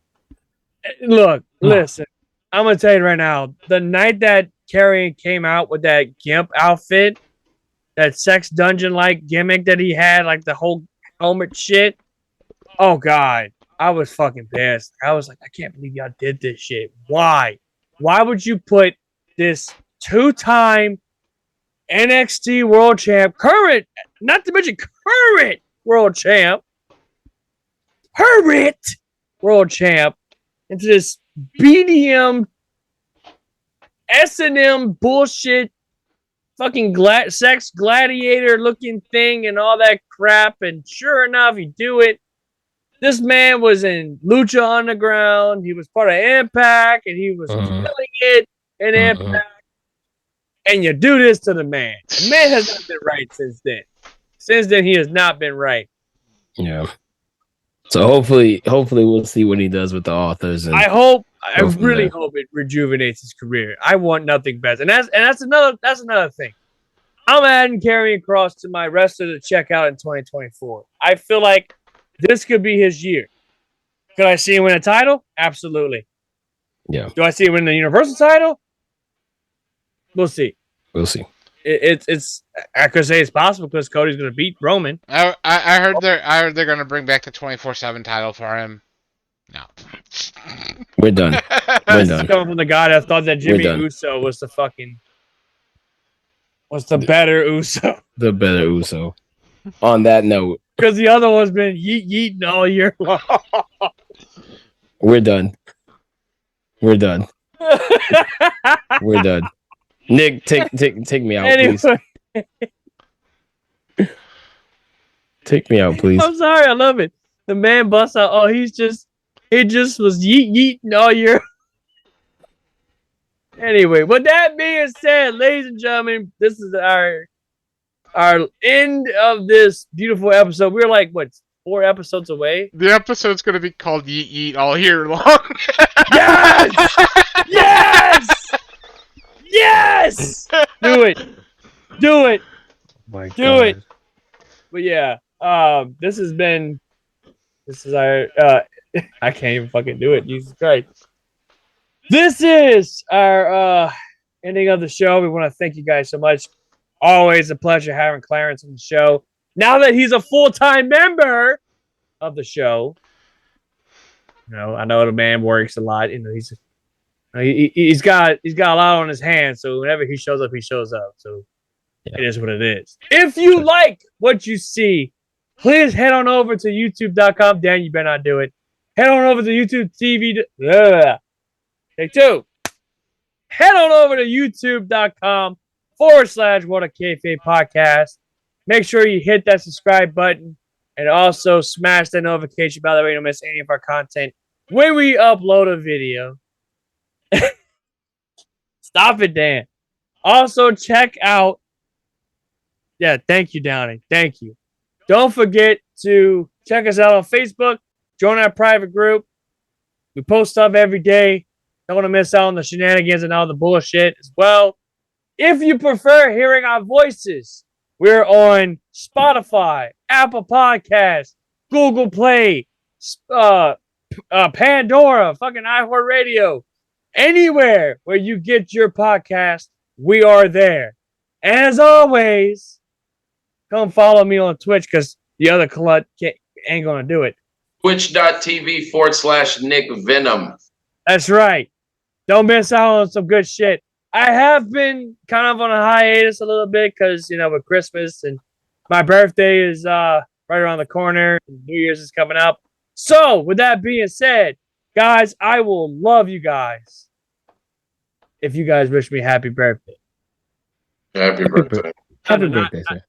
Speaker 2: Look, listen. I'm gonna tell you right now. The night that Karrion came out with that gimp outfit, that sex dungeon like gimmick that he had, like the whole helmet shit. Oh God, I was fucking pissed. I was like, I can't believe y'all did this shit. Why? Why would you put this 2-time NXT World Champ, not to mention current World Champ, World Champ, into this BDM S&M bullshit fucking sex gladiator looking thing and all that crap, and sure enough, he do it. This man was in Lucha Underground. He was part of Impact, and he was killing it in Impact. And you do this to the man. The man has not been right since then. Since then, he has not been right.
Speaker 3: Yeah. So hopefully we'll see what he does with the authors. And
Speaker 2: I really hope it rejuvenates his career. I want nothing better, and that's another thing. I'm adding Karrion Kross to my wrestler to check out in 2024. I feel like this could be his year. Could I see him win a title? Absolutely.
Speaker 3: Yeah.
Speaker 2: Do I see him win the Universal title? We'll see. It's I could say it's possible because Cody's going to beat Roman.
Speaker 4: I heard they're going to bring back the 24/7 title for him. No.
Speaker 3: We're done.
Speaker 2: Coming from the guy that thought that Jimmy Uso was the better Uso.
Speaker 3: The better Uso. On that note.
Speaker 2: Because the other one's been yeeting all year long.
Speaker 3: We're done. We're done. Nick, take me out, please. Take me out, please.
Speaker 2: I'm sorry, I love it. The man busts out. Oh, he just was yeeting all year. Anyway, with that being said, ladies and gentlemen, this is our end of this beautiful episode. We're like, what, 4 episodes away?
Speaker 4: The episode's going to be called Yeet all year long.
Speaker 2: Yes! Yes! Yes! Do it.
Speaker 3: Oh my God.
Speaker 2: Do it. But yeah, this is our I can't even fucking do it. Jesus Christ. This is our ending of the show. We want to thank you guys so much. Always a pleasure having Clarence on the show. Now that he's a full-time member of the show, I know the man works a lot. He's got a lot on his hands. So whenever he shows up, he shows up. So it is what it is. If you like what you see, please head on over to youtube.com. Dan, you better not do it. Head on over to YouTube TV. Take two. Head on over to youtube.com/What a Kayfabe Podcast. Make sure you hit that subscribe button and also smash that notification bell. That way you don't miss any of our content when we upload a video. Stop it, Dan. Also, check out. Yeah, thank you, Downey. Thank you. Don't forget to check us out on Facebook. Join our private group. We post stuff every day. Don't want to miss out on the shenanigans and all the bullshit as well. If you prefer hearing our voices, we're on Spotify, Apple Podcasts, Google Play, Pandora, fucking iHeartRadio. Anywhere where you get your podcast, we are there. And as always, come follow me on Twitch because the other clut ain't going to do it.
Speaker 6: Twitch.tv/Nick Venom.
Speaker 2: That's right. Don't miss out on some good shit. I have been kind of on a hiatus a little bit because, with Christmas and my birthday is right around the corner. New Year's is coming up. So, with that being said, guys, I will love you guys if you guys wish me happy birthday.
Speaker 6: Happy birthday.
Speaker 3: Happy birthday, sir.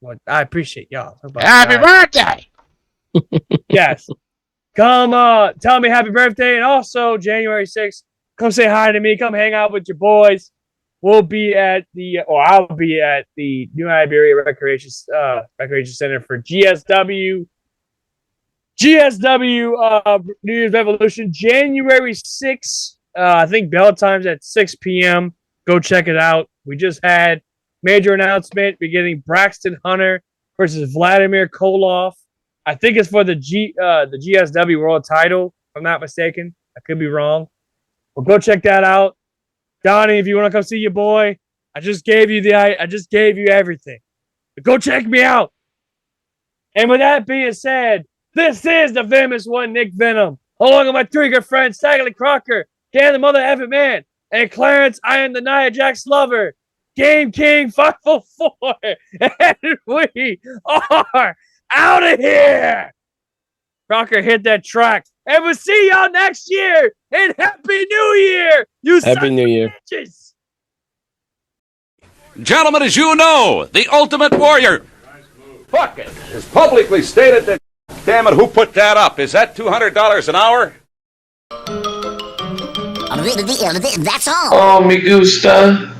Speaker 2: Well, I appreciate y'all.
Speaker 4: Happy birthday!
Speaker 2: Yes. Come tell me happy birthday. And also, January 6th, come say hi to me. Come hang out with your boys. I'll be at the New Iberia Recreation Center for GSW New Year's Revolution, January 6th. I think bell time's at 6 p.m. Go check it out. We just had major announcement. We're getting Braxton Hunter versus Vladimir Koloff. I think it's for the GSW World Title, if I'm not mistaken. I could be wrong. Well, go check that out. Donnie, if you want to come see your boy, I just gave you everything. But go check me out. And with that being said, this is the famous one, Nick Venom, along with my three good friends, Staggerly Crocker, Dan the Mother Effing Man, and Clarence, I am the Nia Jax Lover, Game King 504, and we are out of here. Crocker, hit that track. And we'll see y'all next year. And Happy New Year.
Speaker 3: Happy New Year.
Speaker 2: Bitches.
Speaker 9: Gentlemen, as you know, the Ultimate Warrior. Fuck it. It's publicly stated that, damn it, who put that up? Is that $200 an hour?
Speaker 5: That's all.
Speaker 6: Oh, me gusta.